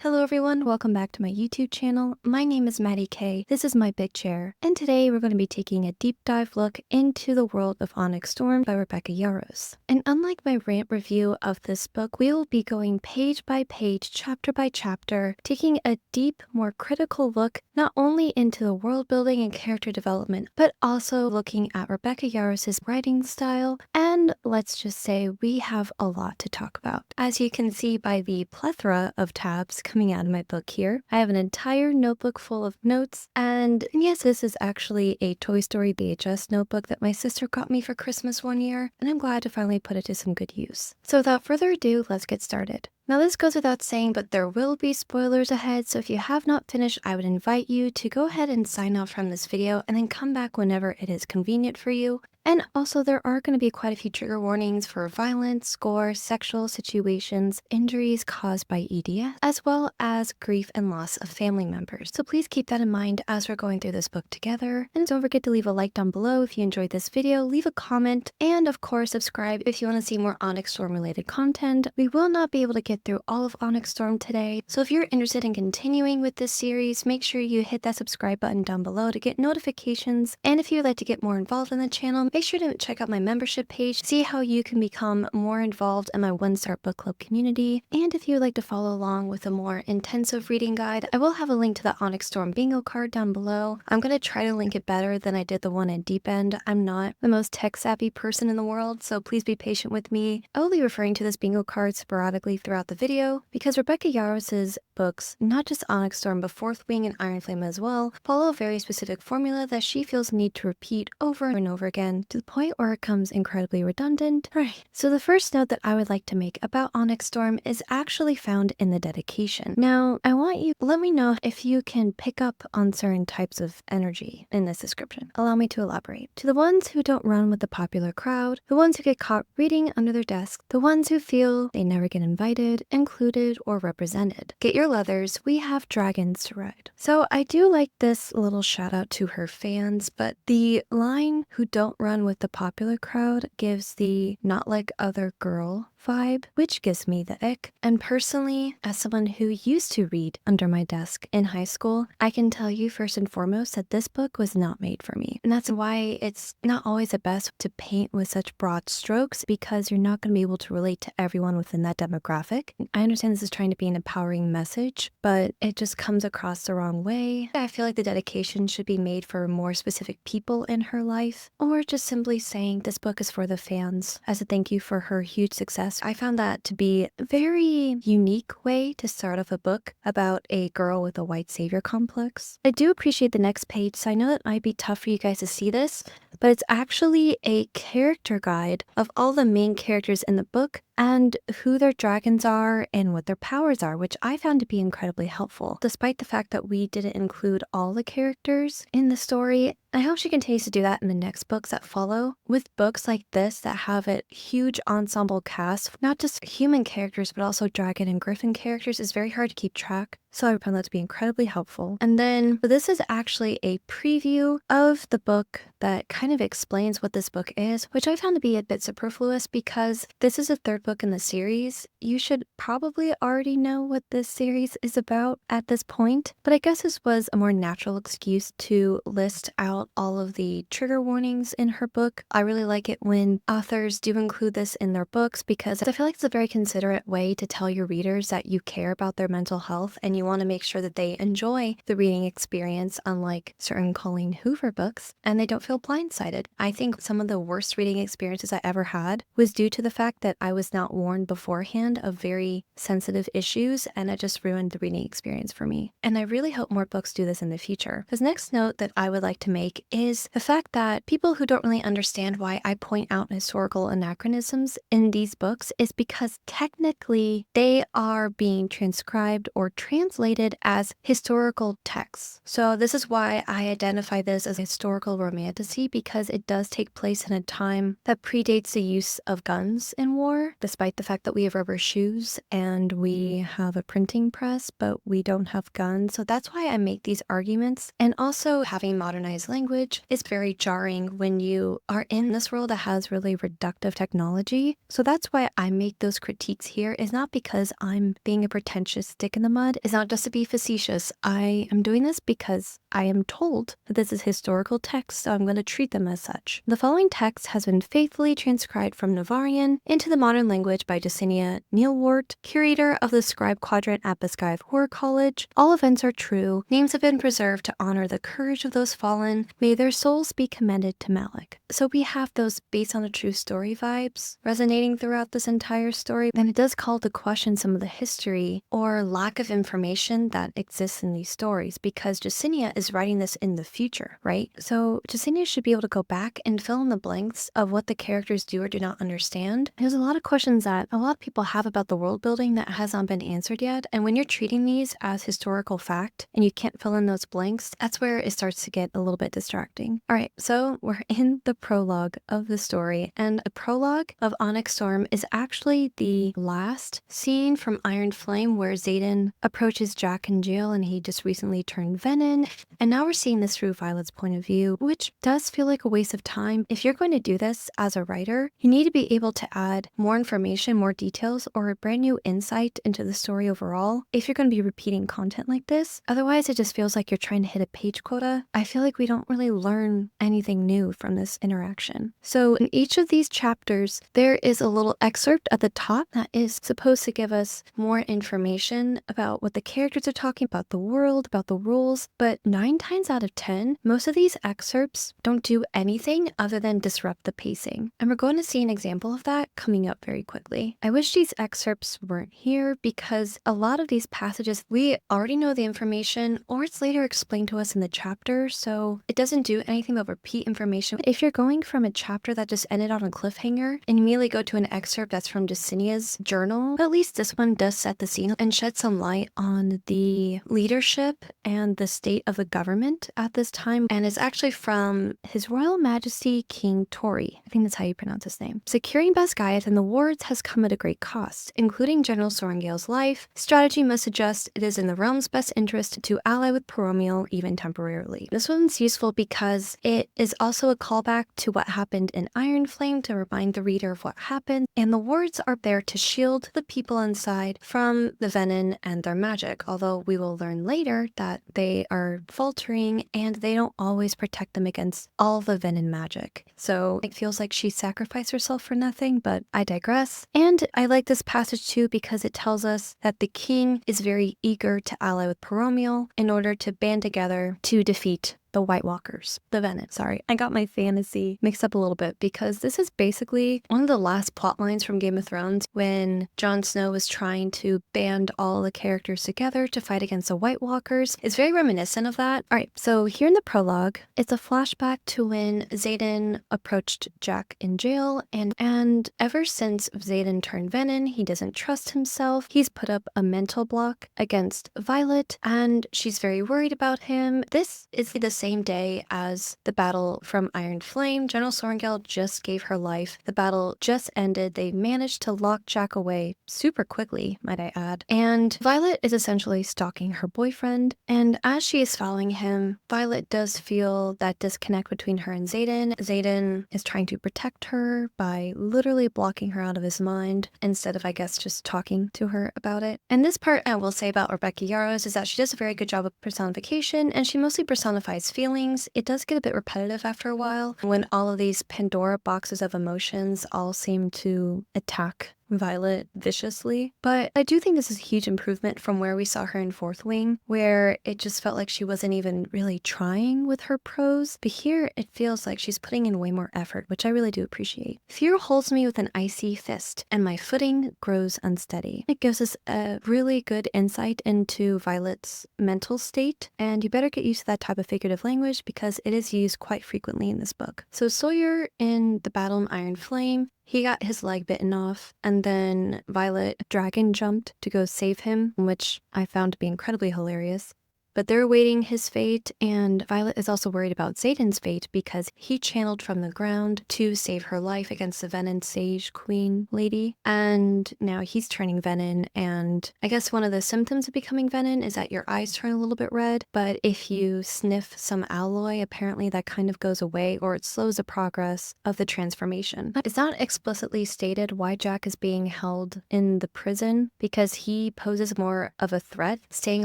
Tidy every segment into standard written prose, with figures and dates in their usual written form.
Hello everyone, welcome back to my YouTube channel. My name is Madi Kay, this is my big chair, and today we're going to be taking a deep dive look into the world of Onyx Storm by Rebecca Yarros. And unlike my rant review of this book, we will be going page by page, chapter by chapter, taking a deep, more critical look not only into the world building and character development, but also looking at Rebecca Yarros' writing style, and let's just say we have a lot to talk about. As you can see by the plethora of tabs coming out of my book here, I have an entire notebook full of notes, and yes, this is actually a Toy Story VHS notebook that my sister got me for Christmas one year, and I'm glad to finally put it to some good use. So without further ado, let's get started. Now this goes without saying, but there will be spoilers ahead, so if you have not finished, I would invite you to go ahead and sign off from this video and then come back whenever it is convenient for you. And also there are going to be quite a few trigger warnings for violence, gore, sexual situations, injuries caused by EDS, as well as grief and loss of family members. So please keep that in mind as we're going through this book together. And don't forget to leave a like down below if you enjoyed this video, leave a comment, and of course subscribe if you want to see more Onyx Storm related content. We will not be able to get through all of Onyx Storm today, so if you're interested in continuing with this series, make sure you hit that subscribe button down below to get notifications. And if you'd like to get more involved in the channel, make sure to check out my membership page, see how you can become more involved in my one-star book club community. And if you would like to follow along with a more intensive reading guide, I will have a link to the Onyx Storm bingo card down below. I'm going to try to link it better than I did the one at Deep End. I'm not the most tech-savvy person in the world, so please be patient with me. I will be referring to this bingo card sporadically throughout the video because Rebecca Yarros' books, not just Onyx Storm but Fourth Wing and Iron Flame as well, follow a very specific formula that she feels need to repeat over and over again to the point where it comes incredibly redundant. Right, so the first note that I would like to make about Onyx Storm is actually found in the dedication. Now, I want you, let me know if you can pick up on certain types of energy in this description. Allow me to elaborate. To the ones who don't run with the popular crowd, the ones who get caught reading under their desk, the ones who feel they never get invited, included, or represented. Get your leathers, we have dragons to ride. So I do like this little shout out to her fans, but the line "who don't run with the popular crowd" gives the not like other girl vibe, which gives me the ick. And personally, as someone who used to read under my desk in high school, I can tell you first and foremost that this book was not made for me. And that's why it's not always the best to paint with such broad strokes, because you're not going to be able to relate to everyone within that demographic. I understand this is trying to be an empowering message, but it just comes across the wrong way. I feel like the dedication should be made for more specific people in her life, or just simply saying this book is for the fans as a thank you for her huge success. I found that to be a very unique way to start off a book about a girl with a white savior complex. I do appreciate the next page, so I know that might be tough for you guys to see this, but it's actually a character guide of all the main characters in the book and who their dragons are and what their powers are, which I found to be incredibly helpful. Despite the fact that we didn't include all the characters in the story, I hope she continues to do that in the next books that follow. With books like this that have a huge ensemble cast, not just human characters, but also dragon and griffin characters, is very hard to keep track. So I found that to be incredibly helpful. And then this is actually a preview of the book that kind of explains what this book is, which I found to be a bit superfluous because this is the third book in the series. You should probably already know what this series is about at this point, but I guess this was a more natural excuse to list out all of the trigger warnings in her book. I really like it when authors do include this in their books because I feel like it's a very considerate way to tell your readers that you care about their mental health and you want to make sure that they enjoy the reading experience, unlike certain Colleen Hoover books, and they don't feel blindsided. I think some of the worst reading experiences I ever had was due to the fact that I was not warned beforehand of very sensitive issues, and it just ruined the reading experience for me. And I really hope more books do this in the future. Because next note that I would like to make is the fact that people who don't really understand why I point out historical anachronisms in these books is because technically they are being transcribed or translated as historical texts. So this is why I identify this as historical romanticism fantasy because it does take place in a time that predates the use of guns in war, despite the fact that we have rubber shoes and we have a printing press, but we don't have guns. So that's why I make these arguments. And also having modernized language is very jarring when you are in this world that has really reductive technology. So that's why I make those critiques here. It's not because I'm being a pretentious stick in the mud. It's not just to be facetious. I am doing this because I am told that this is historical text, so I'm going to treat them as such. The following text has been faithfully transcribed from Navarian into the modern language by Jasenia Neilwart, curator of the Scribe Quadrant at Biscayeth War College. All events are true. Names have been preserved to honor the courage of those fallen. May their souls be commended to Malik. So we have those based on a true story vibes resonating throughout this entire story. And it does call to question some of the history or lack of information that exists in these stories because Jasenia is writing this in the future, right? So Jasenia should be able to go back and fill in the blanks of what the characters do or do not understand. There's a lot of questions that a lot of people have about the world building that has not been answered yet. And when you're treating these as historical fact and you can't fill in those blanks, that's where it starts to get a little bit distracting. All right, so we're in the prologue of the story, and the prologue of Onyx Storm is actually the last scene from Iron Flame where Xaden approaches Jack in jail and he just recently turned Venon. And now we're seeing this through Violet's point of view, which does feel like a waste of time. If you're going to do this as a writer, you need to be able to add more information, more details, or a brand new insight into the story overall if you're going to be repeating content like this. Otherwise, it just feels like you're trying to hit a page quota. I feel like we don't really learn anything new from this interaction. So in each of these chapters, there is a little excerpt at the top that is supposed to give us more information about what the characters are talking about, the world, about the rules, but 9 times out of 10, most of these excerpts don't do anything other than disrupt the pacing. And we're going to see an example of that coming up very quickly. I wish these excerpts weren't here because a lot of these passages, we already know the information or it's later explained to us in the chapter, so it doesn't do anything but repeat information. If you're going from a chapter that just ended on a cliffhanger and immediately go to an excerpt that's from Jasenia's journal, at least this one does set the scene and shed some light on the leadership and the state of the government at this time, and is actually from His Royal Majesty King Tori. I think that's how you pronounce his name. Securing Basgaiath and the wards has come at a great cost, including General Sorrengail's life. Strategy must adjust. It is in the realm's best interest to ally with Poromiel, even temporarily. This one's useful because it is also a callback to what happened in Iron Flame to remind the reader of what happened, and the wards are there to shield the people inside from the Venon and their magic, although we will learn later that they are faltering and they don't always protect them against all the Venom magic. So it feels like she sacrificed herself for nothing, but I digress. And I like this passage too because it tells us that the king is very eager to ally with Poromiel in order to band together to defeat the White Walkers, the Venom. Sorry, I got my fantasy mixed up a little bit because this is basically one of the last plot lines from Game of Thrones when Jon Snow was trying to band all the characters together to fight against the White Walkers. It's very reminiscent of that. All right, so here in the prologue, it's a flashback to when Xaden approached Jack in jail, and ever since Xaden turned Venom, he doesn't trust himself. He's put up a mental block against Violet, and she's very worried about him. This is the same day as the battle from Iron Flame. General Sorrengail just gave her life. The battle just ended. They managed to lock Jack away super quickly, might I add. And Violet is essentially stalking her boyfriend. And as she is following him, Violet does feel that disconnect between her and Xaden. Xaden is trying to protect her by literally blocking her out of his mind instead of, I guess, just talking to her about it. And this part I will say about Rebecca Yarros is that she does a very good job of personification, and she mostly personifies feelings. It does get a bit repetitive after a while when all of these Pandora boxes of emotions all seem to attack Violet viciously. But I do think this is a huge improvement from where we saw her in Fourth Wing, where it just felt like she wasn't even really trying with her prose. But here it feels like she's putting in way more effort, which I really do appreciate. Fear holds me with an icy fist, and my footing grows unsteady. It gives us a really good insight into Violet's mental state, and you better get used to that type of figurative language because it is used quite frequently in this book. So Sawyer in the battle in Iron Flame, he got his leg bitten off, and then Violet dragon jumped to go save him, which I found to be incredibly hilarious. but they're awaiting his fate, and Violet is also worried about Xaden's fate because he channeled from the ground to save her life against the Venon Sage Queen lady, and now he's turning Venon, and I guess one of the symptoms of becoming Venon is that your eyes turn a little bit red, but if you sniff some alloy, apparently that kind of goes away, or it slows the progress of the transformation. It's not explicitly stated why Jack is being held in the prison, because he poses more of a threat, staying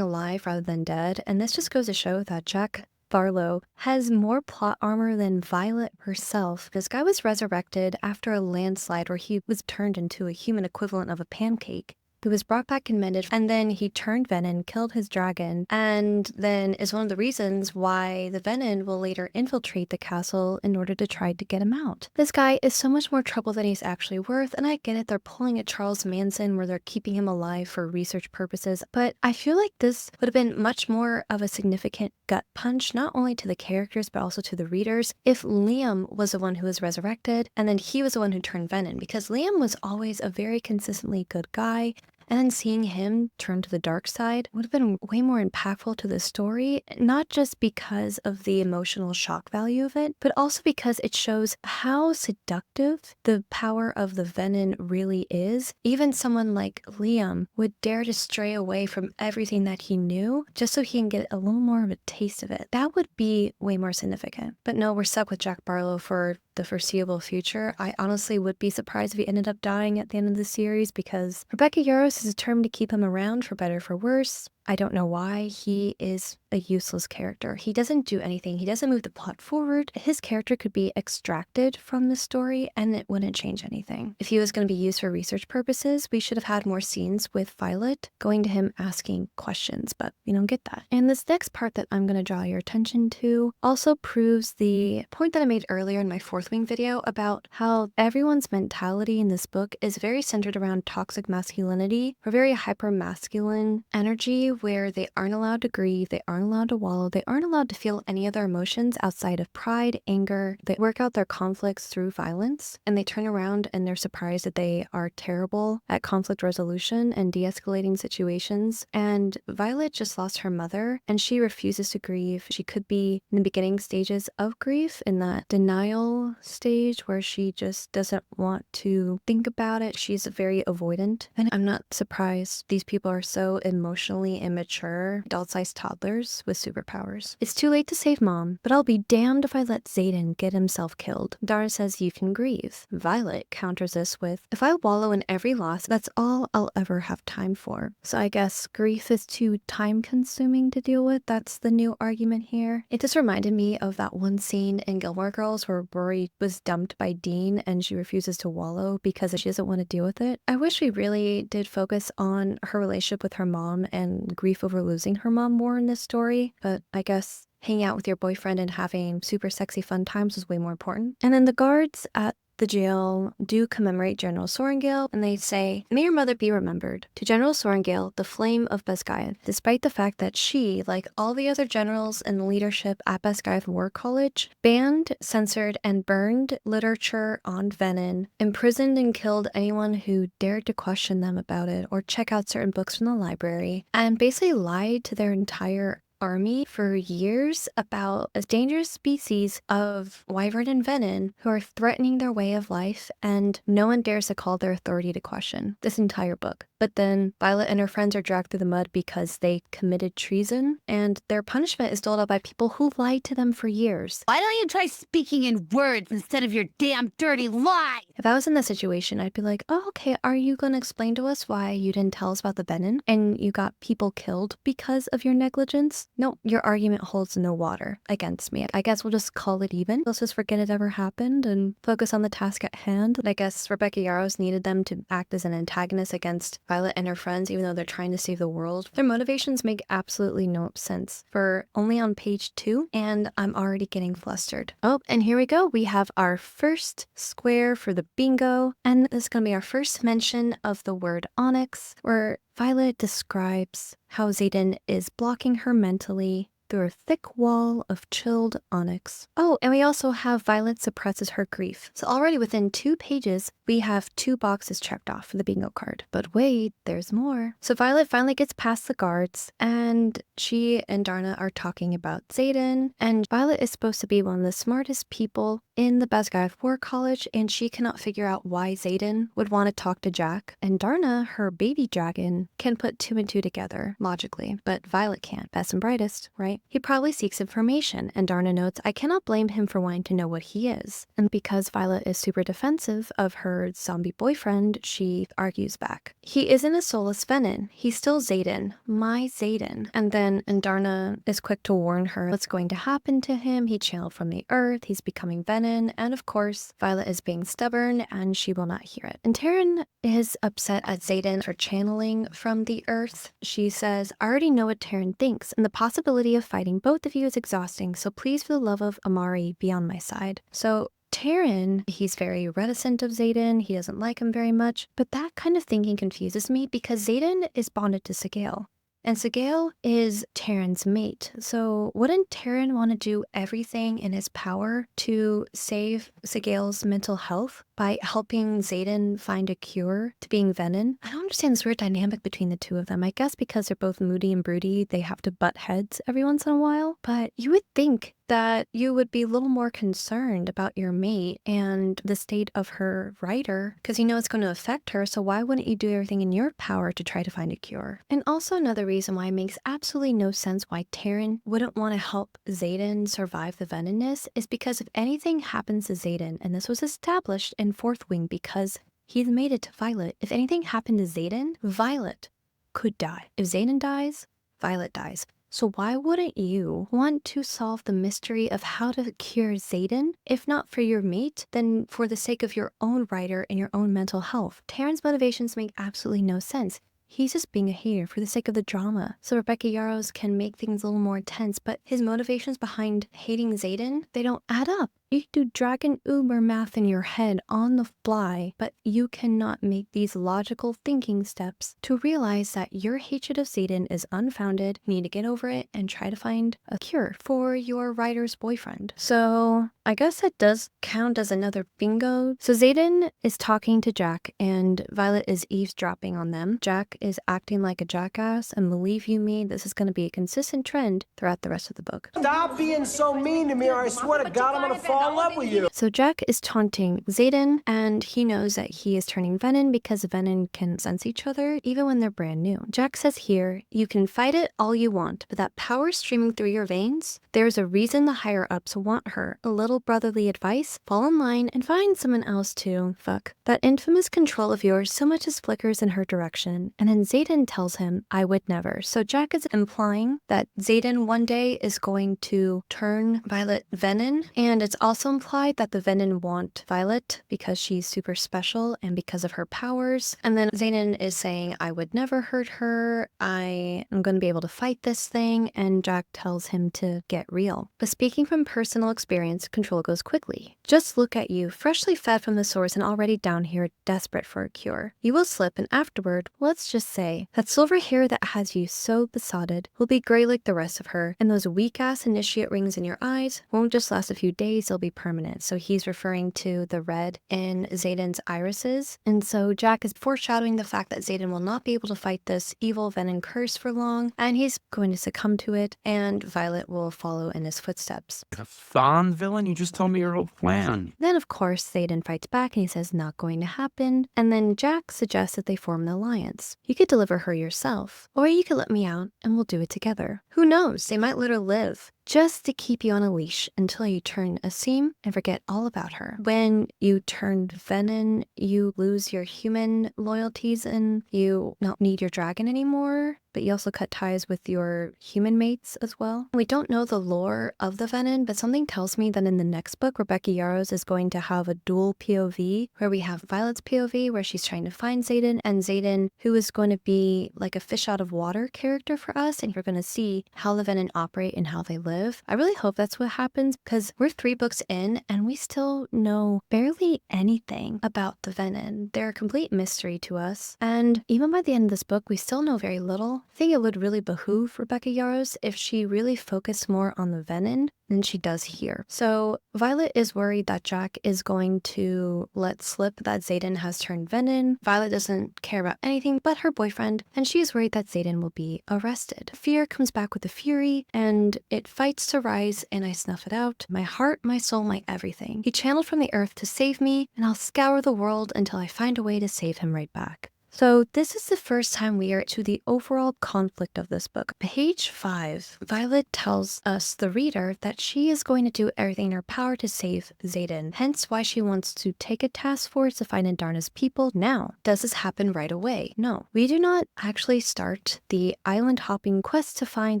alive rather than dead, and this just goes to show that Jack Barlow has more plot armor than Violet herself. This guy was resurrected after a landslide where he was turned into a human equivalent of a pancake. He was brought back and mended, and then he turned Venom, killed his dragon, and then is one of the reasons why the Venom will later infiltrate the castle in order to try to get him out. This guy is so much more trouble than he's actually worth, and I get it, they're pulling at Charles Manson where they're keeping him alive for research purposes, but I feel like this would have been much more of a significant gut punch, not only to the characters but also to the readers, if Liam was the one who was resurrected, and then he was the one who turned Venom, because Liam was always a very consistently good guy. And then seeing him turn to the dark side would have been way more impactful to the story, not just because of the emotional shock value of it, but also because it shows how seductive the power of the Venom really is. Even someone like Liam would dare to stray away from everything that he knew just so he can get a little more of a taste of it. That would be way more significant. But no, we're stuck with Jack Barlow for the foreseeable future. I honestly would be surprised if he ended up dying at the end of the series, because Rebecca Yarros is determined to keep him around for better or for worse. I don't know why. He is a useless character. He doesn't do anything. He doesn't move the plot forward. His character could be extracted from the story and it wouldn't change anything. If he was going to be used for research purposes, we should have had more scenes with Violet going to him asking questions, but we don't get that. And this next part that I'm going to draw your attention to also proves the point that I made earlier in my Fourth Wing video about how everyone's mentality in this book is very centered around toxic masculinity, or very hyper masculine energy, where they aren't allowed to grieve, they aren't allowed to wallow, they aren't allowed to feel any other emotions outside of pride, anger. They work out their conflicts through violence, and they turn around and they're surprised that they are terrible at conflict resolution and de-escalating situations. And Violet just lost her mother, and she refuses to grieve. She could be in the beginning stages of grief, in that denial stage where she just doesn't want to think about it. She's very avoidant, and I'm not surprised. These people are so emotionally immature, adult-sized toddlers with superpowers. It's too late to save Mom, but I'll be damned if I let Xaden get himself killed. Dara says you can grieve. Violet counters this with, if I wallow in every loss, that's all I'll ever have time for. So I guess grief is too time-consuming to deal with. That's the new argument here. It just reminded me of that one scene in Gilmore Girls where Rory was dumped by Dean and she refuses to wallow because she doesn't want to deal with it. I wish we really did focus on her relationship with her mom and grief over losing her mom more in this story, but I guess hanging out with your boyfriend and having super sexy fun times was way more important. And then the guards at the jail do commemorate General Sorrengail, and they say, may your mother be remembered. To General Sorrengail, the flame of Basgiath, despite the fact that she, like all the other generals in leadership at Basgiath War College, banned, censored, and burned literature on Venom, imprisoned and killed anyone who dared to question them about it or check out certain books from the library, and basically lied to their entire army for years about a dangerous species of wyvern and venom who are threatening their way of life, and no one dares to call their authority to question this entire book. But then Violet and her friends are dragged through the mud because they committed treason, and their punishment is doled out by people who lied to them for years. Why don't you try speaking in words instead of your damn dirty lie? If I was in that situation, I'd be like, oh, okay, are you going to explain to us why you didn't tell us about the venom and you got people killed because of your negligence? No, your argument holds no water against me. I guess we'll just call it even. Let's just forget it ever happened and focus on the task at hand. I guess Rebecca Yarros needed them to act as an antagonist against Violet and her friends, even though they're trying to save the world. Their motivations make absolutely no sense. For only on page 2, and I'm already getting flustered. Oh, and here we go. We have our first square for the bingo, and this is going to be our first mention of the word onyx, where Violet describes how Xaden is blocking her mentally through a thick wall of chilled onyx. Oh, and we also have Violet suppresses her grief. So already within 2 pages, we have 2 boxes checked off for the bingo card. But wait, there's more. So Violet finally gets past the guards, and she and Darna are talking about Xaden, and Violet is supposed to be one of the smartest people in the Best Guy of War College, and she cannot figure out why Xaden would want to talk to Jack. And Darna, her baby dragon, can put 2 and 2 together logically, but Violet can't. Best and brightest, right? He probably seeks information, and Darna notes, I cannot blame him for wanting to know what he is. And because Violet is super defensive of her zombie boyfriend, she argues back. He isn't a soulless Venon. He's still Xaden, my Xaden. And Darna is quick to warn her what's going to happen to him. He channeled from the earth, he's becoming Venon, and of course, Violet is being stubborn and she will not hear it. And Taryn is upset at Xaden for channeling from the earth. She says, I already know what Taryn thinks, and the possibility of fighting both of you is exhausting, so please, for the love of Amari, be on my side. So Taryn, he's very reticent of Xaden, he doesn't like him very much, but that kind of thinking confuses me because Xaden is bonded to Sigale. And Sigale is Taryn's mate, so wouldn't Taryn want to do everything in his power to save Sigale's mental health by helping Xaden find a cure to being Venon? I don't understand this weird dynamic between the two of them. I guess because they're both moody and broody, they have to butt heads every once in a while, but you would think that you would be a little more concerned about your mate and the state of her writer because you know it's going to affect her, so why wouldn't you do everything in your power to try to find a cure? And also another reason why it makes absolutely no sense why Taryn wouldn't want to help Xaden survive the Venonness is because if anything happens to Xaden, and this was established in Fourth Wing because he's made it to Violet, if anything happened to Xaden, Violet could die. If Xaden dies, Violet dies. So why wouldn't you want to solve the mystery of how to cure Xaden? If not for your mate, then for the sake of your own writer and your own mental health. Taryn's motivations make absolutely no sense. He's just being a hater for the sake of the drama, so Rebecca Yarros can make things a little more intense, but his motivations behind hating Xaden, they don't add up. You can do dragon uber math in your head on the fly, but you cannot make these logical thinking steps to realize that your hatred of Xaden is unfounded. You need to get over it and try to find a cure for your writer's boyfriend. So I guess that does count as another bingo. So Xaden is talking to Jack and Violet is eavesdropping on them. Jack is acting like a jackass, and believe you me, this is going to be a consistent trend throughout the rest of the book. Stop being so mean to me, or I swear to God I'm gonna fall in love with you. So Jack is taunting Xaden, and he knows that he is turning Venon because Venon can sense each other even when they're brand new. Jack says here, you can fight it all you want, but that power streaming through your veins, there's a reason the higher-ups want her. A little brotherly advice, fall in line and find someone else to fuck. That infamous control of yours so much as flickers in her direction. And then Xaden tells him, I would never. So Jack is implying that Xaden one day is going to turn Violet Venon, and it's also implied that the Venon want Violet because she's super special and because of her powers. And then Xaden is saying, I would never hurt her. I am going to be able to fight this thing. And Jack tells him to get real. But speaking from personal experience, control goes quickly. Just look at you, freshly fed from the source and already down here, desperate for a cure. You will slip, and afterward, let's just say, that silver hair that has you so besotted will be gray like the rest of her, and those weak-ass initiate rings in your eyes won't just last a few days, they'll be permanent. So he's referring to the red in Xaden's irises. And so Jack is foreshadowing the fact that Xaden will not be able to fight this evil Venom curse for long, and he's going to succumb to it, and Violet will follow in his footsteps. A Thon villain? You just told me your whole plan. Then, of course, Xaden fights back and he says, not going to happen. And then Jack suggests that they form an alliance. You could deliver her yourself, or you could let me out and we'll do it together. Who knows? They might let her live, just to keep you on a leash until you turn a seam and forget all about her. When you turn Venom, you lose your human loyalties and you don't need your dragon anymore, but you also cut ties with your human mates as well. We don't know the lore of the Venom, but something tells me that in the next book, Rebecca Yarros is going to have a dual POV where we have Violet's POV where she's trying to find Xaden, and Xaden, who is going to be like a fish out of water character for us, and we're going to see how the Venom operate and how they live. I really hope that's what happens because we're 3 books in and we still know barely anything about the Venom. They're a complete mystery to us, and even by the end of this book, we still know very little. I think it would really behoove Rebecca Yarros if she really focused more on the Venon than she does here. So Violet is worried that Jack is going to let slip that Xaden has turned Venon. Violet doesn't care about anything but her boyfriend, and she is worried that Xaden will be arrested. Fear comes back with the fury, and it fights to rise, and I snuff it out. My heart, my soul, my everything. He channeled from the earth to save me, and I'll scour the world until I find a way to save him right back. So this is the first time we are to the overall conflict of this book. Page 5, Violet tells us, the reader, that she is going to do everything in her power to save Xaden, hence why she wants to take a task force to find Indarna's people now. Does this happen right away? No. We do not actually start the island hopping quest to find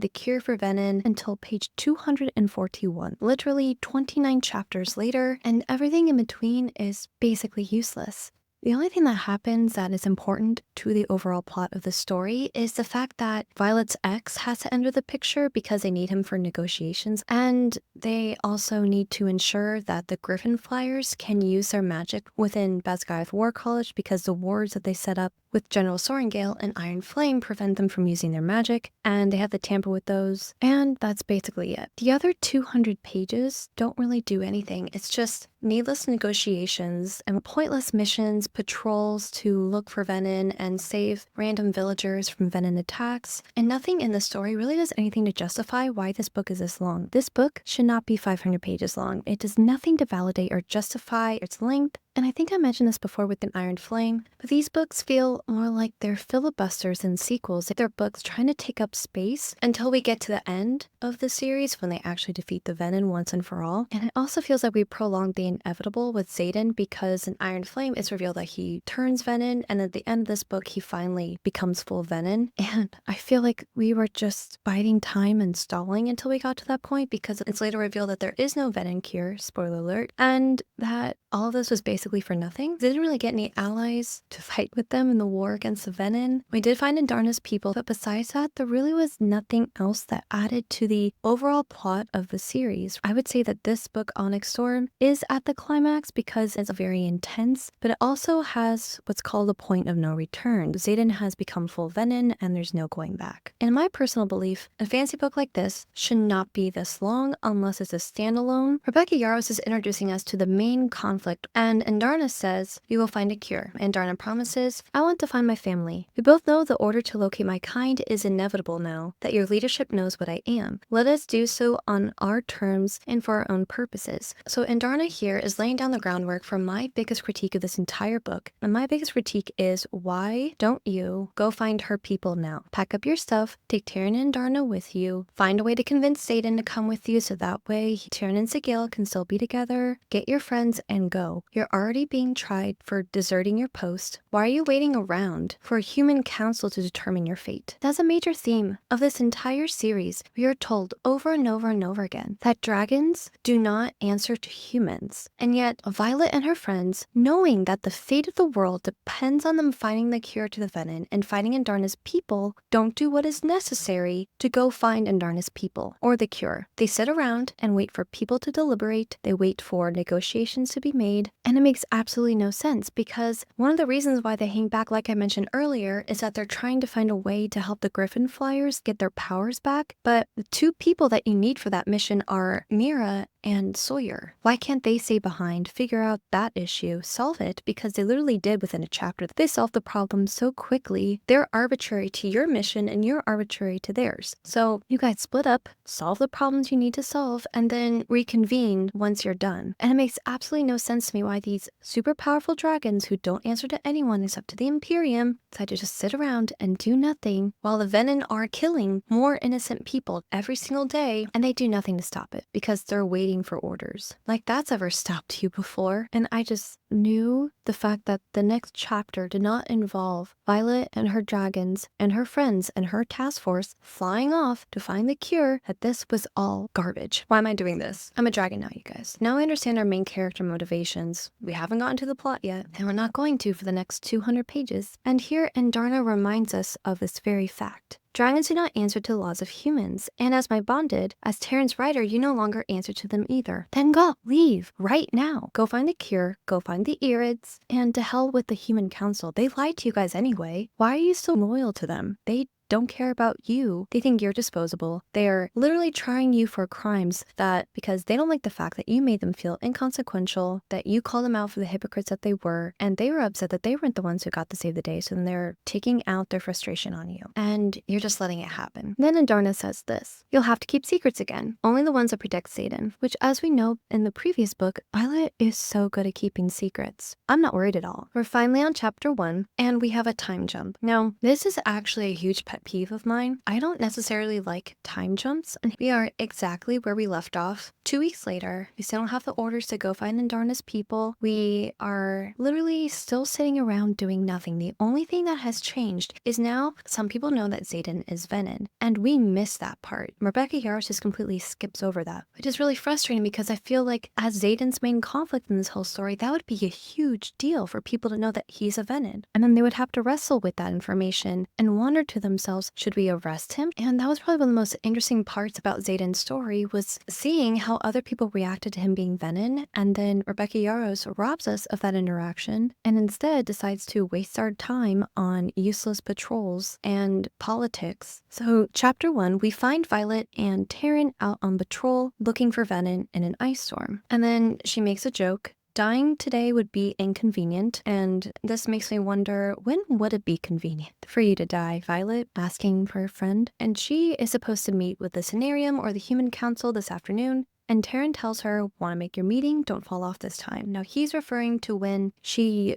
the cure for Venon until page 241, literally 29 chapters later, and everything in between is basically useless. The only thing that happens that is important to the overall plot of the story is the fact that Violet's ex has to enter the picture because they need him for negotiations, and they also need to ensure that the Griffin Flyers can use their magic within Basgaiath War College because the wards that they set up with General Sorengale and Iron Flame prevent them from using their magic, and they have to tamper with those, and that's basically it. The other 200 pages don't really do anything. It's just needless negotiations and pointless missions, patrols to look for Venon and save random villagers from Venon attacks, and nothing in the story really does anything to justify why this book is this long. This book should not be 500 pages long. It does nothing to validate or justify its length. And I think I mentioned this before with an Iron Flame, but these books feel more like they're filibusters and sequels. They're books trying to take up space until we get to the end of the series when they actually defeat the Venon once and for all. And it also feels like we prolonged the inevitable with Xaden because in Iron Flame it's revealed that he turns Venon, and at the end of this book he finally becomes full Venon. And I feel like we were just biding time and stalling until we got to that point because it's later revealed that there is no Venon cure, spoiler alert, and that all of this was basically for nothing. They didn't really get any allies to fight with them in the war against the Venon. We did find Indarna's people, but besides that, there really was nothing else that added to the overall plot of the series. I would say that this book, Onyx Storm, is at the climax because it's very intense, but it also has what's called a point of no return. Xaden has become full Venon, and there's no going back. In my personal belief, a fantasy book like this should not be this long unless it's a standalone. Rebecca Yarros is introducing us to the main conflict, and Indarna says, "We will find a cure." Indarna promises, "I want to find my family. We both know the order to locate my kind is inevitable now, that your leadership knows what I am. Let us do so on our terms and for our own purposes." So Indarna here is laying down the groundwork for my biggest critique of this entire book. And my biggest critique is, why don't you go find her people now? Pack up your stuff, take Tyrion and Indarna with you, find a way to convince Xaden to come with you so that way Tyrion and Sigil can still be together, get your friends and go. You're already being tried for deserting your post. Why are you waiting around for a human council to determine your fate? That's a major theme of this entire series. We are told over and over and over again that dragons do not answer to humans. And yet Violet and her friends, knowing that the fate of the world depends on them finding the cure to the Venon and finding Indarna's people, don't do what is necessary to go find Indarna's people or the cure. They sit around and wait for people to deliberate. They wait for negotiations to be made, and it makes absolutely no sense because one of the reasons why they hang back, like I mentioned earlier, is that they're trying to find a way to help the Griffin Flyers get their powers back, but the two people that you need for that mission are Mira and Sawyer. Why can't they stay behind, figure out that issue, solve it? Because they literally did within a chapter. They solved the problem so quickly. They're arbitrary to your mission and you're arbitrary to theirs. So you guys split up, solve the problems you need to solve, and then reconvene once you're done. And it makes absolutely no sense to me why these super powerful dragons who don't answer to anyone except to the Imperium decide to just sit around and do nothing while the Venon are killing more innocent people every single day, and they do nothing to stop it because they're waiting for orders. Like that's ever stopped you before. And I just knew the fact that the next chapter did not involve Violet and her dragons and her friends and her task force flying off to find the cure, that this was all garbage. Why am I doing this? I'm a dragon now, you guys. Now I understand our main character motivations. We haven't gotten to the plot yet, and we're not going to for the next 200 pages. And here Indarna reminds us of this very fact. Dragons do not answer to the laws of humans, and as my bond did, as Terran's writer, you no longer answer to them either. Then go, leave, right now. Go find the cure, go find the Irids, and to hell with the human council. They lied to you guys anyway. Why are you so loyal to them? They don't care about you. They think you're disposable. They're literally trying you for crimes that, because they don't like the fact that you made them feel inconsequential, that you called them out for the hypocrites that they were, and they were upset that they weren't the ones who got to save the day, so then they're taking out their frustration on you. And you're just letting it happen. Then Andarna says this: you'll have to keep secrets again. Only the ones that protect Xaden, which, as we know in the previous book, Violet is so good at keeping secrets. I'm not worried at all. We're finally on chapter 1, and we have a time jump. Now, this is actually a huge pet peeve of mine. I don't necessarily like time jumps, and we are exactly where we left off. 2 weeks later, we still don't have the orders to go find Andarna's people. We are literally still sitting around doing nothing. The only thing that has changed is now some people know that Xaden is Venon, and we miss that part. Rebecca Yarros just completely skips over that, which is really frustrating because I feel like as Xaden's main conflict in this whole story, that would be a huge deal for people to know that he's a Venon. And then they would have to wrestle with that information and wonder to themselves, should we arrest him? And that was probably one of the most interesting parts about Xaden's story, was seeing how other people reacted to him being Venon, and then Rebecca Yarros robs us of that interaction and instead decides to waste our time on useless patrols and politics. So chapter 1, we find Violet and Taryn out on patrol looking for Venon in an ice storm. And then she makes a joke. Dying today would be inconvenient, and this makes me wonder, when would it be convenient for you to die, Violet? Asking for a friend. And she is supposed to meet with the Scenarium or the Human Council this afternoon, and Taryn tells her, want to make your meeting? Don't fall off this time. Now he's referring to when she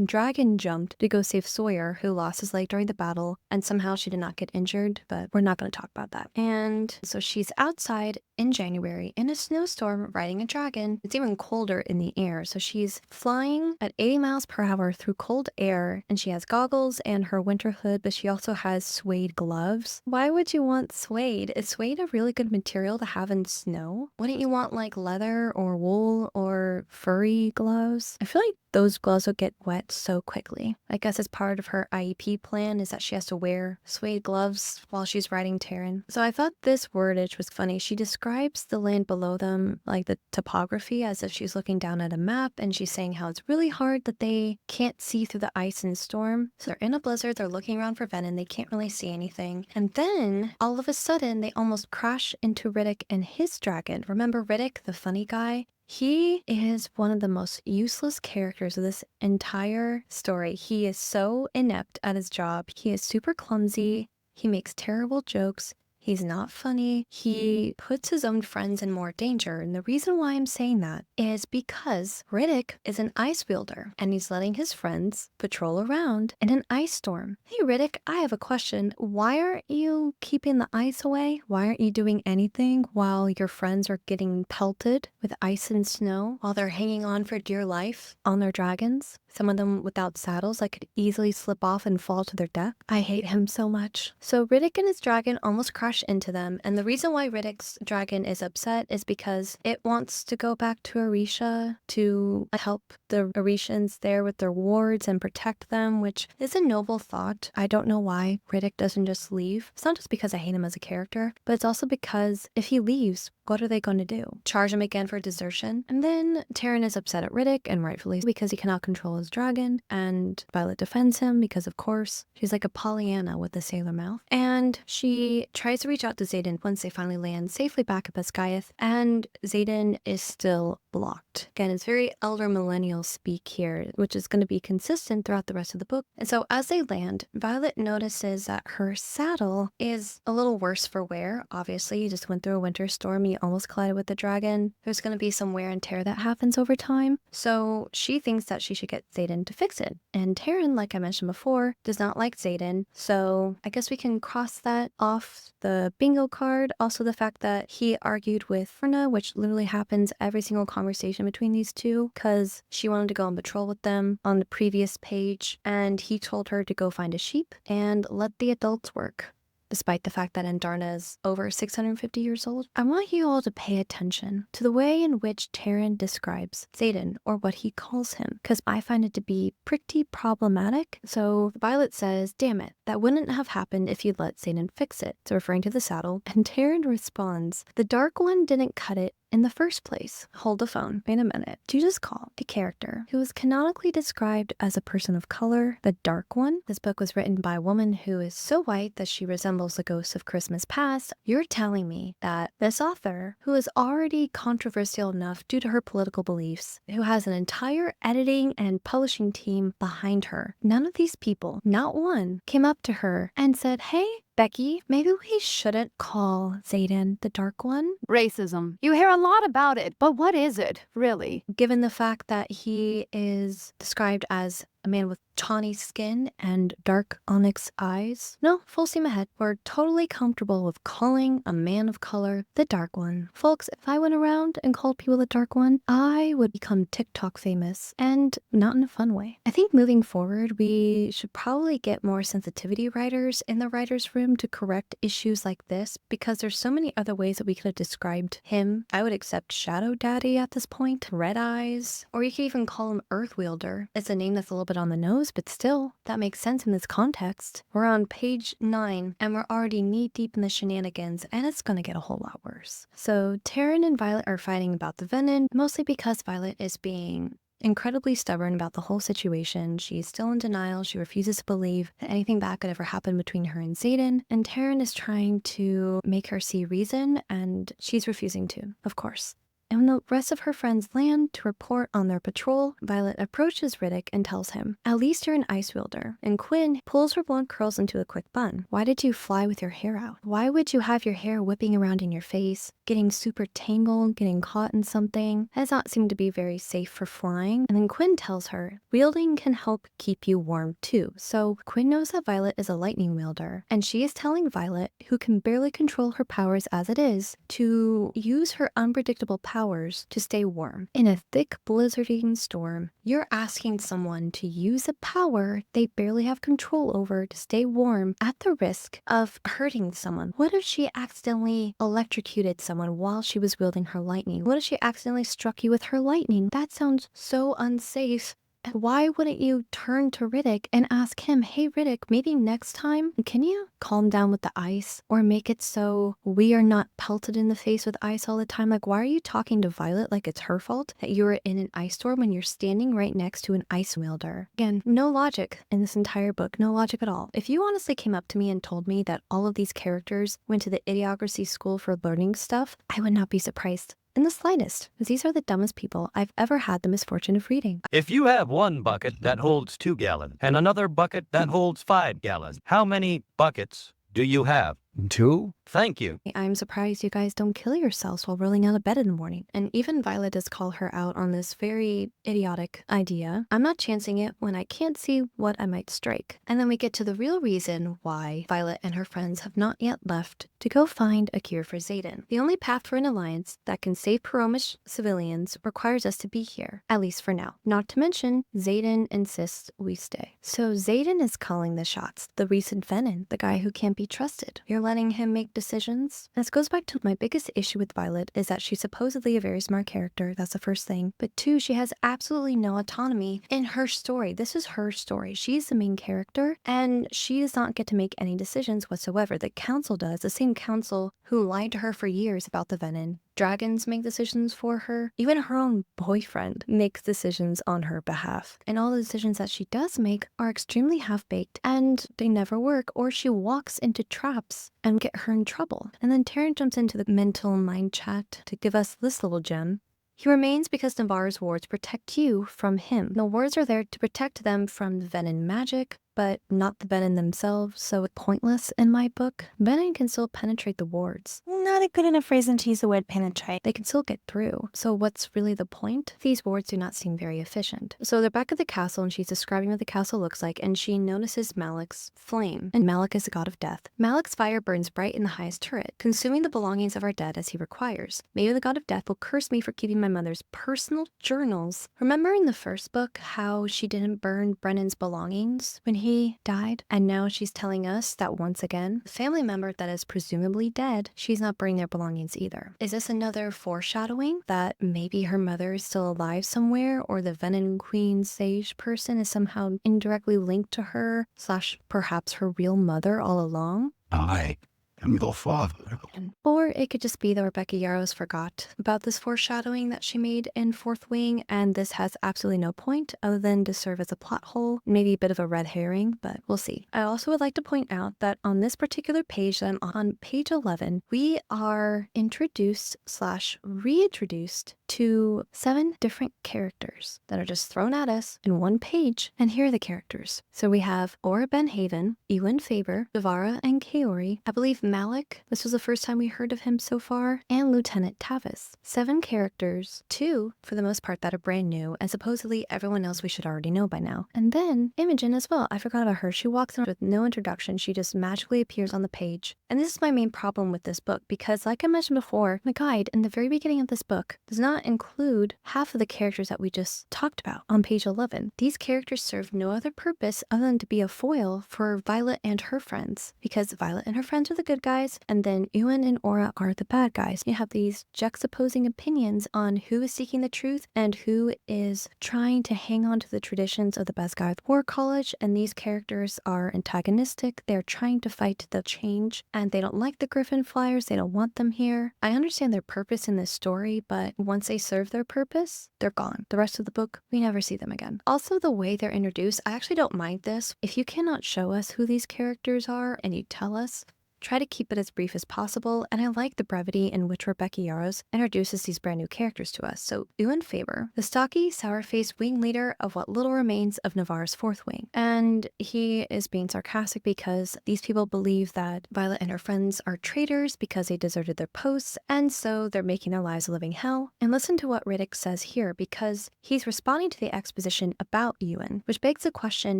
dragon jumped to go save Sawyer, who lost his leg during the battle, and somehow she did not get injured, but we're not going to talk about that. And so she's outside in January in a snowstorm riding a dragon. It's even colder in the air, so she's flying at 80 miles per hour through cold air, and she has goggles and her winter hood, but she also has suede gloves. Why would you want suede? Is suede a really good material to have in snow? Wouldn't you want like leather or wool or furry gloves? I feel like those gloves will get wet so quickly. I guess as part of her IEP plan is that she has to wear suede gloves while she's riding Taryn. So I thought this wordage was funny. She describes the land below them, like the topography, as if she's looking down at a map, and she's saying how it's really hard that they can't see through the ice and storm. So they're in a blizzard, they're looking around for Venom, they can't really see anything. And then all of a sudden they almost crash into Riddick and his dragon. Remember Riddick, the funny guy? He is one of the most useless characters of this entire story. He is so inept at his job. He is super clumsy. He makes terrible jokes. He's not funny. He puts his own friends in more danger. And the reason why I'm saying that is because Riddick is an ice wielder and he's letting his friends patrol around in an ice storm. Hey, Riddick, I have a question. Why aren't you keeping the ice away? Why aren't you doing anything while your friends are getting pelted with ice and snow while they're hanging on for dear life on their dragons? Some of them without saddles that could easily slip off and fall to their death. I hate him so much. So Riddick and his dragon almost crash into them, and the reason why Riddick's dragon is upset is because it wants to go back to Orisha to help the Orishans there with their wards and protect them, which is a noble thought. I don't know why Riddick doesn't just leave. It's not just because I hate him as a character, but it's also because if he leaves, what are they going to do? Charge him again for desertion? And then Taryn is upset at Riddick, and rightfully, because he cannot control his dragon, and Violet defends him because, of course, she's like a Pollyanna with a sailor mouth. And she tries to reach out to Xaden once they finally land safely back at Basgiath, and Xaden is still blocked. Again, it's very elder millennial speak here, which is going to be consistent throughout the rest of the book. And so as they land, Violet notices that her saddle is a little worse for wear. Obviously, you just went through a winter storm, you almost collided with the dragon. There's going to be some wear and tear that happens over time. So she thinks that she should get Xaden to fix it. And Taryn, like I mentioned before, does not like Xaden. So I guess we can cross that off the bingo card. Also the fact that he argued with Ferna, which literally happens every single conversation between these two, because she wanted to go on patrol with them on the previous page, and he told her to go find a sheep and let the adults work. Despite the fact that Andarna is over 650 years old, I want you all to pay attention to the way in which Taryn describes Xaden, or what he calls him, because I find it to be pretty problematic. So Violet says, damn it, that wouldn't have happened if you'd let Xaden fix it. So referring to the saddle, and Taryn responds, the Dark One didn't cut it, in the first place? Hold the phone. Wait a minute. Do you just call a character who is canonically described as a person of color, the Dark One? This book was written by a woman who is so white that she resembles the ghosts of Christmas past. You're telling me that this author, who is already controversial enough due to her political beliefs, who has an entire editing and publishing team behind her, none of these people, not one, came up to her and said, hey, Becky, maybe we shouldn't call Xaden the Dark One? Racism. You hear a lot about it, but what is it, really? Given the fact that he is described as a man with tawny skin and dark onyx eyes. No, full steam ahead. We're totally comfortable with calling a man of color the Dark One. Folks, if I went around and called people the Dark One, I would become TikTok famous, and not in a fun way. I think moving forward, we should probably get more sensitivity writers in the writer's room to correct issues like this, because there's so many other ways that we could have described him. I would accept Shadow Daddy at this point, Red Eyes, or you could even call him Earth Wielder. It's a name that's a little bit on the nose, but still, that makes sense in this context. We're on page 9, and we're already knee-deep in the shenanigans, and it's gonna get a whole lot worse. So Taryn and Violet are fighting about the Venon, mostly because Violet is being incredibly stubborn about the whole situation. She's still in denial. She refuses to believe that anything bad could ever happen between her and Xaden, and Taryn is trying to make her see reason, and she's refusing to, of course. And when the rest of her friends land to report on their patrol, Violet approaches Riddick and tells him, at least you're an ice wielder. And Quinn pulls her blonde curls into a quick bun. Why did you fly with your hair out? Why would you have your hair whipping around in your face, getting super tangled, getting caught in something? That does not seem to be very safe for flying. And then Quinn tells her, wielding can help keep you warm too. So Quinn knows that Violet is a lightning wielder, and she is telling Violet, who can barely control her powers as it is, to use her unpredictable powers to stay warm. In a thick blizzarding storm, you're asking someone to use a power they barely have control over to stay warm at the risk of hurting someone. What if she accidentally electrocuted someone while she was wielding her lightning? What if she accidentally struck you with her lightning? That sounds so unsafe. Why wouldn't you turn to Riddick and ask him, hey Riddick, maybe next time, can you calm down with the ice, or make it so we are not pelted in the face with ice all the time? Like, why are you talking to Violet like it's her fault that you were in an ice storm when you're standing right next to an ice wielder? Again, no logic in this entire book, no logic at all. If you honestly came up to me and told me that all of these characters went to the Idiocracy School for learning stuff, I would not be surprised in the slightest, because these are the dumbest people I've ever had the misfortune of reading. If you have one bucket that holds 2 gallons and another bucket that holds 5 gallons, how many buckets do you have? 2? Thank you. I'm surprised you guys don't kill yourselves while rolling out of bed in the morning. And even Violet does call her out on this very idiotic idea. I'm not chancing it when I can't see what I might strike. And then we get to the real reason why Violet and her friends have not yet left to go find a cure for Xaden. The only path for an alliance that can save Peromish civilians requires us to be here, at least for now. Not to mention, Xaden insists we stay. So Xaden is calling the shots. The recent Venon, the guy who can't be trusted. You're letting him make decisions. This goes back to my biggest issue with Violet, is that she's supposedly a very smart character. That's the first thing. But 2, she has absolutely no autonomy in her story. This is her story. She's the main character, and she does not get to make any decisions whatsoever. The council does, the same council who lied to her for years about the Venon. Dragons make decisions for her. Even her own boyfriend makes decisions on her behalf. And all the decisions that she does make are extremely half-baked, and they never work, or she walks into traps and get her in trouble. And then Taryn jumps into the mental mind chat to give us this little gem. He remains because Navarre's wards protect you from him. The wards are there to protect them from the Venon magic, but not the Venon themselves, so it's pointless in my book. Venon can still penetrate the wards. Not a good enough reason to use the word penetrate. They can still get through. So what's really the point? These wards do not seem very efficient. So they're back at the castle, and she's describing what the castle looks like, and she notices Malik's flame. And Malik is the god of death. Malik's fire burns bright in the highest turret, consuming the belongings of our dead as he requires. Maybe the god of death will curse me for keeping my mother's personal journals. Remember in the first book how she didn't burn Brennan's belongings when he died? And now she's telling us that once again, the family member that is presumably dead, she's not burning their belongings either. Is this another foreshadowing that maybe her mother is still alive somewhere, or the Venom Queen Sage person is somehow indirectly linked to her, / perhaps her real mother all along? Aye. am your father. Or it could just be that Rebecca Yarros forgot about this foreshadowing that she made in Fourth Wing, and this has absolutely no point other than to serve as a plot hole, maybe a bit of a red herring, but we'll see. I also would like to point out that on this particular page that I'm on page 11, we are introduced / reintroduced to 7 different characters that are just thrown at us in one page, and here are the characters. So we have Aura Benhaven, Ewan Faber, Devara and Kaori, I believe Malik, this was the first time we heard of him so far, and Lieutenant Tavis. 7 characters, 2 for the most part that are brand new, and supposedly everyone else we should already know by now. And then Imogen as well, I forgot about her. She walks in with no introduction, she just magically appears on the page. And this is my main problem with this book, because like I mentioned before, the guide in the very beginning of this book does not include half of the characters that we just talked about on page 11. These characters serve no other purpose other than to be a foil for Violet and her friends, because Violet and her friends are the good guys, and then Ewan and Aura are the bad guys. You have these juxtaposing opinions on who is seeking the truth and who is trying to hang on to the traditions of the Basgard War College, and these characters are antagonistic. They're trying to fight the change, and they don't like the Griffin Flyers. They don't want them here. I understand their purpose in this story, but once they serve their purpose, they're gone. The rest of the book, we never see them again. Also, the way they're introduced, I actually don't mind this. If you cannot show us who these characters are and you tell us, try to keep it as brief as possible, and I like the brevity in which Rebecca Yarros introduces these brand new characters to us. So, Ewan Faber, the stocky, sour-faced wing leader of what little remains of Navarre's Fourth Wing. And he is being sarcastic because these people believe that Violet and her friends are traitors because they deserted their posts, and so they're making their lives a living hell. And listen to what Riddick says here, because he's responding to the exposition about Ewan, which begs the question,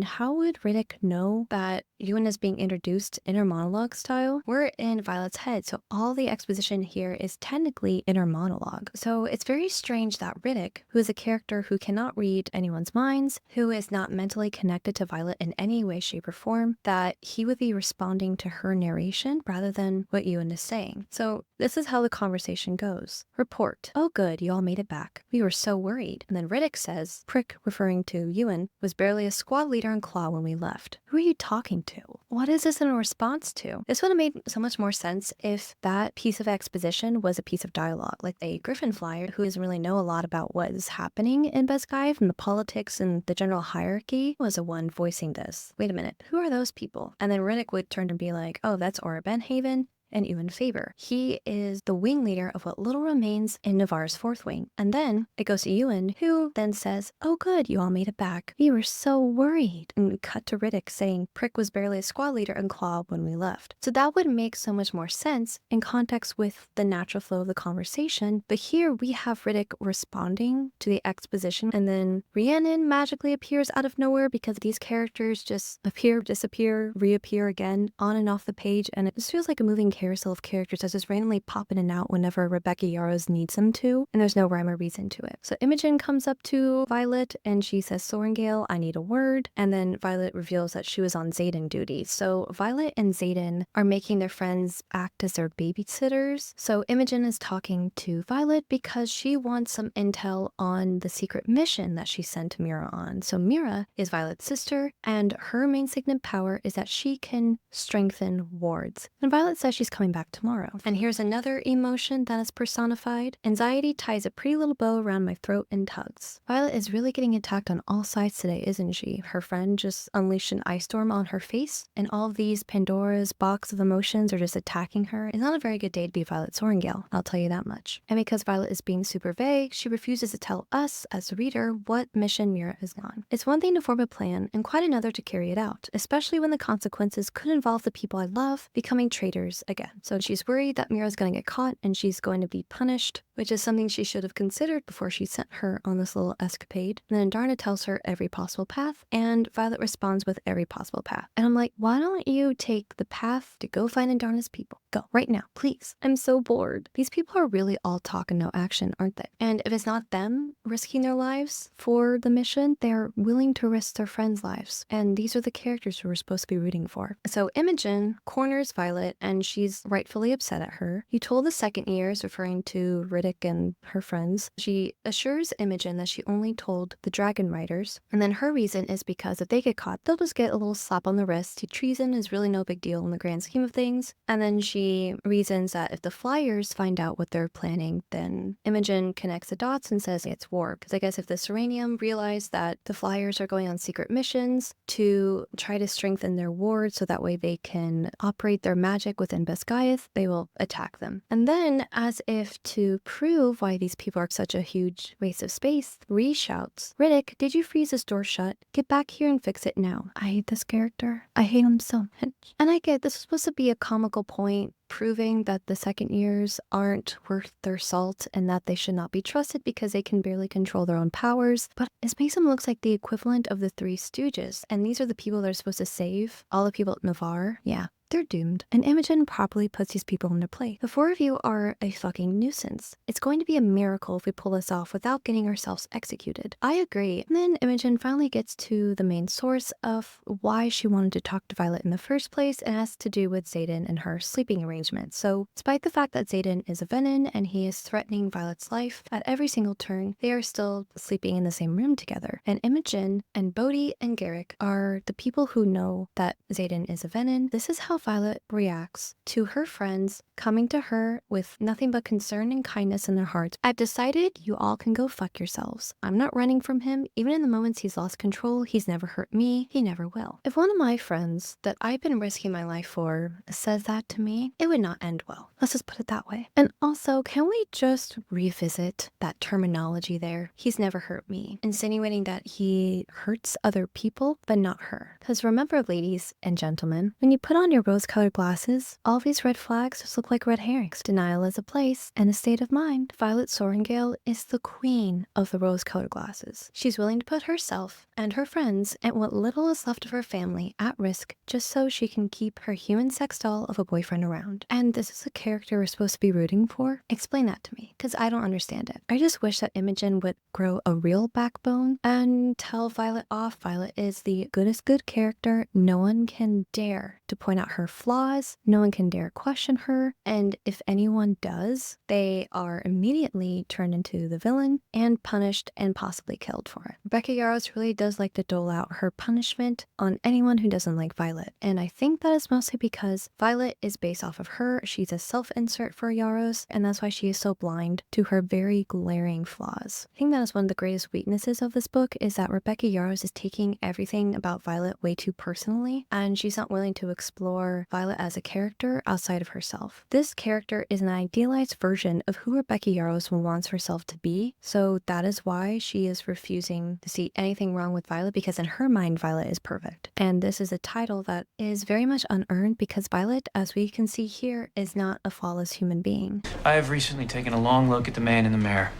how would Riddick know that Ewan is being introduced inner monologue style? We're in Violet's head, so all the exposition here is technically inner monologue. So it's very strange that Riddick, who is a character who cannot read anyone's minds, who is not mentally connected to Violet in any way, shape, or form, that he would be responding to her narration rather than what Ewan is saying. So this is how the conversation goes. Report. Oh good, you all made it back. We were so worried. And then Riddick says, Prick, referring to Ewan, was barely a squad leader in Claw when we left. Who are you talking to? What is this in a response to? This would have made so much more sense if that piece of exposition was a piece of dialogue, like a Griffin Flyer who doesn't really know a lot about what is happening in Basgard and the politics and the general hierarchy was the one voicing this. Wait a minute, who are those people? And then Riddick would turn and be like, oh, that's Aura Benhaven and Ewan Faber. He is the wing leader of what little remains in Navarre's Fourth Wing. And then it goes to Ewan, who then says, oh good, you all made it back. We were so worried. And we cut to Riddick saying, Prick was barely a squad leader in Claw when we left. So that would make so much more sense in context with the natural flow of the conversation. But here we have Riddick responding to the exposition, and then Rhiannon magically appears out of nowhere because these characters just appear, disappear, reappear again on and off the page, and it just feels like a moving carousel of characters that just randomly pop in and out whenever Rebecca Yarros needs them to, and there's no rhyme or reason to it. So Imogen comes up to Violet and she says, Sorengale, I need a word, and then Violet reveals that she was on Xaden duty. So Violet and Xaden are making their friends act as their babysitters. So Imogen is talking to Violet because she wants some intel on the secret mission that she sent Mira on. So Mira is Violet's sister, and her main signet power is that she can strengthen wards. And Violet says she's coming back tomorrow. And here's another emotion that is personified. Anxiety ties a pretty little bow around my throat and tugs. Violet is really getting attacked on all sides today, isn't she? Her friend just unleashed an ice storm on her face, and all of these Pandora's box of emotions are just attacking her. It's not a very good day to be Violet Sorengale, I'll tell you that much. And because Violet is being super vague, she refuses to tell us, as the reader, what mission Mira is on. It's one thing to form a plan, and quite another to carry it out, especially when the consequences could involve the people I love becoming traitors again. So she's worried that Mira's going to get caught and she's going to be punished, which is something she should have considered before she sent her on this little escapade. And then Darna tells her every possible path, and Violet responds with every possible path. And I'm like, why don't you take the path to go find Darna's people? Go, right now, please. I'm so bored. These people are really all talk and no action, aren't they? And if it's not them risking their lives for the mission, they're willing to risk their friends' lives. And these are the characters who we're supposed to be rooting for. So Imogen corners Violet, and she's she's rightfully upset at her. You told the second years, referring to Riddick and her friends. She assures Imogen that she only told the Dragon Riders. And then her reason is because if they get caught, they'll just get a little slap on the wrist. Treason is really no big deal in the grand scheme of things. And then she reasons that if the Flyers find out what they're planning, then Imogen connects the dots and says it's war. Because I guess if the Serenium realize that the Flyers are going on secret missions to try to strengthen their ward so that way they can operate their magic within Basgiath, they will attack them. And then, as if to prove why these people are such a huge waste of space, Ree shouts, "Riddick, did you freeze this door shut? Get back here and fix it now." I hate this character. I hate him so much. And I get this was supposed to be a comical point, proving that the second years aren't worth their salt and that they should not be trusted because they can barely control their own powers. But it makes them look like the equivalent of the Three Stooges. And these are the people that are supposed to save all the people at Navarre. Yeah. They're doomed. And Imogen properly puts these people into play. The four of you are a fucking nuisance. It's going to be a miracle if we pull this off without getting ourselves executed. I agree. And then Imogen finally gets to the main source of why she wanted to talk to Violet in the first place, and it has to do with Xaden and her sleeping arrangements. So despite the fact that Xaden is a Venon and he is threatening Violet's life at every single turn, they are still sleeping in the same room together. And Imogen and Bodhi and Garrick are the people who know that Xaden is a Venon. This is how Violet reacts to her friends coming to her with nothing but concern and kindness in their hearts. "I've decided you all can go fuck yourselves. I'm not running from him. Even in the moments he's lost control, he's never hurt me. He never will." If one of my friends that I've been risking my life for says that to me, it would not end well. Let's just put it that way. And also, can we just revisit that terminology there? He's never hurt me. Insinuating that he hurts other people, but not her. Because remember, ladies and gentlemen, when you put on your rose-colored glasses, all these red flags just look like red herrings. Denial is a place and a state of mind. Violet Sorrengail is the queen of the rose-colored glasses. She's willing to put herself and her friends and what little is left of her family at risk just so she can keep her human sex doll of a boyfriend around. And this is a character we're supposed to be rooting for? Explain that to me, because I don't understand it. I just wish that Imogen would grow a real backbone and tell Violet off. Violet is the goodest good character. No one can dare to point out her flaws. No one can dare question her. And if anyone does, they are immediately turned into the villain and punished and possibly killed for it. Rebecca Yarros really does like to dole out her punishment on anyone who doesn't like Violet. And I think that is mostly because Violet is based off of her. She's a self-insert for Yarros, and that's why she is so blind to her very glaring flaws. I think that is one of the greatest weaknesses of this book, is that Rebecca Yarros is taking everything about Violet way too personally, and she's not willing to explore Violet as a character outside of herself. This character is an idealized version of who Rebecca Yarros wants herself to be, so that is why she is refusing to see anything wrong with Violet, because in her mind, Violet is perfect. And this is a title that is very much unearned because Violet, as we can see here, is not a flawless human being. I have recently taken a long look at the man in the mirror.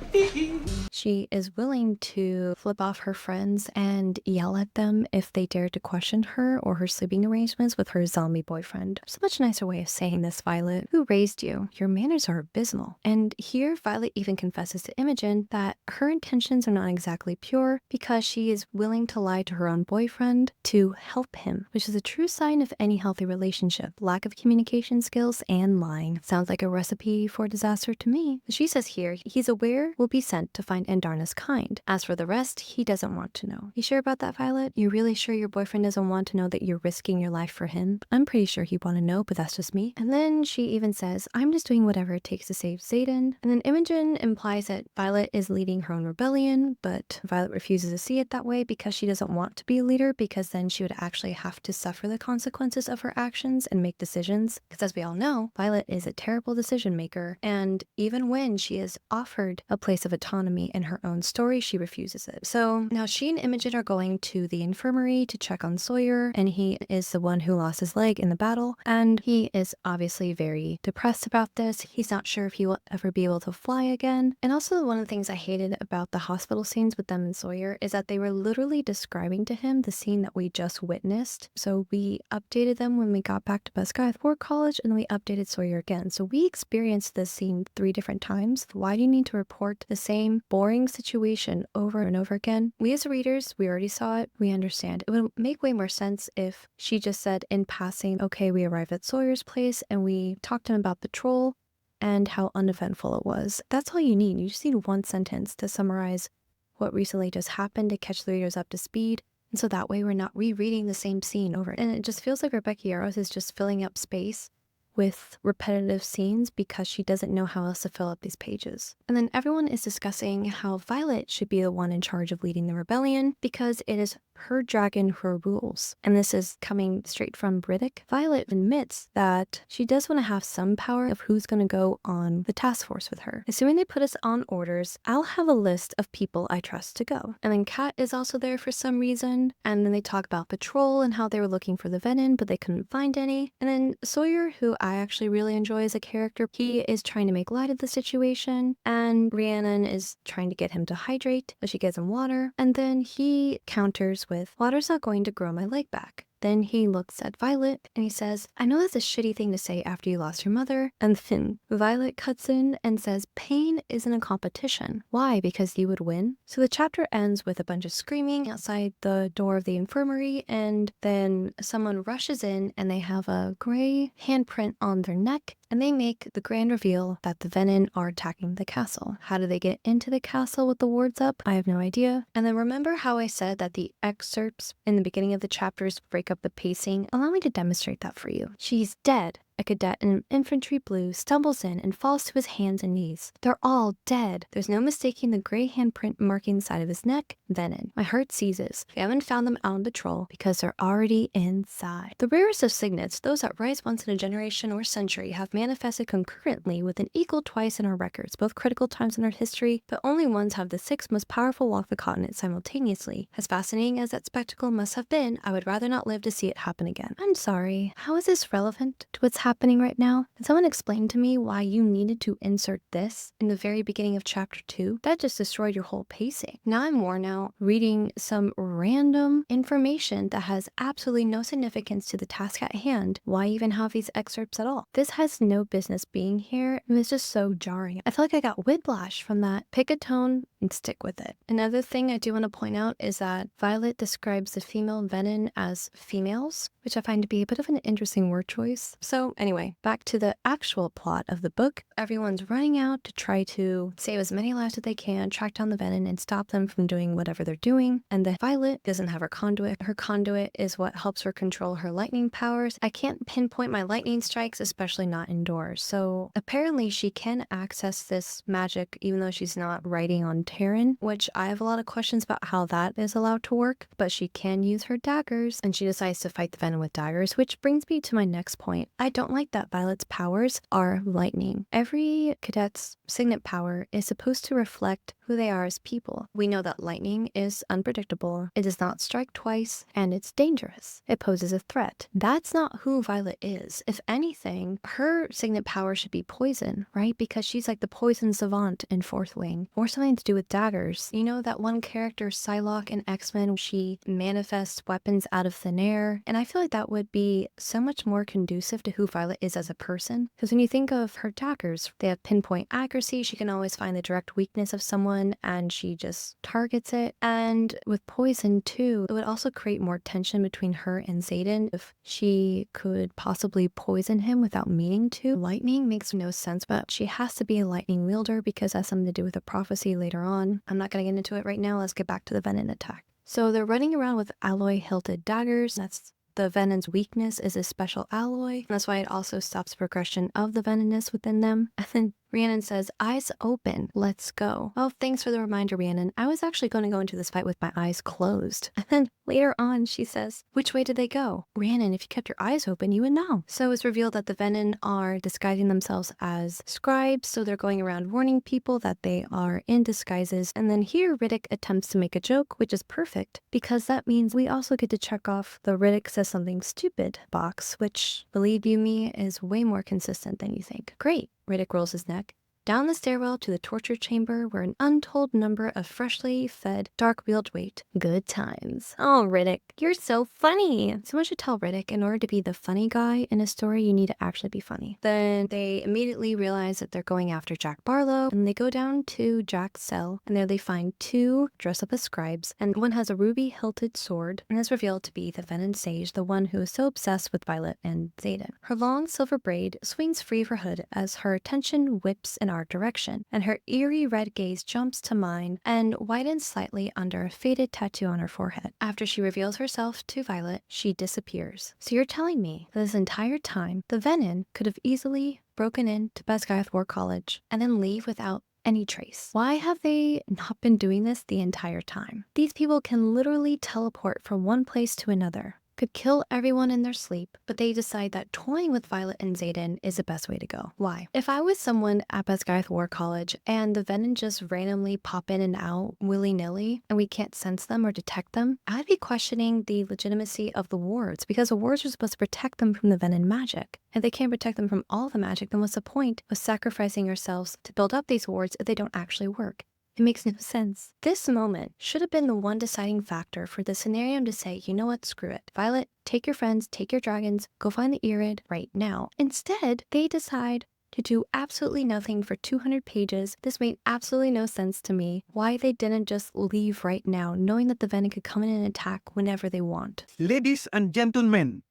She is willing to flip off her friends and yell at them if they dare to question her or her sleeping arrangements with her zombie boyfriend. It's a much nicer way of saying this, Violet. Who raised you? Your manners are abysmal. And here, Violet even confesses to Imogen that her intentions are not exactly pure because she is willing to lie to her own boyfriend to help him, which is a true sign of any healthy relationship. Lack of communication skills and lying. Sounds like a recipe for disaster to me. She says here, he's aware will be sent to find Andarna's kind. As for the rest, he doesn't want to know. You sure about that, Violet? You're really sure your boyfriend doesn't want to know that you're risking your life for him? I'm pretty sure he'd want to know, but that's just me. And then she even says, I'm just doing whatever it takes to save Xaden. And then Imogen implies that Violet is leading her own rebellion, but Violet refuses to see it that way because she doesn't want to be a leader, because then she would actually have to suffer the consequences of her actions and make decisions. Because as we all know, Violet is a terrible decision maker, and even when she is offered a place of autonomy in her own story, she refuses it. So now she and Imogen are going to the infirmary to check on Sawyer, and he is the one who lost his leg in the battle, and he is obviously very depressed about this. He's not sure if he will ever be able to fly again. And also, one of the things I hated about the hospital scenes with them and Sawyer is that they were literally describing to him the scene that we just witnessed. So we updated them when we got back to Basgiath War College, and we updated Sawyer again. So we experienced this scene 3 different times. Why do you need to report the same boring boring situation over and over again. We as readers, we already saw it, we understand. It would make way more sense if she just said in passing, okay, we arrived at Sawyer's place and we talked to him about the troll and how uneventful it was. That's all you need. You just need one sentence to summarize what recently just happened to catch the readers up to speed. And so that way we're not rereading the same scene over. And it just feels like Rebecca Yarros is just filling up space with repetitive scenes because she doesn't know how else to fill up these pages. And then everyone is discussing how Violet should be the one in charge of leading the rebellion because it is her dragon, her rules. And this is coming straight from Riddick. Violet admits that she does want to have some power of who's going to go on the task force with her. Assuming they put us on orders, I'll have a list of people I trust to go. And then Kat is also there for some reason. And then they talk about the troll and how they were looking for the Venon, but they couldn't find any. And then Sawyer, who I actually really enjoy as a character, he is trying to make light of the situation. And Rhiannon is trying to get him to hydrate, but she gives him water. And then he counters with, water's not going to grow my leg back. Then he looks at Violet and he says, I know that's a shitty thing to say after you lost your mother. And then Violet cuts in and says, pain isn't a competition. Why? Because you would win? So the chapter ends with a bunch of screaming outside the door of the infirmary, and then someone rushes in and they have a gray handprint on their neck. And they make the grand reveal that the Venon are attacking the castle. How do they get into the castle with the wards up? I have no idea. And then remember how I said that the excerpts in the beginning of the chapters break up the pacing? Allow me to demonstrate that for you. She's dead. A cadet in infantry blue stumbles in and falls to his hands and knees. They're all dead. There's no mistaking the gray handprint marking the side of his neck. Venon. My heart seizes. We haven't found them out on patrol because they're already inside. The rarest of signets, those that rise once in a generation or century, have manifested concurrently with an equal twice in our records, both critical times in our history, but only ones have the 6 most powerful walk the continent simultaneously. As fascinating as that spectacle must have been, I would rather not live to see it happen again. I'm sorry. How is this relevant to what's happening right now? Can someone explain to me why you needed to insert this in the very beginning of chapter 2? That just destroyed your whole pacing. Now I'm worn out reading some random information that has absolutely no significance to the task at hand. Why even have these excerpts at all? This has no business being here. It was just so jarring. I feel like I got whiplash from that. Pick a tone and stick with it. Another thing I do want to point out is that Violet describes the female Venon as females, which I find to be a bit of an interesting word choice. So anyway, back to the actual plot of the book. Everyone's running out to try to save as many lives as they can, track down the Venon and stop them from doing whatever they're doing. And then Violet doesn't have her conduit. Her conduit is what helps her control her lightning powers. I can't pinpoint my lightning strikes, especially not indoors. So apparently she can access this magic even though she's not riding on Terran, which I have a lot of questions about how that is allowed to work, but she can use her daggers and she decides to fight the Venom with daggers, which brings me to my next point. I don't like that Violet's powers are lightning. Every cadet's signet power is supposed to reflect who they are as people. We know that lightning is unpredictable, it does not strike twice, and it's dangerous. It poses a threat. That's not who Violet is. If anything, her signet power should be poison, right? Because she's like the poison savant in Fourth Wing, or something to do with daggers. You know that one character, Psylocke in X-Men, she manifests weapons out of thin air, and I feel like that would be so much more conducive to who Violet is as a person. Because when you think of her daggers, they have pinpoint accuracy, she can always find the direct weakness of someone and she just targets it. And with poison too, it would also create more tension between her and Xaden if she could possibly poison him without meaning to. Lightning makes no sense, but she has to be a lightning wielder because that's something to do with a prophecy later on. I'm not going to get into it right now. Let's get back to the Venon attack. So they're running around with alloy hilted daggers. That's the Venon's weakness, is a special alloy. And that's why it also stops progression of the venomous within them. And then Rhiannon says, eyes open, let's go. Oh, thanks for the reminder, Rhiannon. I was actually going to go into this fight with my eyes closed. And then later on, she says, which way did they go? Rhiannon, if you kept your eyes open, you would know. So it's revealed that the Venon are disguising themselves as scribes, so they're going around warning people that they are in disguises. And then here, Riddick attempts to make a joke, which is perfect, because that means we also get to check off the Riddick says something stupid box, which, believe you me, is way more consistent than you think. Great. Riddick rolls his neck. down the stairwell to the torture chamber where an untold number of freshly fed dark-wheeled wait. Good times. Oh, Riddick, you're so funny. Someone should tell Riddick in order to be the funny guy in a story, you need to actually be funny. Then they immediately realize that they're going after Jack Barlow, and they go down to Jack's cell, and there they find two dressed up as scribes, and one has a ruby-hilted sword, and is revealed to be the Venon Sage, the one who is so obsessed with Violet and Xaden. Her long silver braid swings free of her hood as her attention whips in our direction, and her eerie red gaze jumps to mine and widens slightly under a faded tattoo on her forehead. After she reveals herself to Violet, she disappears. So you're telling me that this entire time, the Venon could have easily broken into Basgiath War College and then leave without any trace. Why have they not been doing this the entire time? These people can literally teleport from one place to another, could kill everyone in their sleep, but they decide that toying with Violet and Xaden is the best way to go. Why? If I was someone at Basgiath War College and the Venom just randomly pop in and out willy-nilly and we can't sense them or detect them, I'd be questioning the legitimacy of the wards, because the wards are supposed to protect them from the Venom magic. If they can't protect them from all the magic, then what's the point of sacrificing ourselves to build up these wards if they don't actually work? It makes no sense. This moment should have been the one deciding factor for the scenario to say, you know what, screw it. Violet, take your friends, take your dragons, go find the Irid right now. Instead, they decide to do absolutely nothing for 200 pages. This made absolutely no sense to me. Why they didn't just leave right now, knowing that the Venom could come in and attack whenever they want. Ladies and gentlemen,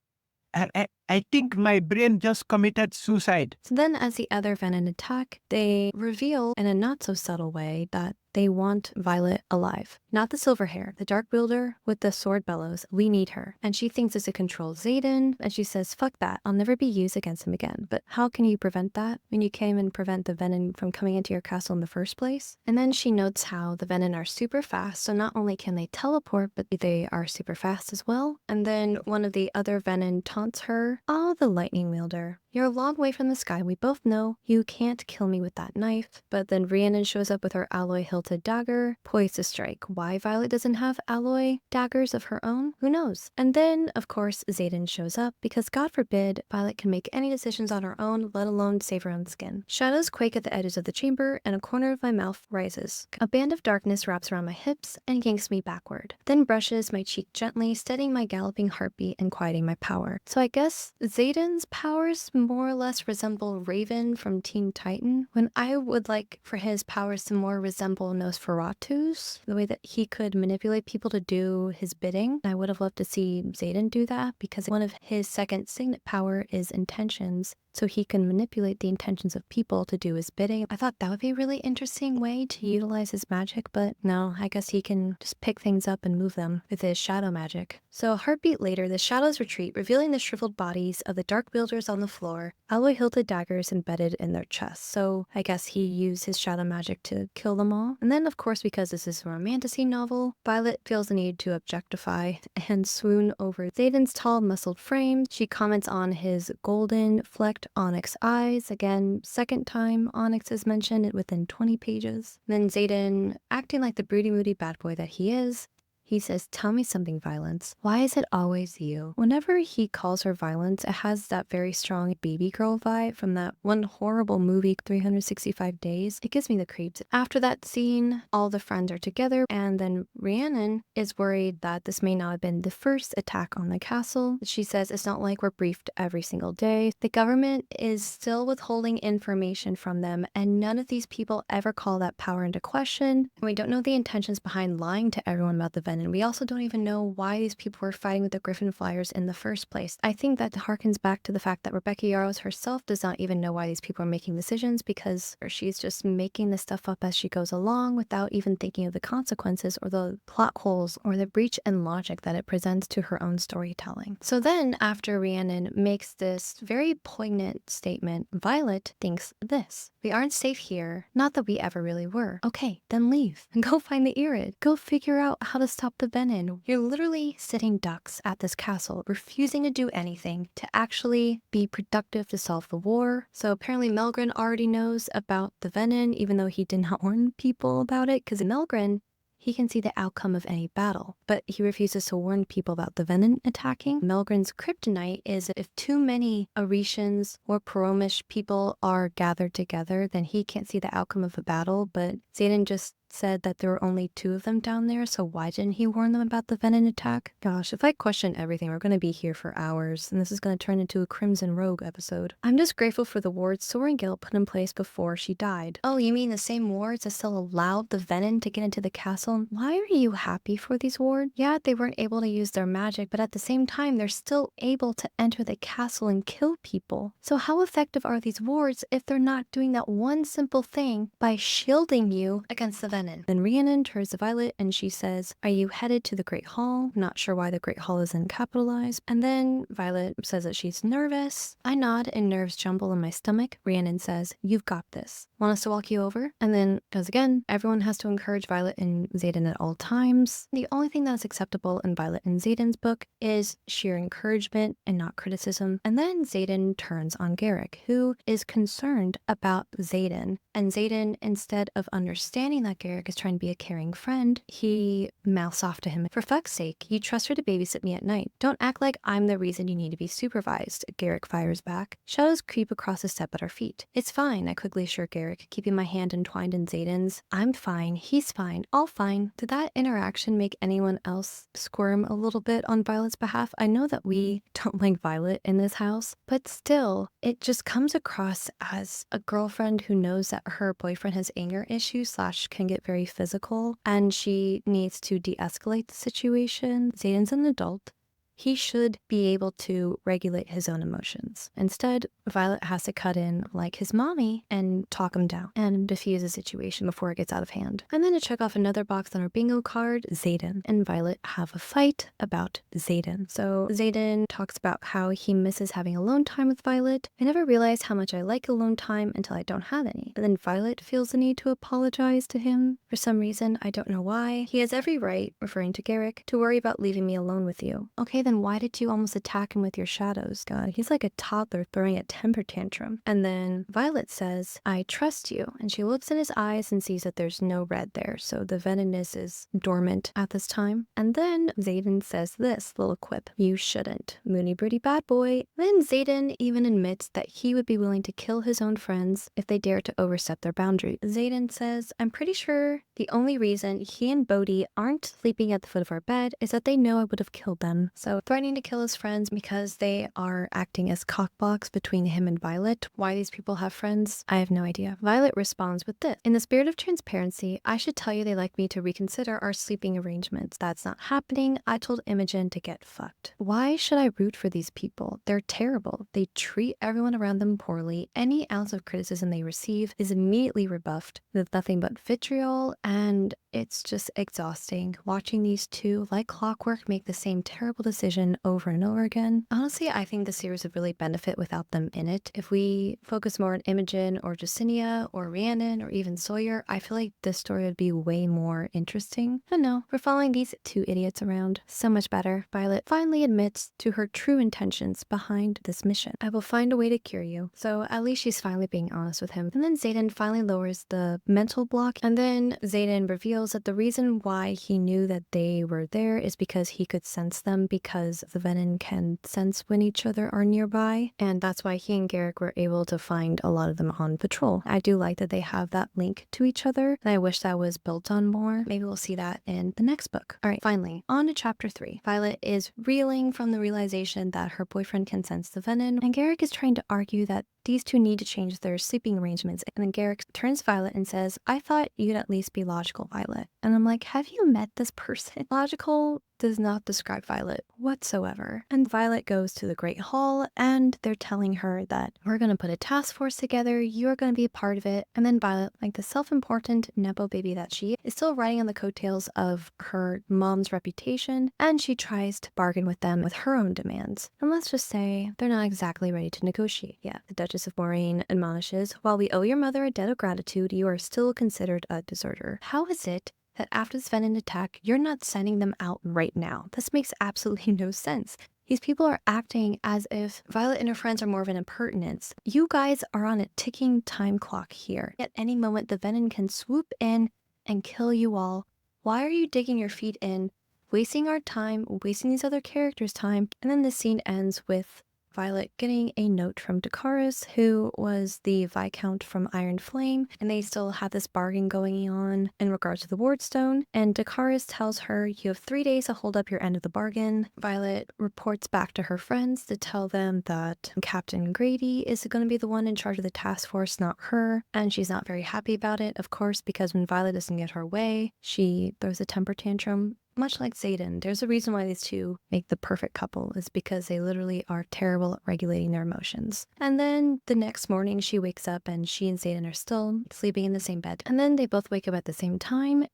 I think my brain just committed suicide. So then as the other Venom attack, they reveal in a not so subtle way that they want Violet alive. Not the silver hair, the dark wielder with the sword bellows. We need her. And she thinks it's to control Xaden, and she says, fuck that, I'll never be used against him again. But how can you prevent that when you can't even prevent the Venom from coming into your castle in the first place? And then she notes how the Venom are super fast, so not only can they teleport, but they are super fast as well. And then one of the other Venom taunts her, oh, the lightning wielder. You're a long way from the sky. We both know you can't kill me with that knife. But then Rhiannon shows up with her alloy hilted dagger, poised to strike. Why Violet doesn't have alloy daggers of her own? Who knows? And then, of course, Xaden shows up because, God forbid, Violet can make any decisions on her own, let alone save her own skin. Shadows quake at the edges of the chamber, and a corner of my mouth rises. A band of darkness wraps around my hips and yanks me backward, then brushes my cheek gently, steadying my galloping heartbeat and quieting my power. So I guess Xaden's powers more or less resemble Raven from Teen Titan, when I would like for his powers to more resemble Nosferatu's, the way that he could manipulate people to do his bidding. I would have loved to see Xaden do that, because one of his second signet power is intentions, so he can manipulate the intentions of people to do his bidding. I thought that would be a really interesting way to utilize his magic, but no, I guess he can just pick things up and move them with his shadow magic. So a heartbeat later, the shadows retreat, revealing the shriveled bodies of the dark wielders on the floor, alloy-hilted daggers embedded in their chests. So I guess he used his shadow magic to kill them all. And then, of course, because this is a romantasy novel, Violet feels the need to objectify and swoon over Xaden's tall, muscled frame. She comments on his golden, flecked Onyx eyes. Again, second time Onyx is mentioned within 20 pages. Then Xaden, acting like the broody moody bad boy that he is, he says, tell me something, Violence. Why is it always you? Whenever he calls her Violence, it has that very strong baby girl vibe from that one horrible movie, 365 Days. It gives me the creeps. After that scene, all the friends are together, and then Rhiannon is worried that this may not have been the first attack on the castle. She says it's not like we're briefed every single day. The government is still withholding information from them, and none of these people ever call that power into question. And we don't know the intentions behind lying to everyone about the Venom. And we also don't even know why these people were fighting with the Griffin Flyers in the first place. I think that harkens back to the fact that Rebecca Yarros herself does not even know why these people are making decisions, because she's just making this stuff up as she goes along without even thinking of the consequences or the plot holes or the breach in logic that it presents to her own storytelling. So then, after Rhiannon makes this very poignant statement, Violet thinks this: we aren't safe here. Not that we ever really were. Okay, then leave and go find the Irid. Go figure out how to stop the Venom. You're literally sitting ducks at this castle, refusing to do anything to actually be productive to solve the war. So apparently Melgren already knows about the Venom, even though he did not warn people about it, because Melgren he can see the outcome of any battle, but he refuses to warn people about the Venon attacking. Melgren's kryptonite is if too many Oricians or Poromish people are gathered together, then he can't see the outcome of a battle, but Xaden just said that there were only 2 of them down there, so why didn't he warn them about the Venon attack? Gosh, if I question everything, we're gonna be here for hours, and this is gonna turn into a Crimson Rogue episode. I'm just grateful for the wards Sorrengail put in place before she died. Oh, you mean the same wards that still allowed the Venon to get into the castle? Why are you happy for these wards? Yeah, they weren't able to use their magic, but at the same time, they're still able to enter the castle and kill people. So how effective are these wards if they're not doing that one simple thing by shielding you against the Venon? Then Rhiannon turns to Violet and she says, "Are you headed to the Great Hall?" Not sure why the Great Hall isn't capitalized. And then Violet says that she's nervous. I nod and nerves jumble in my stomach. Rhiannon says, "You've got this. Want us to walk you over?" And then, because again, everyone has to encourage Violet and Xaden at all times. The only thing that's acceptable in Violet and Xaden's book is sheer encouragement and not criticism. And then Xaden turns on Garrick, who is concerned about Xaden. And Xaden, instead of understanding that Garrick is trying to be a caring friend, he mouths off to him, "For fuck's sake, you trust her to babysit me at night. Don't act like I'm the reason you need to be supervised." Garrick fires back. Shadows creep across the step at our feet. "It's fine," I quickly assure Garrick, keeping my hand entwined in Xaden's. "I'm fine, he's fine, all fine." Did that interaction make anyone else squirm a little bit on Violet's behalf? I know that we don't like Violet in this house, but still, it just comes across as a girlfriend who knows that her boyfriend has anger issues / can get very physical, and she needs to de-escalate the situation. Xaden's an adult. He should be able to regulate his own emotions. Instead, Violet has to cut in like his mommy and talk him down and diffuse the situation before it gets out of hand. And then to check off another box on our bingo card, Xaden and Violet have a fight about Xaden. So Xaden talks about how he misses having alone time with Violet. "I never realized how much I like alone time until I don't have any." But then Violet feels the need to apologize to him. For some reason, I don't know why. "He has every right," referring to Garrick, "to worry about leaving me alone with you." Okay, then why did you almost attack him with your shadows? God, he's like a toddler throwing a temper tantrum. And then Violet says, "I trust you." And she looks in his eyes and sees that there's no red there. So the venomous is dormant at this time. And then Xaden says this little quip, "You shouldn't. Moody broody bad boy." Then Xaden even admits that he would be willing to kill his own friends if they dare to overstep their boundary. Xaden says, "I'm pretty sure the only reason he and Bodhi aren't sleeping at the foot of our bed is that they know I would have killed them." So threatening to kill his friends because they are acting as cockblocks between him and Violet. Why these people have friends, I have no idea. Violet responds with this, "In the spirit of transparency, I should tell you they'd like me to reconsider our sleeping arrangements. That's not happening. I told Imogen to get fucked." Why should I root for these people? They're terrible. They treat everyone around them poorly. Any ounce of criticism they receive is immediately rebuffed with nothing but vitriol, and it's just exhausting watching these two, like clockwork, make the same terrible decision over and over again. Honestly, I think the series would really benefit without them in it. If we focus more on Imogen or Justinia or Rhiannon or even Sawyer, I feel like this story would be way more interesting. But no, we're following these two idiots around. So much better. Violet finally admits to her true intentions behind this mission. "I will find a way to cure you." So at least she's finally being honest with him. And then Xaden finally lowers the mental block, and then Xaden reveals that the reason why he knew that they were there is because he could sense them, because the Venon can sense when each other are nearby, and that's why he and Garrick were able to find a lot of them on patrol. I do like that they have that link to each other, and I wish that was built on more. Maybe we'll see that in the next book. Alright, finally, on to chapter 3. Violet is reeling from the realization that her boyfriend can sense the Venon, and Garrick is trying to argue that these two need to change their sleeping arrangements. And then Garrick turns to Violet and says, "I thought you'd at least be logical, Violet." And I'm like, have you met this person? Logical does not describe Violet whatsoever. And Violet goes to the Great Hall, and they're telling her that we're going to put a task force together, you're going to be a part of it. And then Violet, like the self-important Nepo baby that she is, still riding on the coattails of her mom's reputation, and she tries to bargain with them with her own demands. And let's just say they're not exactly ready to negotiate. Yeah, the Duchess of Moraine admonishes, "While we owe your mother a debt of gratitude, you are still considered a deserter." How is it that after this Venom attack, you're not sending them out right now? This makes absolutely no sense. These people are acting as if Violet and her friends are more of an impertinence. You guys are on a ticking time clock here. At any moment, the Venom can swoop in and kill you all Why are you digging your feet in, wasting our time, wasting these other characters' time? And then the scene ends with Violet getting a note from Dakaris, who was the Viscount from Iron Flame, and they still have this bargain going on in regards to the Wardstone. And Dakaris tells her, you have 3 days to hold up your end of the bargain. Violet reports back to her friends to tell them that Captain Grady is going to be the one in charge of the task force, not her. And she's not very happy about it, of course, because when Violet doesn't get her way, she throws a temper tantrum. Much like Xaden, there's a reason why these two make the perfect couple, is because they literally are terrible at regulating their emotions. And then the next morning she wakes up and she and Xaden are still sleeping in the same bed. And then they both wake up at the same time.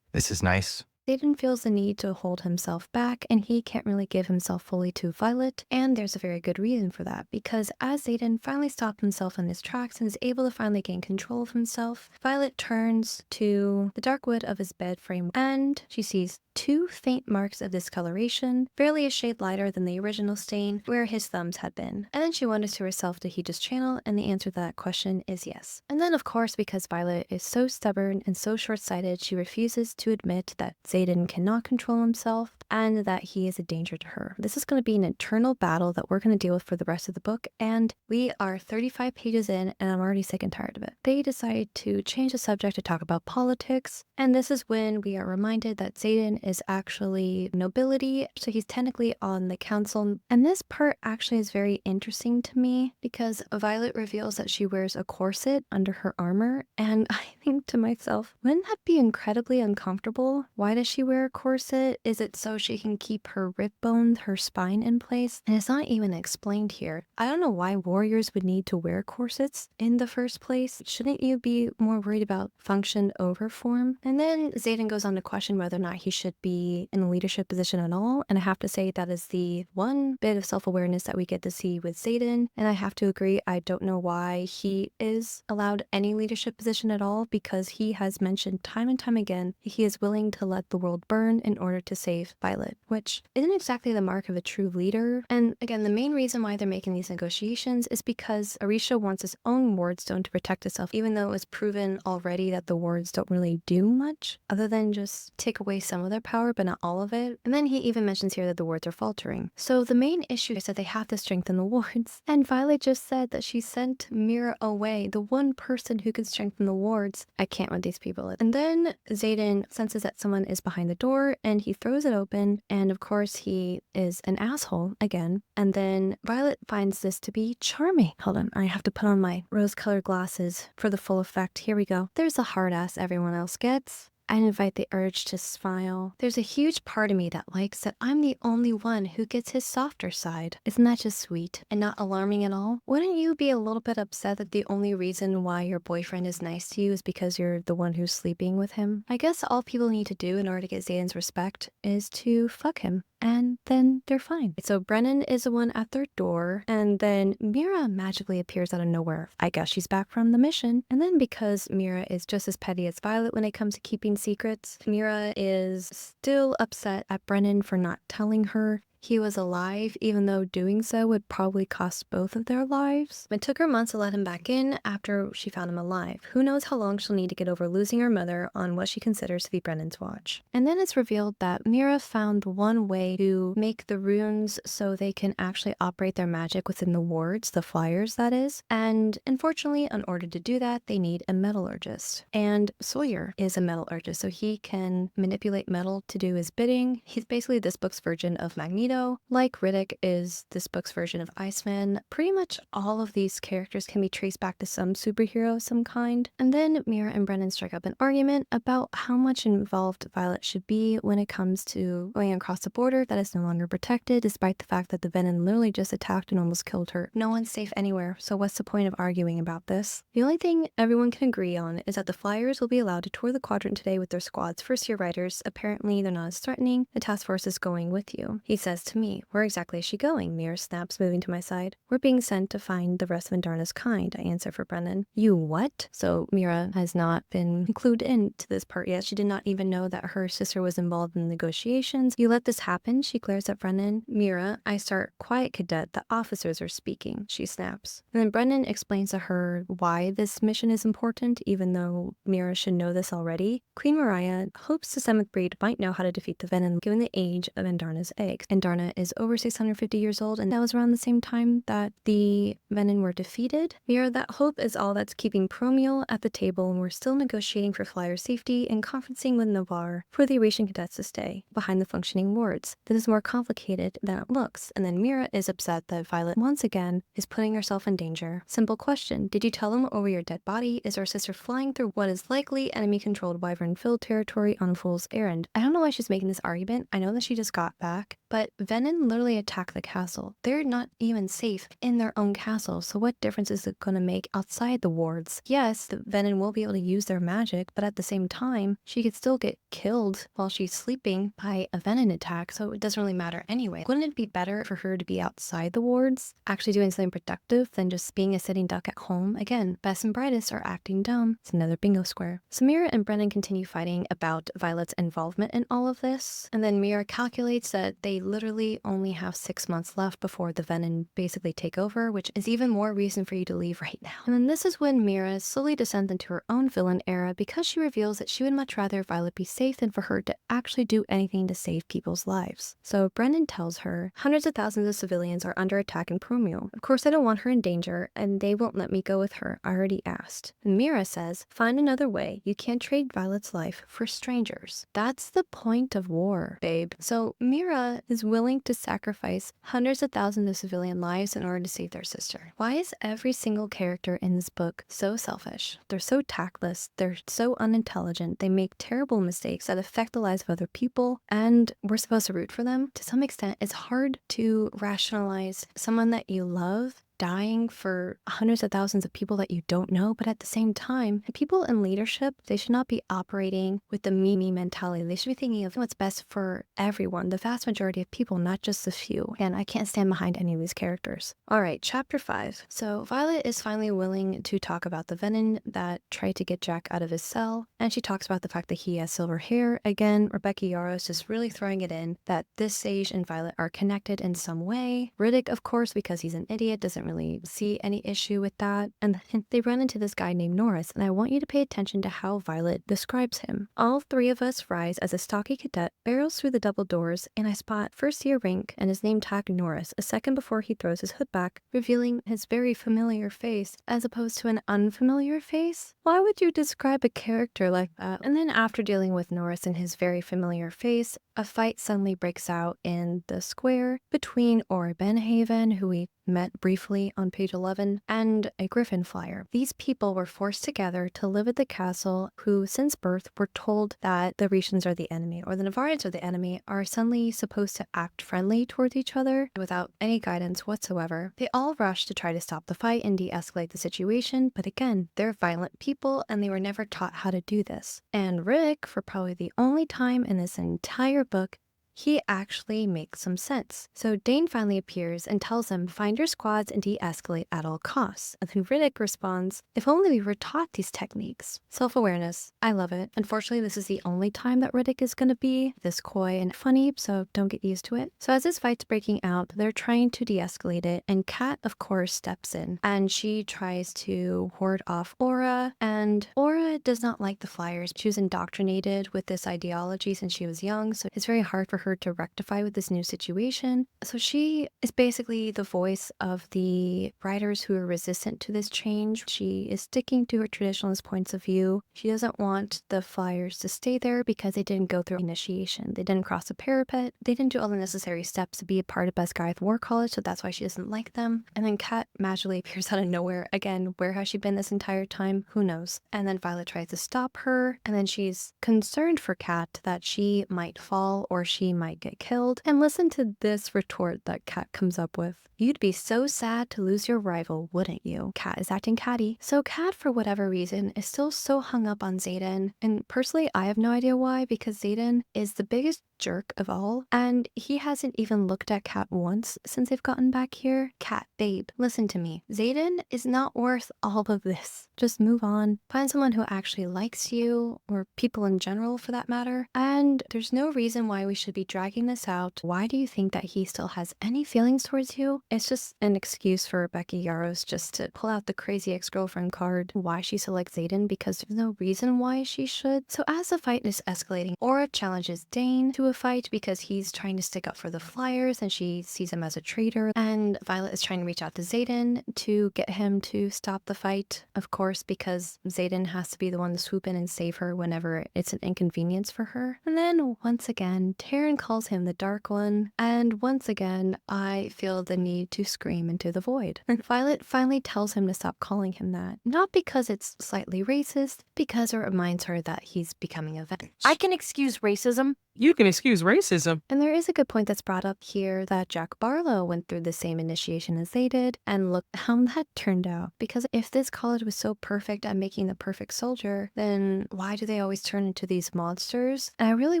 This is nice. Xaden feels the need to hold himself back, and he can't really give himself fully to Violet, and there's a very good reason for that, because as Xaden finally stops himself in his tracks and is able to finally gain control of himself, Violet turns to the dark wood of his bed frame, and she sees 2 faint marks of discoloration, barely a shade lighter than the original stain where his thumbs had been. And then she wonders to herself, did he just channel? And the answer to that question is yes. And then of course, because Violet is so stubborn and so short-sighted, she refuses to admit that Xaden cannot control himself and that he is a danger to her. This is going to be an internal battle that we're going to deal with for the rest of the book, and we are 35 pages in and I'm already sick and tired of it. They decide to change the subject to talk about politics, and this is when we are reminded that Xaden is actually nobility, so he's technically on the council. And this part actually is very interesting to me because Violet reveals that she wears a corset under her armor, and I think to myself, wouldn't that be incredibly uncomfortable? Why does she wear a corset? Is it so she can keep her rib bones, her spine in place? And it's not even explained here. I don't know why warriors would need to wear corsets in the first place. Shouldn't you be more worried about function over form? And then Xaden goes on to question whether or not he should be in a leadership position at all, and I have to say that is the one bit of self-awareness that we get to see with Xaden, and I have to agree, I don't know why he is allowed any leadership position at all, because he has mentioned time and time again he is willing to let the world burn in order to save Violet, which isn't exactly the mark of a true leader. And again, the main reason why they're making these negotiations is because Orisha wants his own wardstone to protect itself, even though it was proven already that the wards don't really do much other than just take away some of their power, but not all of it. And then he even mentions here that the wards are faltering. So the main issue is that they have to strengthen the wards. And Violet just said that she sent Mira away, the one person who could strengthen the wards. I can't with these people. And then Xaden senses that someone is behind the door and he throws it open. And of course he is an asshole again. And then Violet finds this to be charming. Hold on, I have to put on my rose-colored glasses for the full effect. Here we go. There's a hard ass everyone else gets. I invite the urge to smile. There's a huge part of me that likes that I'm the only one who gets his softer side. Isn't that just sweet and not alarming at all? Wouldn't you be a little bit upset that the only reason why your boyfriend is nice to you is because you're the one who's sleeping with him? I guess all people need to do in order to get Xaden's respect is to fuck him, and then they're fine. So Brennan is the one at their door, and then Mira magically appears out of nowhere. I guess she's back from the mission. And then because Mira is just as petty as Violet when it comes to keeping secrets, Mira is still upset at Brennan for not telling her he was alive, even though doing so would probably cost both of their lives. It took her months to let him back in after she found him alive. Who knows how long she'll need to get over losing her mother on what she considers to be Brennan's watch. And then it's revealed that Mira found one way to make the runes so they can actually operate their magic within the wards, the flyers that is. And unfortunately, in order to do that, they need a metallurgist. And Sawyer is a metallurgist, so he can manipulate metal to do his bidding. He's basically this book's version of Magneto. Like Riddick is this book's version of Iceman. Pretty much all of these characters can be traced back to some superhero of some kind. And then Mira and Brennan strike up an argument about how much involved Violet should be when it comes to going across the border that is no longer protected, despite the fact that the Venon literally just attacked and almost killed her. No one's safe anywhere, so what's the point of arguing about this? The only thing everyone can agree on is that the Flyers will be allowed to tour the quadrant today with their squad's first-year writers. Apparently, they're not as threatening. The task force is going with you. He says says to me, "Where exactly is she going?" Mira snaps, moving to my side. "We're being sent to find the rest of Vendarna's kind," I answer for Brennan. "You what?" So Mira has not been clued into this part yet. She did not even know that her sister was involved in the negotiations. "You let this happen?" She glares at Brennan. "Mira," I start, "quiet, cadet, the officers are speaking," she snaps. And then Brennan explains to her why this mission is important, even though Mira should know this already. Queen Mariah hopes the 7th breed might know how to defeat the Venom given the age of Vendarna's eggs. Vendarna is over 650 years old, and that was around the same time that the Venom were defeated. Mira, that hope is all that's keeping Promiel at the table, and we're still negotiating for flyer safety and conferencing with Navarre for the Eurasian cadets to stay behind the functioning wards. This is more complicated than it looks, and then Mira is upset that Violet once again is putting herself in danger. Simple question: did you tell them over your dead body? Is our sister flying through what is likely enemy-controlled Wyvern-filled territory on a fool's errand? I don't know why she's making this argument. I know that she just got back, but Venom literally attacked the castle. They're not even safe in their own castle, so what difference is it going to make outside the wards? Yes, the Venom will be able to use their magic, but at the same time, she could still get killed while she's sleeping by a Venom attack, so it doesn't really matter anyway. Wouldn't it be better for her to be outside the wards, actually doing something productive, than just being a sitting duck at home? Again, best and brightest are acting dumb. It's another bingo square. So Mira and Brennan continue fighting about Violet's involvement in all of this, and then Mira calculates that they literally only have 6 months left before the Venom basically take over, which is even more reason for you to leave right now. And then this is when Mira slowly descends into her own villain era, because she reveals that she would much rather Violet be safe than for her to actually do anything to save people's lives. So Brennan tells her, "Hundreds of thousands of civilians are under attack in Promiel. Of course I don't want her in danger, and they won't let me go with her. I already asked." And Mira says, "Find another way. You can't trade Violet's life for strangers. That's the point of war, babe." So Mira is willing to sacrifice hundreds of thousands of civilian lives in order to save their sister. Why is every single character in this book so selfish? They're so tactless, they're so unintelligent, they make terrible mistakes that affect the lives of other people, and we're supposed to root for them? To some extent, it's hard to rationalize someone that you love dying for hundreds of thousands of people that you don't know, but at the same time, people in leadership, they should not be operating with the me mentality. They should be thinking of what's best for everyone, the vast majority of people, not just the few. And I can't stand behind any of these characters. All right, chapter 5. So Violet is finally willing to talk about the Venom that tried to get Jack out of his cell, and she talks about the fact that he has silver hair. Again, Rebecca Yarros is really throwing it in that this Sage and Violet are connected in some way. Riddick, of course, because he's an idiot, doesn't really see any issue with that. And then they run into this guy named Norris, and I want you to pay attention to how Violet describes him. "All three of us rise as a stocky cadet barrels through the double doors, and I spot first-year rank and his name tag Norris a second before he throws his hood back, revealing his very familiar face as opposed to an unfamiliar face. Why would you describe a character like that?" And then after dealing with Norris and his very familiar face, a fight suddenly breaks out in the square between Ora Benhaven, who we met briefly on page 11, and a Griffin flyer. These people were forced together to live at the castle, who since birth were told that the Retians are the enemy, or the Navarrians are the enemy, are suddenly supposed to act friendly towards each other without any guidance whatsoever. They all rush to try to stop the fight and de-escalate the situation, but again, they're violent people and they were never taught how to do this. And Rick, for probably the only time in this entire book, he actually makes some sense. So Dane finally appears and tells them, "Find your squads and de-escalate at all costs." And then Riddick responds, "If only we were taught these techniques." Self-awareness. I love it. Unfortunately, this is the only time that Riddick is going to be this coy and funny, so don't get used to it. So as this fight's breaking out, they're trying to de-escalate it, and Kat, of course, steps in, and she tries to ward off Aura, and Aura does not like the Flyers. She was indoctrinated with this ideology since she was young, so it's very hard for her to rectify with this new situation. So she is basically the voice of the writers who are resistant to this change. She is sticking to her traditionalist points of view. She doesn't want the Flyers to stay there because they didn't go through initiation. They didn't cross a parapet. They didn't do all the necessary steps to be a part of Basgariath War College, so that's why she doesn't like them. And then Kat magically appears out of nowhere. Again, where has she been this entire time? Who knows? And then Violet tries to stop her, and then she's concerned for Kat that she might fall or she might get killed. And listen to this retort that Kat comes up with. "You'd be so sad to lose your rival, wouldn't you?" Kat is acting catty. So Kat, for whatever reason, is still so hung up on Xaden. And personally, I have no idea why, because Xaden is the biggest jerk of all. And he hasn't even looked at Kat once since they've gotten back here. Kat, babe, listen to me. Xaden is not worth all of this. Just move on. Find someone who actually likes you, or people in general for that matter. And there's no reason why we should be dragging this out. Why do you think that he still has any feelings towards you? It's just an excuse for Rebecca Yarros just to pull out the crazy ex-girlfriend card. Why she selects Xaden, because there's no reason why she should. So as the fight is escalating, Aura challenges Dane to a fight because he's trying to stick up for the Flyers and she sees him as a traitor. And Violet is trying to reach out to Xaden to get him to stop the fight, of course, because Xaden has to be the one to swoop in and save her whenever it's an inconvenience for her. And then once again, Taryn calls him the Dark One, and once again, I feel the need to scream into the void. And Violet finally tells him to stop calling him that. Not because it's slightly racist, because it reminds her that he's becoming a vet. I can excuse racism. You can excuse racism. And there is a good point that's brought up here that Jack Barlow went through the same initiation as they did, and look how that turned out. Because if this college was so perfect at making the perfect soldier, then why do they always turn into these monsters? And I really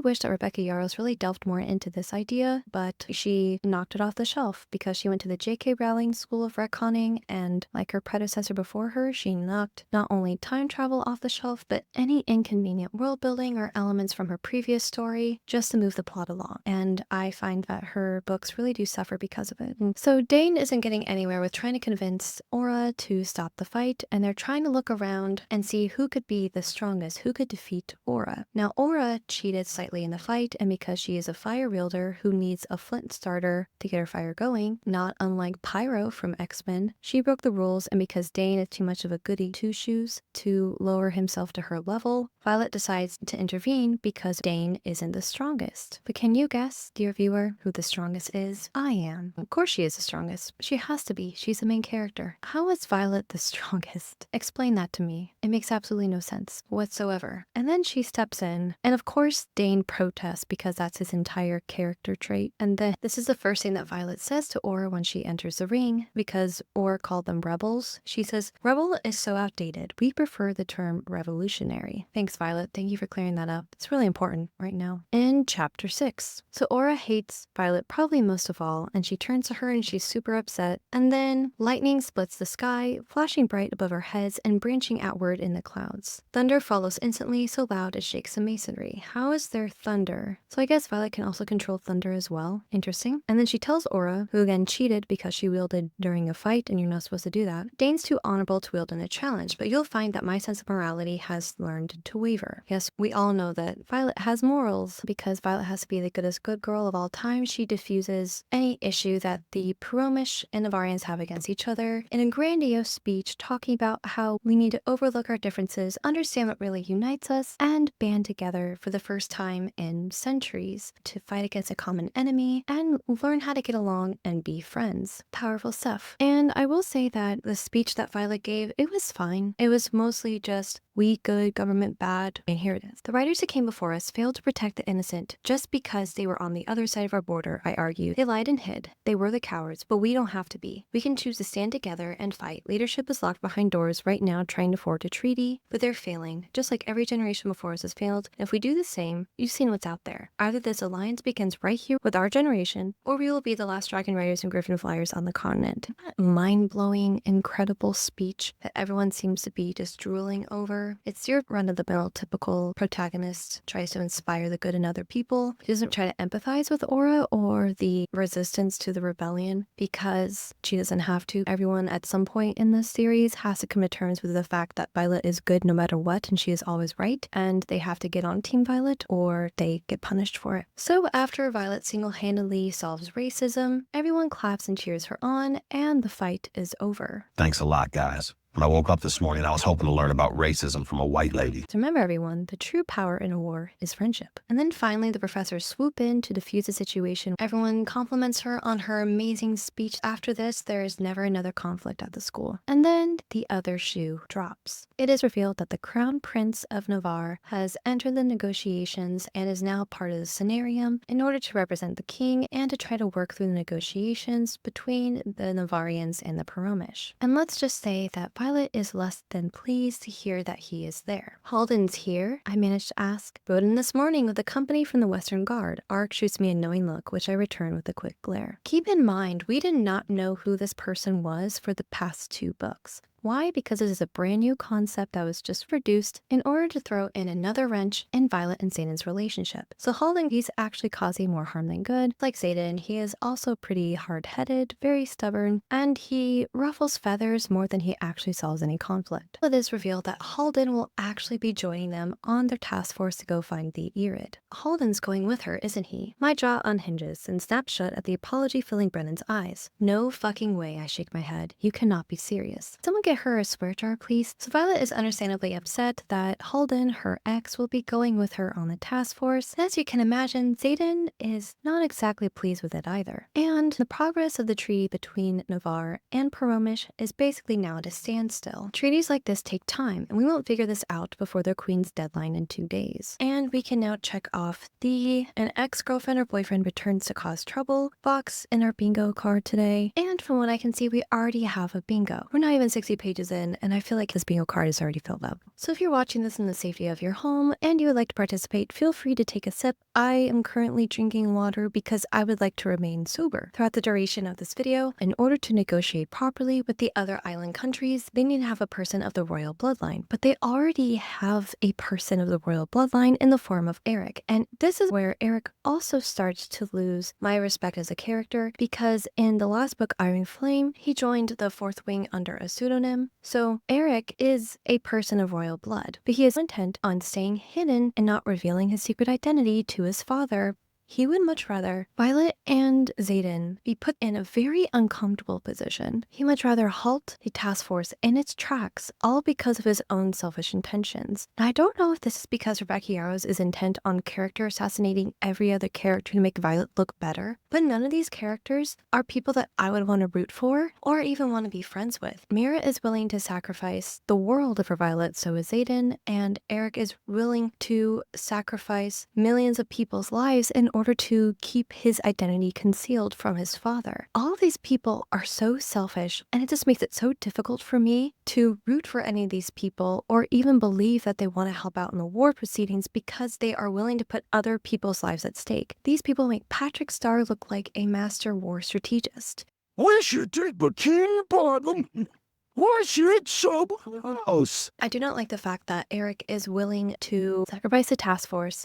wish that Rebecca Yarros really delved more into this idea, but she knocked it off the shelf because she went to the J.K. Rowling School of Retconning, and like her predecessor before her, she knocked not only time travel off the shelf, but any inconvenient world building or elements from her previous story, just to move the plot along. And I find that her books really do suffer because of it. And so Dane isn't getting anywhere with trying to convince Aura to stop the fight, and they're trying to look around and see who could be the strongest, who could defeat Aura. Now Aura cheated slightly in the fight, and because she is a fire wielder who needs a flint starter to get her fire going, not unlike Pyro from X-Men, she broke the rules, and because Dane is too much of a goody two-shoes to lower himself to her level, Violet decides to intervene because Dane isn't the strongest. But can you guess, dear viewer, who the strongest is? I am. Of course she is the strongest. She has to be. She's the main character. How is Violet the strongest? Explain that to me. It makes absolutely no sense whatsoever. And then she steps in, and of course Dane protests because that's his entire character trait. And then this is the first thing that Violet says to Aura when she enters the ring, because Aura called them rebels. She says, "Rebel is so outdated. We prefer the term revolutionary." Thanks, Violet. Thank you for clearing that up. It's really important right now. In chapter 6. So Aura hates Violet probably most of all, and she turns to her and she's super upset. And then lightning splits the sky, flashing bright above our heads and branching outward in the clouds. Thunder follows instantly, so loud it shakes the masonry. How is there thunder? So I guess Violet can also control thunder as well. Interesting. And then she tells Aura, who again cheated because she wielded during a fight and you're not supposed to do that, Dane's too honorable to wield in a challenge, but you'll find that my sense of morality has learned to waver. Yes, we all know that Violet has morals. Because Violet has to be the goodest good girl of all time, she diffuses any issue that the Promish and Navarians have against each other in a grandiose speech talking about how we need to overlook our differences, understand what really unites us, and band together for the first time in centuries to fight against a common enemy and learn how to get along and be friends. Powerful stuff. And I will say that the speech that Violet gave, it was fine. It was mostly just we good, government bad, and here it is. The writers who came before us failed to protect the innocent just because they were on the other side of our border, I argued. They lied and hid. They were the cowards, but we don't have to be. We can choose to stand together and fight. Leadership is locked behind doors right now trying to forge a treaty, but they're failing, just like every generation before us has failed. And if we do the same, you've seen what's out there. Either this alliance begins right here with our generation, or we will be the last dragon riders and griffin flyers on the continent. Mind-blowing, incredible speech that everyone seems to be just drooling over. It's your run-of-the-mill typical protagonist tries to inspire the good in other people. She doesn't try to empathize with Aura or the resistance to the rebellion because she doesn't have to. Everyone at some point in this series has to come to terms with the fact that Violet is good no matter what and she is always right, and they have to get on Team Violet or they get punished for it. So after Violet single-handedly solves racism, everyone claps and cheers her on, and the fight is over. Thanks a lot, guys. When I woke up this morning, I was hoping to learn about racism from a white lady. So remember, everyone, the true power in a war is friendship. And then finally, the professors swoop in to defuse the situation. Everyone compliments her on her amazing speech. After this, there is never another conflict at the school. And then the other shoe drops. It is revealed that the Crown Prince of Navarre has entered the negotiations and is now part of the scenarium in order to represent the king and to try to work through the negotiations between the Navarians and the Paromish. And let's just say that Violet is less than pleased to hear that he is there. Halden's here? I managed to ask. Rode in this morning with a company from the Western Guard. Ark shoots me a knowing look, which I return with a quick glare. Keep in mind, we did not know who this person was for the past 2 books. Why? Because it is a brand new concept that was just produced in order to throw in another wrench in Violet and Xaden's relationship. So Halden, he's actually causing more harm than good. Like Xaden, he is also pretty hard-headed, very stubborn, and he ruffles feathers more than he actually solves any conflict. It is revealed that Halden will actually be joining them on their task force to go find the Irid. Halden's going with her, isn't he? My jaw unhinges and snaps shut at the apology filling Brennan's eyes. No fucking way, I shake my head. You cannot be serious. Someone get her a swear jar, please. So Violet is understandably upset that Halden, her ex, will be going with her on the task force. As you can imagine, Xaden is not exactly pleased with it either. And the progress of the treaty between Navarre and Paromish is basically now at a standstill. Treaties like this take time, and we won't figure this out before their queen's deadline in 2 days. And we can now check off an ex-girlfriend or boyfriend returns to cause trouble box in our bingo card today. And from what I can see, we already have a bingo. We're not even 60 pages in, and I feel like this bingo card is already filled up. So if you're watching this in the safety of your home and you would like to participate, feel free to take a sip. I am currently drinking water because I would like to remain sober throughout the duration of this video. In order to negotiate properly with the other island countries, they need to have a person of the royal bloodline, but they already have a person of the royal bloodline in the form of Eric. And this is where Eric also starts to lose my respect as a character, because in the last book, Iron Flame, he joined the Fourth Wing under a pseudonym. So Eric is a person of royal blood, but he is intent on staying hidden and not revealing his secret identity to his father. He would much rather Violet and Xaden be put in a very uncomfortable position. He much rather halt the task force in its tracks, all because of his own selfish intentions. Now, I don't know if this is because Rebecca Yarros is intent on character assassinating every other character to make Violet look better, but none of these characters are people that I would want to root for or even want to be friends with. Mira is willing to sacrifice the world for Violet, so is Xaden, and Eric is willing to sacrifice millions of people's lives in order to keep his identity concealed from his father. All of these people are so selfish, and it just makes it so difficult for me to root for any of these people or even believe that they want to help out in the war proceedings because they are willing to put other people's lives at stake. These people make Patrick Star look like a master war strategist. Why should take bikini bottom? Why should it so close? I do not like the fact that Eric is willing to sacrifice the task force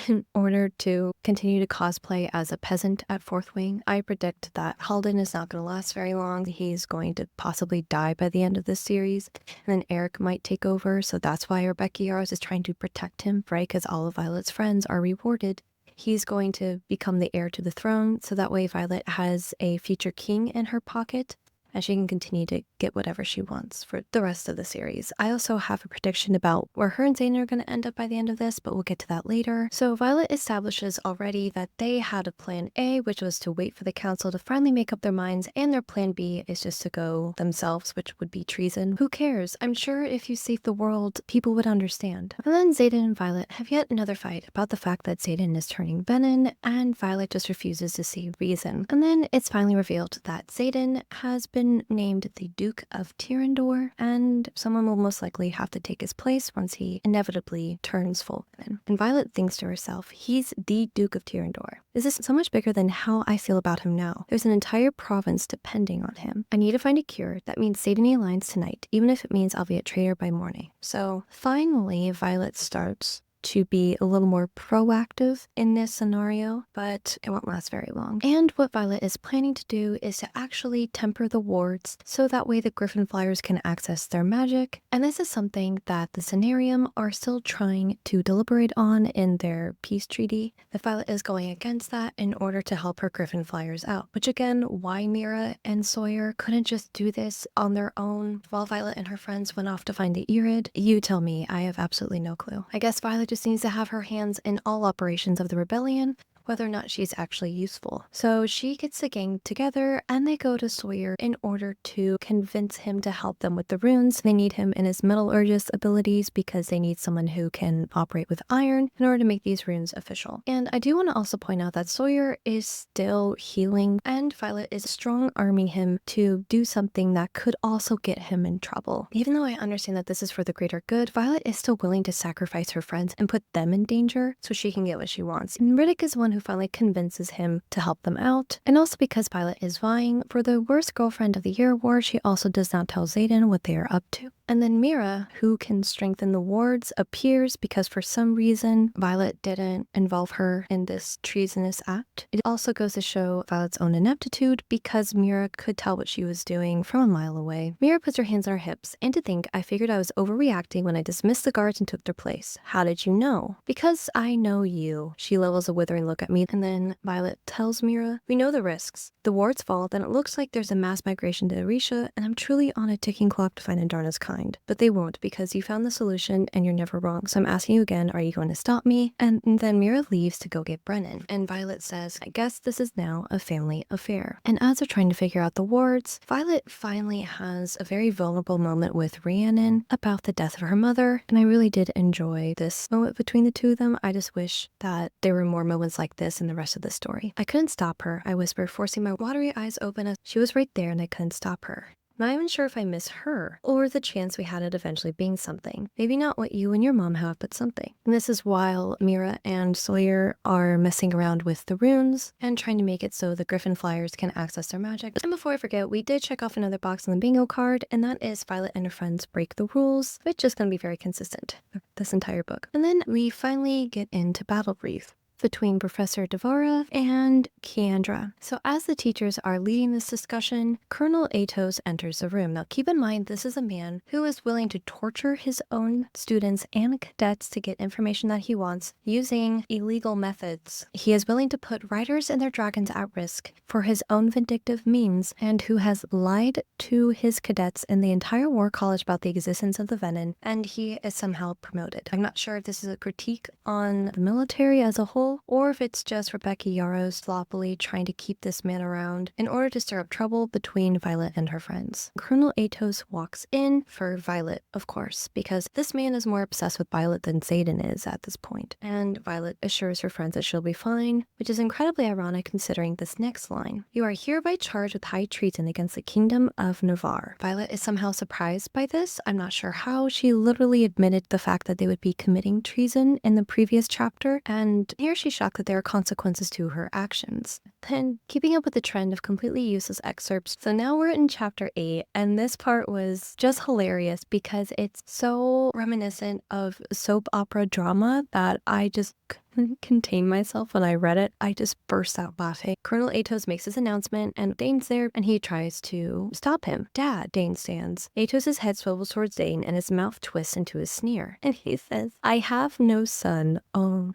in order to continue to cosplay as a peasant at Fourth Wing. I predict that Halden is not going to last very long. He's going to possibly die by the end of this series, and then Eric might take over, so that's why Rebecca Yarros is trying to protect him, right? Because all of Violet's friends are rewarded. He's going to become the heir to the throne, so that way Violet has a future king in her pocket, and she can continue to get whatever she wants for the rest of the series. I also have a prediction about where her and Xaden are going to end up by the end of this, but we'll get to that later. So Violet establishes already that they had a plan A, which was to wait for the council to finally make up their minds, and their plan B is just to go themselves, which would be treason. Who cares? I'm sure if you saved the world, people would understand. And then Xaden and Violet have yet another fight about the fact that Xaden is turning Venon, and Violet just refuses to see reason. And then it's finally revealed that Xaden has been named the Duke of Tyrandor, and someone will most likely have to take his place once he inevitably turns full Venom. And Violet thinks to herself, he's the Duke of Tyrandor. This is so much bigger than how I feel about him now. There's an entire province depending on him. I need to find a cure. That means Xaden aligns tonight, even if it means I'll be a traitor by morning. So finally, Violet starts to be a little more proactive in this scenario, but it won't last very long. And what Violet is planning to do is to actually temper the wards so that way the Griffin Flyers can access their magic. And this is something that the Scenarium are still trying to deliberate on in their peace treaty. The Violet is going against that in order to help her Griffin Flyers out, which again, why Mira and Sawyer couldn't just do this on their own while Violet and her friends went off to find the Irid? You tell me, I have absolutely no clue. I guess Violet just needs to have her hands in all operations of the rebellion, whether or not she's actually useful. So she gets the gang together and they go to Sawyer in order to convince him to help them with the runes. They need him in his metallurgist abilities because they need someone who can operate with iron in order to make these runes official. And I do want to also point out that Sawyer is still healing and Violet is strong-arming him to do something that could also get him in trouble. Even though I understand that this is for the greater good, Violet is still willing to sacrifice her friends and put them in danger so she can get what she wants. And Riddick is the one who finally convinces him to help them out. And also because Violet is vying for the Worst Girlfriend of the Year award, she also does not tell Xaden what they are up to. And then Mira, who can strengthen the wards, appears because for some reason Violet didn't involve her in this treasonous act. It also goes to show Violet's own ineptitude because Mira could tell what she was doing from a mile away. Mira puts her hands on her hips, and to think I figured I was overreacting when I dismissed the guards and took their place. How did you know? Because I know you. She levels a withering look at me, and then Violet tells Mira, we know the risks. The wards fall, then it looks like there's a mass migration to Arisha, and I'm truly on a ticking clock to find Andarna's kind. But they won't because you found the solution and you're never wrong. So I'm asking you again, are you going to stop me? And then Mira leaves to go get Brennan. And Violet says, I guess this is now a family affair. And as they're trying to figure out the wards, Violet finally has a very vulnerable moment with Rhiannon about the death of her mother. And I really did enjoy this moment between the two of them. I just wish that there were more moments like this in the rest of the story. I couldn't stop her, I whispered, forcing my watery eyes open as she was right there and I couldn't stop her. Not even sure if I miss her or the chance we had at eventually being something. Maybe not what you and your mom have, but something. And this is while Mira and Sawyer are messing around with the runes and trying to make it so the Griffin Flyers can access their magic. And before I forget, we did check off another box on the bingo card, and that is Violet and her friends break the rules, which is going to be very consistent this entire book. And then we finally get into Battle Brief between Professor Devora and Keandra. So as the teachers are leading this discussion, Colonel Atos enters the room. Now keep in mind, this is a man who is willing to torture his own students and cadets to get information that he wants using illegal methods. He is willing to put riders and their dragons at risk for his own vindictive means, and who has lied to his cadets in the entire War College about the existence of the Venon, and he is somehow promoted. I'm not sure if this is a critique on the military as a whole, or if it's just Rebecca Yarros sloppily trying to keep this man around in order to stir up trouble between Violet and her friends. Colonel Atos walks in for Violet, of course, because this man is more obsessed with Violet than Xaden is at this point. And Violet assures her friends that she'll be fine, which is incredibly ironic considering this next line. You are hereby charged with high treason against the Kingdom of Navarre. Violet is somehow surprised by this. I'm not sure how. She literally admitted the fact that they would be committing treason in the previous chapter, and here she's shocked that there are consequences to her actions. Then, keeping up with the trend of completely useless excerpts, so now we're in chapter 8, and this part was just hilarious because it's so reminiscent of soap opera drama that I just couldn't contain myself when I read it. I just burst out laughing. Colonel Atos makes his announcement, and Dane's there, and he tries to stop him. Dad, Dane stands. Atos' head swivels towards Dane, and his mouth twists into a sneer. And he says, I have no son. Oh,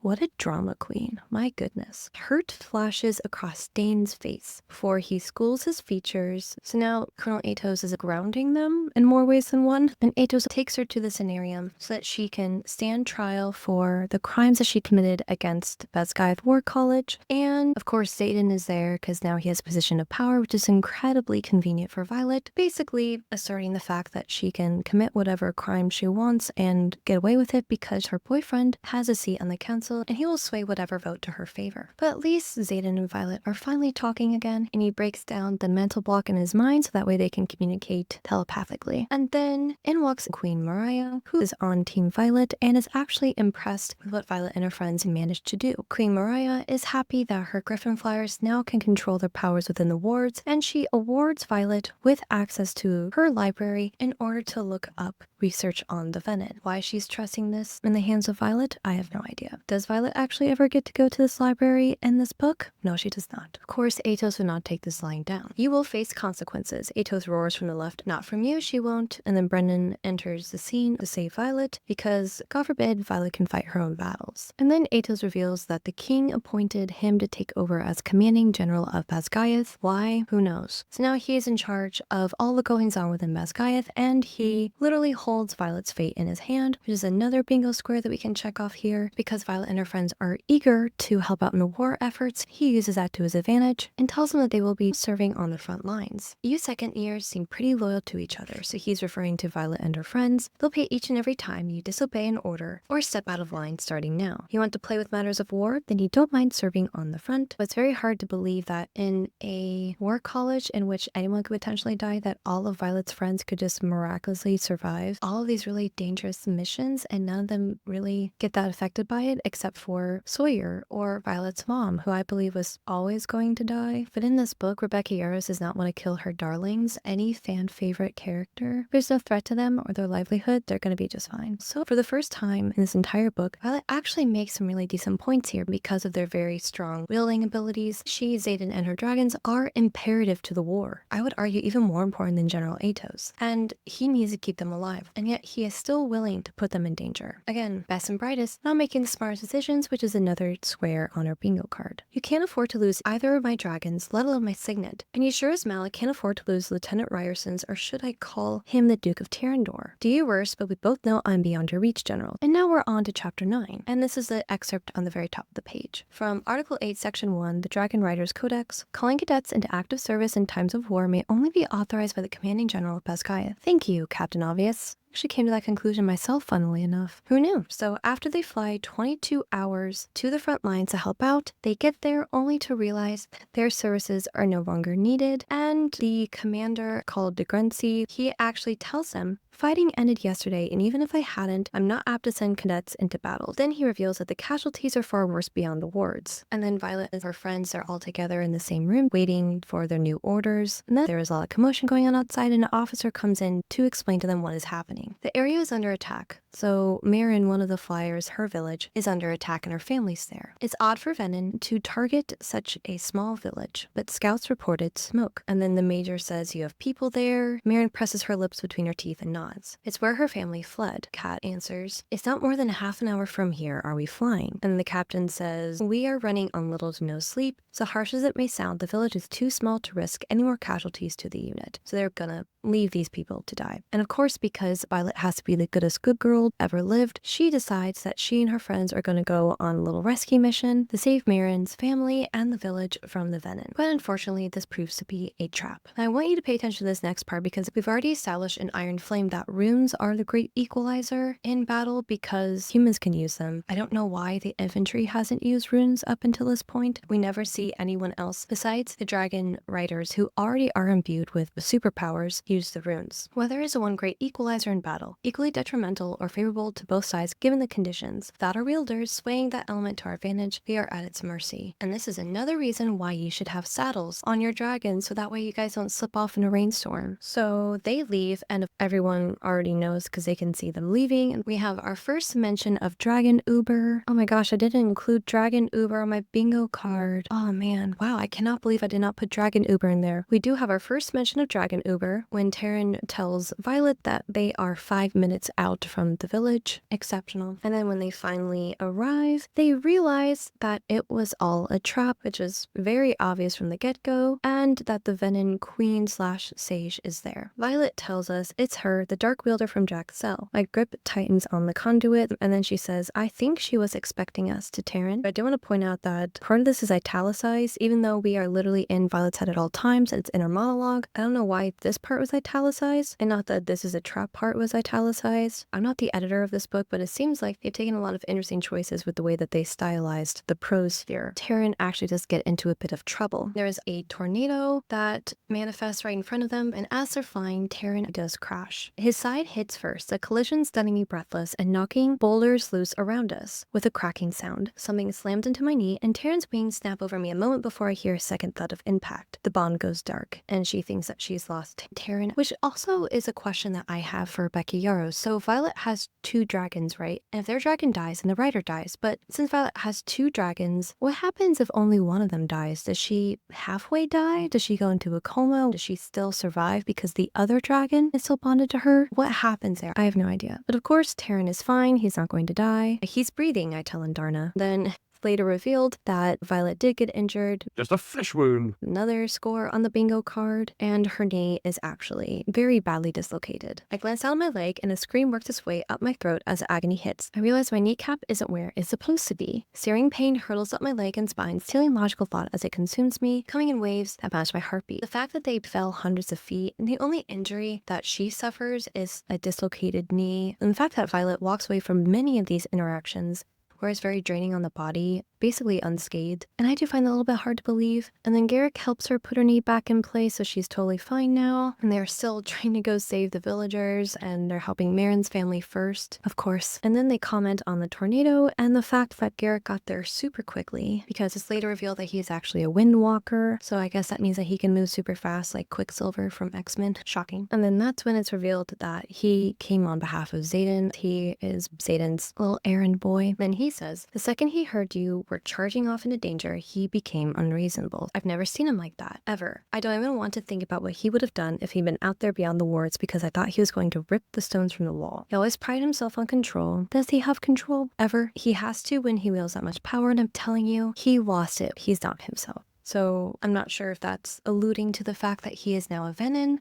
what a drama queen. My goodness. Hurt flashes across Dane's face before he schools his features. So now Colonel Atos is grounding them in more ways than one. And Atos takes her to the scenarium so that she can stand trial for the crimes that she committed against Basgiath War College. And of course, Xaden is there because now he has a position of power, which is incredibly convenient for Violet, basically asserting the fact that she can commit whatever crime she wants and get away with it because her boyfriend has a seat on the council and he will sway whatever vote to her favor. But at least Xaden and Violet are finally talking again, and he breaks down the mental block in his mind so that way they can communicate telepathically. And then in walks Queen Mariah, who is on Team Violet and is actually impressed with what Violet and her friends managed to do. Queen Mariah is happy that her Griffin Flyers now can control their powers within the wards, and she awards Violet with access to her library in order to look up research on the Venon. Why she's trusting this in the hands of Violet, I have no idea. Does Violet actually ever get to go to this library in this book? No, she does not. Of course, Atos would not take this lying down. You will face consequences. Atos roars from the left, not from you, she won't. And then Brennan enters the scene to save Violet because, God forbid, Violet can fight her own battles. And then Atos reveals that the king appointed him to take over as commanding general of Basgiath. Why? Who knows? So now he is in charge of all the goings on within Basgiath, and he literally holds Violet's fate in his hand, which is another bingo square that we can check off here. Because Violet and her friends are eager to help out in the war efforts, he uses that to his advantage and tells them that they will be serving on the front lines. You second years seem pretty loyal to each other, so he's referring to Violet and her friends. They'll pay each and every time you disobey an order or step out of line starting now. You want to play with matters of war? Then you don't mind serving on the front. But it's very hard to believe that in a war college in which anyone could potentially die, that all of Violet's friends could just miraculously survive all of these really dangerous missions and none of them really get that affected by it except for Sawyer or Violet's mom, who I believe was always going to die. But in this book, Rebecca Yarros does not want to kill her darlings, any fan favorite character. If there's no threat to them or their livelihood, they're going to be just fine. So for the first time in this entire book, Violet actually makes some really decent points here because of their very strong wielding abilities. She, Xaden, and her dragons are imperative to the war. I would argue even more important than General Atos. And he needs to keep them alive, and yet he is still willing to put them in danger. Again, best and brightest, not making the smartest decisions, which is another square on our bingo card. You can't afford to lose either of my dragons, let alone my signet. And you sure as Malik can't afford to lose Lieutenant Ryerson's, or should I call him the Duke of Tarandor? Do your worst, but we both know I'm beyond your reach, General. And now we're on to chapter 9, and this is the excerpt on the very top of the page. From Article 8, Section 1, the Dragon Riders Codex, calling cadets into active service in times of war may only be authorized by the commanding general of Baskaya. Thank you, Captain Obvious. Actually came to that conclusion myself, funnily enough. Who knew? So after they fly 22 hours to the front lines to help out, they get there only to realize that their services are no longer needed, and the commander, called de Gruncy, he actually tells them, fighting ended yesterday, and even if I hadn't, I'm not apt to send cadets into battle. Then he reveals that the casualties are far worse beyond the wards. And then Violet and her friends are all together in the same room, waiting for their new orders. And then there is a lot of commotion going on outside, and an officer comes in to explain to them what is happening. The area is under attack. So Marin, one of the flyers, her village, is under attack and her family's there. It's odd for Venon to target such a small village, but scouts reported smoke. And then the major says you have people there. Marin presses her lips between her teeth and nods. It's where her family fled. Kat answers, it's not more than half an hour from here. Are we flying? And the captain says, we are running on little to no sleep. So harsh as it may sound, the village is too small to risk any more casualties to the unit. So they're gonna leave these people to die. And of course, because Violet has to be the goodest good girl ever lived, she decides that she and her friends are going to go on a little rescue mission to save Marin's family and the village from the Venon. But unfortunately, this proves to be a trap. And I want you to pay attention to this next part because we've already established in Iron Flame that runes are the great equalizer in battle because humans can use them. I don't know why the infantry hasn't used runes up until this point. We never see anyone else besides the dragon riders who already are imbued with superpowers use the runes. Weather is the one great equalizer in battle, equally detrimental or favorable to both sides given the conditions. Without our wielders swaying that element to our advantage, we are at its mercy. And this is another reason why you should have saddles on your dragons so that way you guys don't slip off in a rainstorm. So they leave, and everyone already knows because they can see them leaving. And we have our first mention of Dragon Uber. Oh my gosh, I didn't include Dragon Uber on my bingo card. Oh man, wow, I cannot believe I did not put Dragon Uber in there. We do have our first mention of Dragon Uber when Taryn tells Violet that they are 5 minutes out from the village. Exceptional. And then when they finally arrive, they realize that it was all a trap, which is very obvious from the get-go, and that the Venon queen/sage is there. Violet tells us it's her, the dark wielder from Jack's cell. My grip tightens on the conduit, and then she says, I think she was expecting us to Taryn. I do want to point out that part of this is italicized, even though we are literally in Violet's head at all times, and it's in her monologue. I don't know why this part was italicized, and not that this is a trap part was italicized. I'm not the editor of this book, but it seems like they've taken a lot of interesting choices with the way that they stylized the prose here. Taryn actually does get into a bit of trouble. There is a tornado that manifests right in front of them, and as they're flying, Taryn does crash. His side hits first, a collision stunning me breathless and knocking boulders loose around us. With a cracking sound, something slams into my knee, and Taryn's wings snap over me a moment before I hear a second thud of impact. The bond goes dark, and she thinks that she's lost Taryn, which also is a question that I have for Rebecca Yarros. So Violet has 2 dragons, right? And if their dragon dies, then the rider dies. But since Violet has 2 dragons, what happens if only one of them dies? Does she halfway die? Does she go into a coma? Does she still survive because the other dragon is still bonded to her? What happens there? I have no idea. But of course, Taryn is fine. He's not going to die. He's breathing, I tell Andarna. Then Later revealed that Violet did get injured, Just a flesh wound. another score on the bingo card, and her knee is actually very badly dislocated. I glance down my leg and a scream works its way up my throat as agony hits. I realize my kneecap isn't where it's supposed to be. Searing pain hurtles up my leg and spine, stealing logical thought as it consumes me, coming in waves that match my heartbeat. The fact that they fell hundreds of feet, and the only injury that she suffers is a dislocated knee, and the fact that Violet walks away from many of these interactions, where it's very draining on the body, basically unscathed. And I do find that a little bit hard to believe. And then Garrick helps her put her knee back in place, so she's totally fine now. And they're still trying to go save the villagers, and they're helping Marin's family first, of course. And then they comment on the tornado and the fact that Garrick got there super quickly, because it's later revealed that he's actually a windwalker. So I guess that means that he can move super fast like Quicksilver from X-Men. Shocking. And then that's when it's revealed that he came on behalf of Xaden. He is Xaden's little errand boy. Then he says, the second he heard you were charging off into danger, he became unreasonable. I've never seen him like that, ever. I don't even want to think about what he would have done if he'd been out there beyond the wards, because I thought he was going to rip the stones from the wall. He always prided himself on control. Does he have control? Ever? He has to when he wields that much power, and I'm telling you, he lost it. He's not himself. So I'm not sure if that's alluding to the fact that he is now a Venon,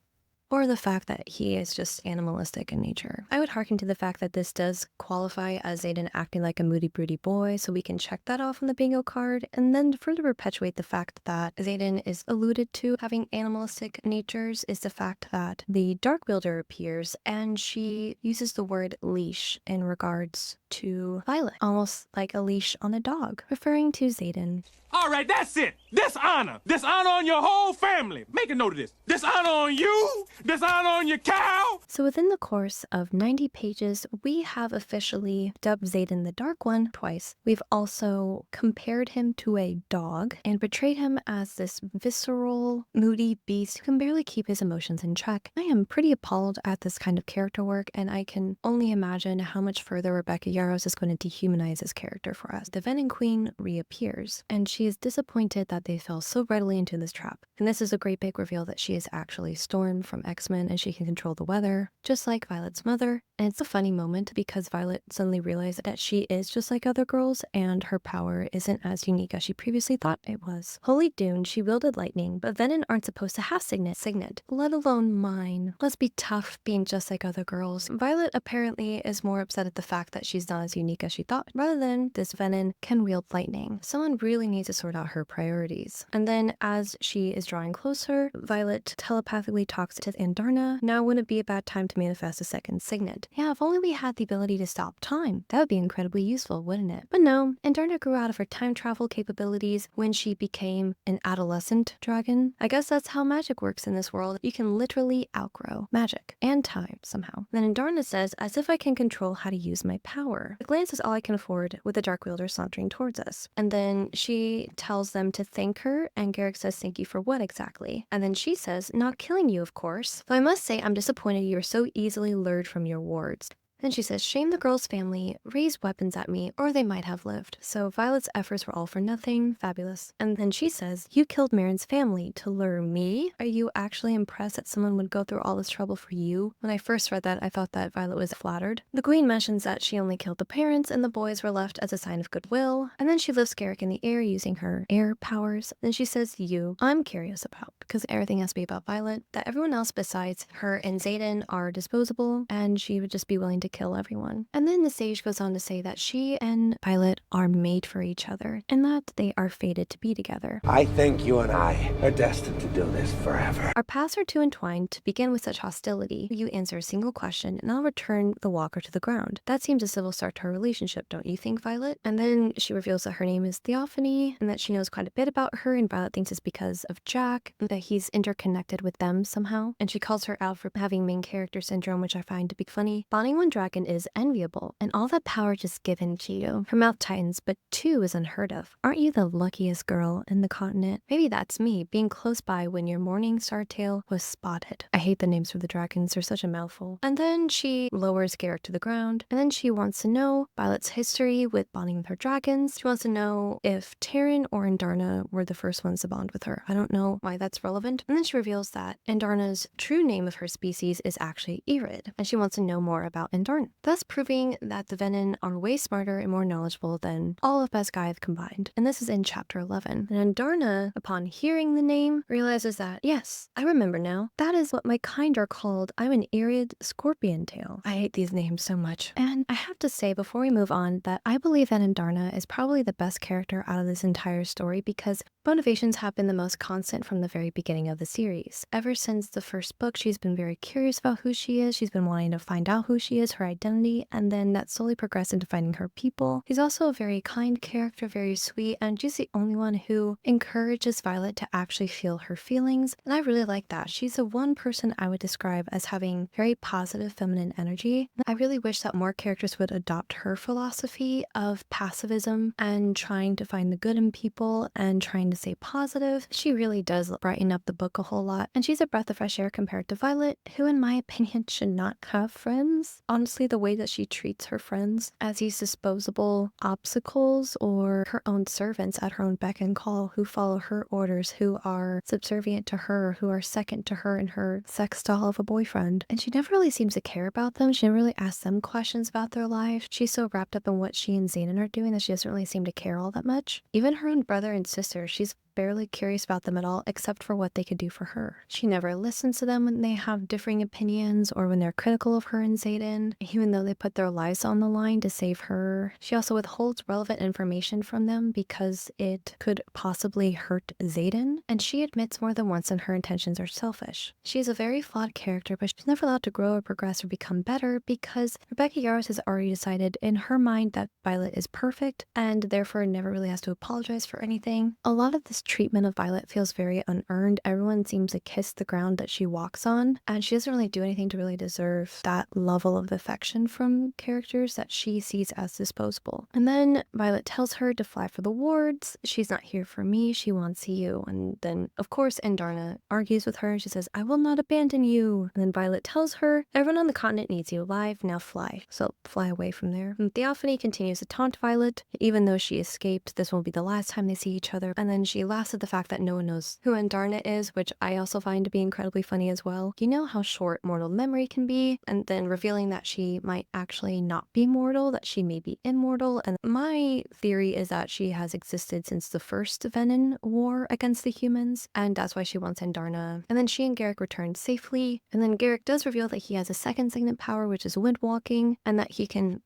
or the fact that he is just animalistic in nature. I would hearken to the fact that this does qualify as Xaden acting like a moody, broody boy, so we can check that off on the bingo card, and then to further perpetuate the fact that Xaden is alluded to having animalistic natures is the fact that the Dark Wielder appears, and she uses the word leash in regards to Violet, almost like a leash on a dog, referring to Xaden. All right, that's it. Dishonor. Dishonor on your whole family. Make a note of this. Dishonor on you. Dishonor on your cow. So within the course of 90 pages, we have officially dubbed Xaden the Dark One twice. We've also compared him to a dog and portrayed him as this visceral, moody beast who can barely keep his emotions in check. I am pretty appalled at this kind of character work, and I can only imagine how much further Rebecca Yarros is going to dehumanize his character for us. The Venom Queen reappears, and she is disappointed that they fell so readily into this trap. And this is a great big reveal that she is actually Storm from X-Men, and she can control the weather, just like Violet's mother. And it's a funny moment because Violet suddenly realized that she is just like other girls, and her power isn't as unique as she previously thought it was. Holy Dune, she wielded lightning, but Venom aren't supposed to have signet, let alone mine. Let's be tough being just like other girls. Violet apparently is more upset at the fact that she's not as unique as she thought, rather than this Venom can wield lightning. Someone really needs to sort out her priorities. And then as she is drawing closer, Violet telepathically talks to Andarna. Now wouldn't it be a bad time to manifest a second signet? Yeah, if only we had the ability to stop time. That would be incredibly useful, wouldn't it? But no, Andarna grew out of her time travel capabilities when she became an adolescent dragon. I guess that's how magic works in this world. You can literally outgrow magic and time somehow. Then Andarna says, as if I can control how to use my power. A glance is all I can afford with the Dark Wielder sauntering towards us. And then she tells them to thank her, and Garrick says, thank you for what exactly? And then she says, not killing you, of course. Though I must say, I'm disappointed you were so easily lured from your wards. Then she says, shame the girl's family, raise weapons at me, or they might have lived. So Violet's efforts were all for nothing. Fabulous. And then she says, you killed Marin's family to lure me? Are you actually impressed that someone would go through all this trouble for you? When I first read that, I thought that Violet was flattered. The queen mentions that she only killed the parents and the boys were left as a sign of goodwill. And then she lifts Garrick in the air using her air powers. Then she says, you, I'm curious about, because everything has to be about Violet, that everyone else besides her and Xaden are disposable, and she would just be willing to kill everyone. And then the sage goes on to say that she and Violet are made for each other, and that they are fated to be together. I think you and I are destined to do this forever. Our paths are too entwined to begin with such hostility. You answer a single question, and I'll return the walker to the ground. That seems a civil start to our relationship, don't you think, Violet? And then she reveals that her name is Theophany, and that she knows quite a bit about her, and Violet thinks it's because of Jack, and that he's interconnected with them somehow. And she calls her out for having main character syndrome, which I find to be funny. Bonding one dragon is enviable, and all that power just given to you. Her mouth tightens, but 2 is unheard of. Aren't you the luckiest girl in the continent? Maybe that's me, being close by when your morning star tail was spotted. I hate the names for the dragons, they're such a mouthful. And then she lowers Garrick to the ground, and then she wants to know Violet's history with bonding with her dragons. She wants to know if Taryn or Andarna were the first ones to bond with her. I don't know why that's relevant. And then she reveals that Andarna's true name of her species is actually Irid, and she wants to know more about Andarna. Darna, thus proving that the Venon are way smarter and more knowledgeable than all of Basgiath combined. And this is in chapter 11. And Darna, upon hearing the name, realizes that, yes, I remember now, that is what my kind are called. I'm an Arid scorpion tail. I hate these names so much. And I have to say before we move on that I believe that Darna is probably the best character out of this entire story because motivations have been the most constant from the very beginning of the series. Ever since the first book, she's been very curious about who she is. She's been wanting to find out who she is, her identity, and then that slowly progressed into finding her people. She's also a very kind character, very sweet, and she's the only one who encourages Violet to actually feel her feelings. And I really like that. She's the one person I would describe as having very positive feminine energy. I really wish that more characters would adopt her philosophy of pacifism and trying to find the good in people and trying to stay positive. She really does brighten up the book a whole lot, and she's a breath of fresh air compared to Violet, who in my opinion should not have friends. Honestly, the way that she treats her friends as these disposable obstacles or her own servants at her own beck and call who follow her orders, who are subservient to her, who are second to her in her sex doll of a boyfriend. And she never really seems to care about them. She never really asks them questions about their life. She's so wrapped up in what she and Xaden are doing that she doesn't really seem to care all that much. Even her own brother and sister, she's barely curious about them at all except for what they could do for her. She never listens to them when they have differing opinions or when they're critical of her and Xaden, even though they put their lives on the line to save her. She also withholds relevant information from them because it could possibly hurt Xaden, and she admits more than once that her intentions are selfish. She is a very flawed character, but she's never allowed to grow or progress or become better because Rebecca Yarros has already decided in her mind that Violet is perfect and therefore never really has to apologize for anything. A lot of this treatment of Violet feels very unearned. Everyone seems to kiss the ground that she walks on, and she doesn't really do anything to really deserve that level of affection from characters that she sees as disposable. And then Violet tells her to fly for the wards. She's not here for me, she wants you. And then, of course, Darna argues with her. She says, I will not abandon you. And then Violet tells her, everyone on the continent needs you alive, now fly. So fly away from there. And Theophany continues to taunt Violet. Even though she escaped, this won't be the last time they see each other. And then she laughs at the fact that no one knows who Darna is, which I also find to be incredibly funny as well. You know how short mortal memory can be, and then revealing that she might actually not be mortal, that she may be immortal. And my theory is that she has existed since the first Venon war against the humans, and that's why she wants Darna. And then she and Garrick return safely, and then Garrick does reveal that he has a second signet power, which is wind walking, and that he can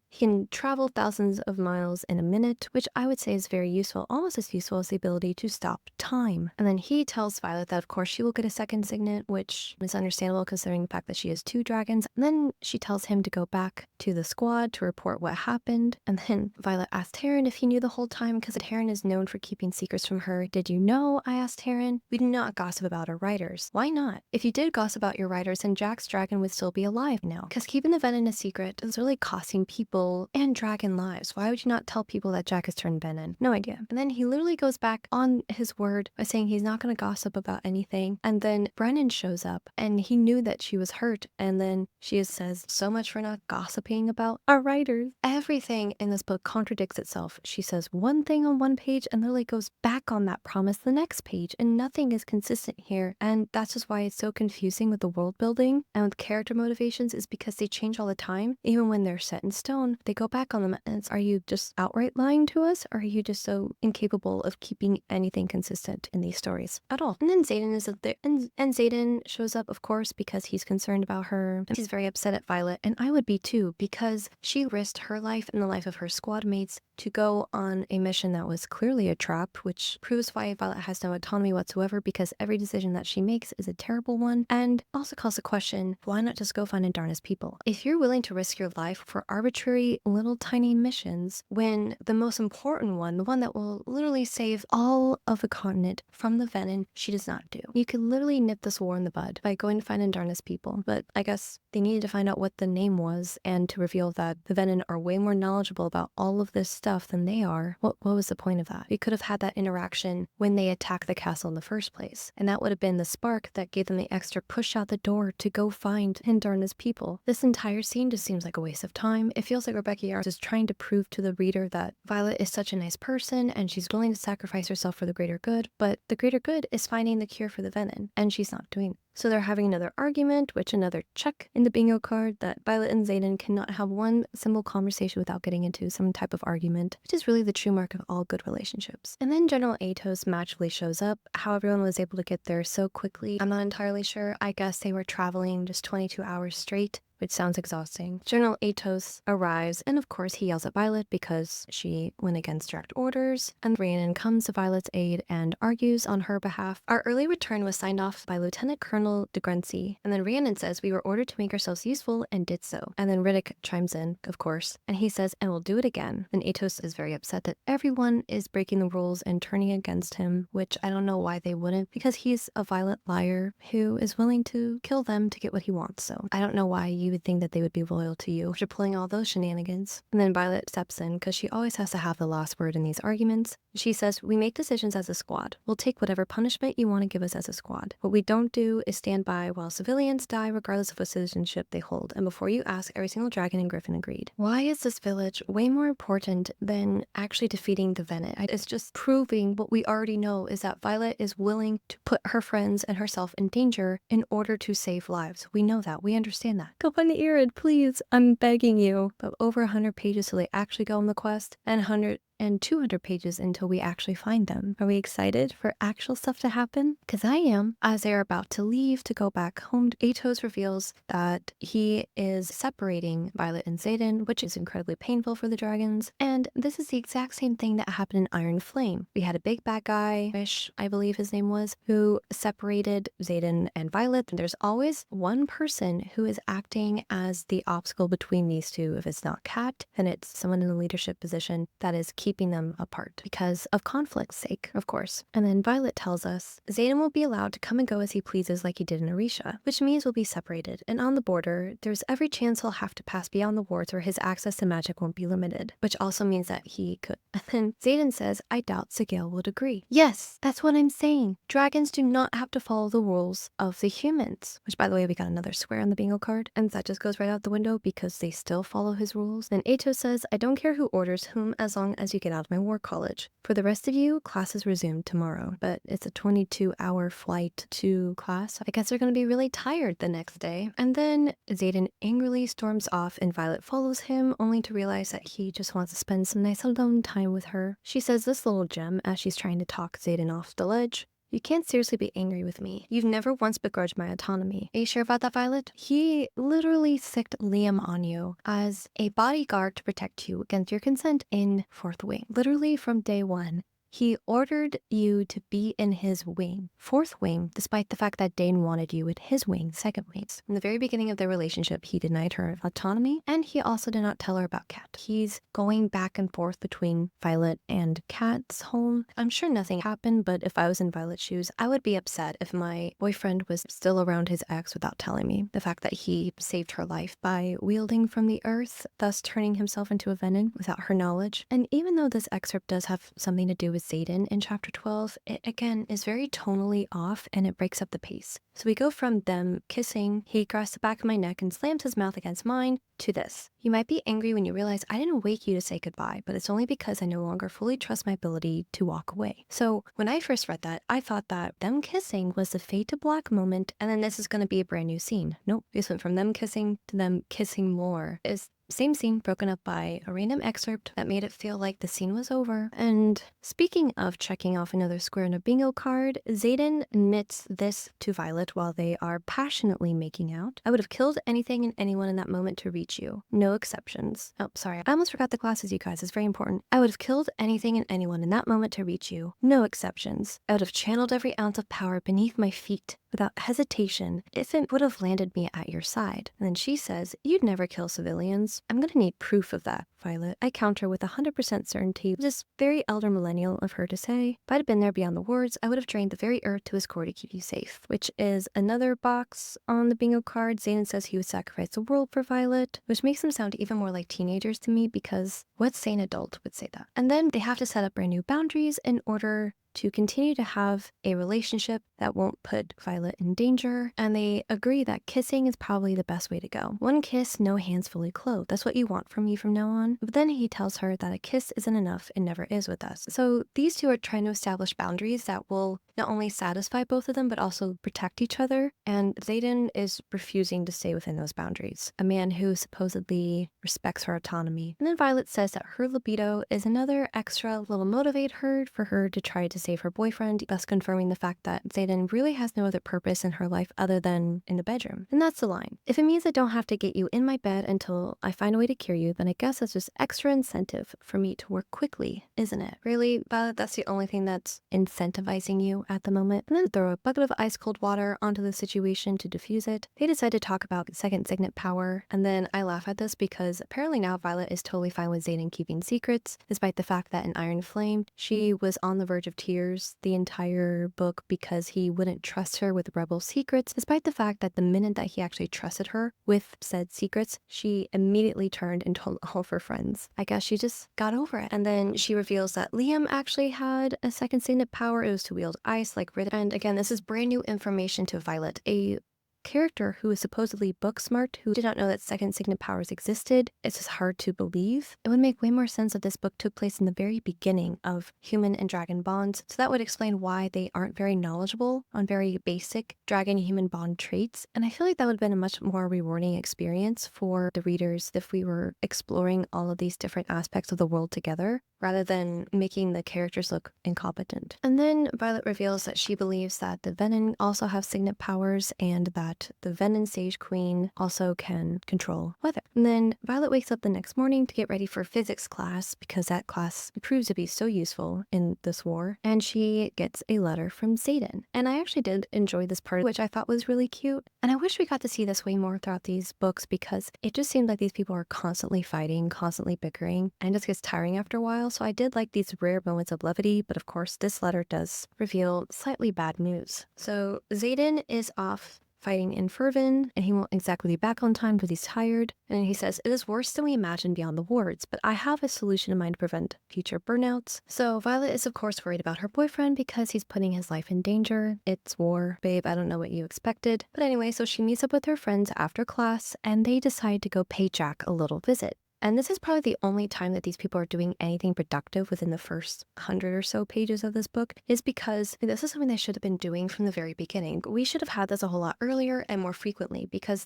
he can travel thousands of miles in a minute, which I would say is very useful, almost as useful as the ability to stop time. And then he tells Violet that of course she will get a second signet, which is understandable considering the fact that she has 2 dragons. And then she tells him to go back to the squad to report what happened. And then Violet asked Heron if he knew the whole time because Heron is known for keeping secrets from her. Did you know? I asked Heron. We do not gossip about our writers. Why not? If you did gossip about your writers, then Jack's dragon would still be alive now. Because keeping the Venon a secret is really costing people and dragon lives. Why would you not tell people that Jack has turned Venon? No idea. And then he literally goes back on his word by saying he's not going to gossip about anything. And then Brennan shows up and he knew that she was hurt. And then she says, so much for not gossiping about our writers. Everything in this book contradicts itself. She says one thing on one page and literally goes back on that promise the next page, and nothing is consistent here. And that's just why it's so confusing with the world building and with character motivations, is because they change all the time. Even when they're set in stone, they go back on them, and it's, are you just outright lying to us, or are you just so incapable of keeping anything consistent in these stories at all? And then Xaden is there, and Xaden shows up, of course, because he's concerned about her. He's very upset at Violet, and I would be too, because she risked her life and the life of her squad mates to go on a mission that was clearly a trap, which proves why Violet has no autonomy whatsoever, because every decision that she makes is a terrible one, and also calls the question, why not just go find Darna's people? If you're willing to risk your life for arbitrary little tiny missions, when the most important one, the one that will literally save all of the continent from the Venon, she does not do. You could literally nip this war in the bud by going to find Darna's people, but I guess they needed to find out what the name was and to reveal that the Venon are way more knowledgeable about all of this stuff than they are. What was the point of that? We could have had that interaction when they attacked the castle in the first place, and that would have been the spark that gave them the extra push out the door to go find Darna's people. This entire scene just seems like a waste of time. It feels like Rebecca Yarros is trying to prove to the reader that Violet is such a nice person and she's willing to sacrifice herself for the greater good, but the greater good is finding the cure for the Venon, and she's not doing it. So they're having another argument, which another check in the bingo card that Violet and Xaden cannot have one simple conversation without getting into some type of argument, which is really the true mark of all good relationships. And then General Atos magically shows up. How everyone was able to get there so quickly, I'm not entirely sure. I guess they were traveling just 22 hours straight, which sounds exhausting. General Atos arrives, and of course he yells at Violet because she went against direct orders, and Rhiannon comes to Violet's aid and argues on her behalf. Our early return was signed off by Lieutenant Colonel de Grency, and then Rhiannon says we were ordered to make ourselves useful and did so. And then Riddick chimes in, of course, and he says, and we'll do it again. And Atos is very upset that everyone is breaking the rules and turning against him, which I don't know why they wouldn't, because he's a violent liar who is willing to kill them to get what he wants. So I don't know why you would think that they would be loyal to you after pulling all those shenanigans. And then Violet steps in because she always has to have the last word in these arguments. She says, we make decisions as a squad. We'll take whatever punishment you want to give us as a squad. What we don't do is stand by while civilians die regardless of what citizenship they hold. And before you ask, every single dragon and griffin agreed. Why is this village way more important than actually defeating the Venon? It's just proving what we already know, is that Violet is willing to put her friends and herself in danger in order to save lives. We know that. We understand that. Go find the Irid, please. I'm begging you. But over 100 pages till they actually go on the quest, and 100 and 200 pages until we actually find them. Are we excited for actual stuff to happen? Because I am. As they're about to leave to go back home, Atos reveals that he is separating Violet and Xaden, which is incredibly painful for the dragons. And this is the exact same thing that happened in Iron Flame. We had a big bad guy, Fish, I believe his name was, who separated Xaden and Violet. And there's always one person who is acting as the obstacle between these two. If it's not Kat, then it's someone in a leadership position that is keeping them apart because of conflict's sake, of course. And then Violet tells us Xaden will be allowed to come and go as he pleases like he did in Orisha, which means we'll be separated. And on the border, there's every chance he'll have to pass beyond the wards where his access to magic won't be limited, which also means that he could. And then Xaden says, I doubt Sigil would agree. Yes, that's what I'm saying. Dragons do not have to follow the rules of the humans, which by the way, we got another square on the bingo card, and that just goes right out the window because they still follow his rules. Then Atos says, I don't care who orders whom as long as you get out of my war college. For the rest of you, classes resume tomorrow, but it's a 22-hour flight to class. I guess they're going to be really tired the next day. And then Xaden angrily storms off and Violet follows him, only to realize that he just wants to spend some nice alone time with her. She says this little gem as she's trying to talk Xaden off the ledge. You can't seriously be angry with me. You've never once begrudged my autonomy. Are you sure about that, Violet? He literally sicked Liam on you as a bodyguard to protect you against your consent in Fourth Wing. Literally from day one. He ordered you to be in his wing, Fourth Wing, despite the fact that Dane wanted you in his wing, Second Wings. From the very beginning of their relationship, he denied her autonomy, and he also did not tell her about Kat. He's going back and forth between Violet and Kat's home. I'm sure nothing happened, but if I was in Violet's shoes, I would be upset if my boyfriend was still around his ex without telling me. The fact that he saved her life by wielding from the earth, thus turning himself into a Venon without her knowledge. And even though this excerpt does have something to do with Xaden in chapter 12, it again is very tonally off and it breaks up the pace. So we go from them kissing, he grasps the back of my neck and slams his mouth against mine, to this. You might be angry when you realize I didn't wake you to say goodbye, but it's only because I no longer fully trust my ability to walk away. So when I first read that, I thought that them kissing was the fade to black moment and then this is going to be a brand new scene. Nope, this went from them kissing to them kissing more. Is same scene broken up by a random excerpt that made it feel like the scene was over. And speaking of checking off another square in a bingo card, Xaden admits this to Violet while they are passionately making out. I would have killed anything and anyone in that moment to reach you. No exceptions. Oh, sorry. I almost forgot the classes, you guys. It's very important. I would have killed anything and anyone in that moment to reach you. No exceptions. I would have channeled every ounce of power beneath my feet without hesitation if it would have landed me at your side. And then she says, you'd never kill civilians. I'm gonna need proof of that, Violet. I counter with 100% certainty, which is very elder millennial of her to say. If I'd have been there beyond the words, I would have drained the very earth to his core to keep you safe, which is another box on the bingo card. Xaden says he would sacrifice the world for Violet, which makes them sound even more like teenagers to me because what sane adult would say that? And then they have to set up brand new boundaries in order to continue to have a relationship that won't put Violet in danger, and they agree that kissing is probably the best way to go. One kiss, no hands fully clothed. That's what you want from me from now on. But then he tells her that a kiss isn't enough and never is with us. So these two are trying to establish boundaries that will not only satisfy both of them, but also protect each other. And Xaden is refusing to stay within those boundaries. A man who supposedly respects her autonomy. And then Violet says that her libido is another extra little motivate her for her to try to save her boyfriend, thus confirming the fact that Xaden really has no other purpose in her life other than in the bedroom. And that's the line. If it means I don't have to get you in my bed until I find a way to cure you, then I guess that's just extra incentive for me to work quickly, isn't it? Really, Violet, that's the only thing that's incentivizing you at the moment. And then throw a bucket of ice cold water onto the situation to diffuse it. They decide to talk about second signet power, and then I laugh at this because apparently now Violet is totally fine with Xaden keeping secrets, despite the fact that in Iron Flame, she was on the verge of tears the entire book because he wouldn't trust her with rebel secrets, despite the fact that the minute that he actually trusted her with said secrets, she immediately turned and told all of her friends. I guess she just got over it. And then she reveals that Liam actually had a second signet power. It was to wield ice like Rid. And again, this is brand new information to Violet, a character who is supposedly book smart, who did not know that second signet powers existed. It's just hard to believe. It would make way more sense if this book took place in the very beginning of human and dragon bonds, so that would explain why they aren't very knowledgeable on very basic dragon-human bond traits. And I feel like that would have been a much more rewarding experience for the readers if we were exploring all of these different aspects of the world together, rather than making the characters look incompetent. And then Violet reveals that she believes that the Venon also have signet powers and that the Venon Sage Queen also can control weather. And then Violet wakes up the next morning to get ready for physics class because that class proves to be so useful in this war. And she gets a letter from Xaden. And I actually did enjoy this part, which I thought was really cute. And I wish we got to see this way more throughout these books because it just seemed like these people are constantly fighting, constantly bickering, and it just gets tiring after a while. So I did like these rare moments of levity, but of course this letter does reveal slightly bad news. So Xaden is off fighting in Fervin, and he won't exactly be back on time because he's tired. And he says, it is worse than we imagined beyond the wards, but I have a solution in mind to prevent future burnouts. So Violet is of course worried about her boyfriend because he's putting his life in danger. It's war. Babe, I don't know what you expected. But anyway, so she meets up with her friends after class, and they decide to go pay Jack a little visit. And this is probably the only time that these people are doing anything productive within the first 100 or so pages of this book, is because this is something they should have been doing from the very beginning. We should have had this a whole lot earlier and more frequently because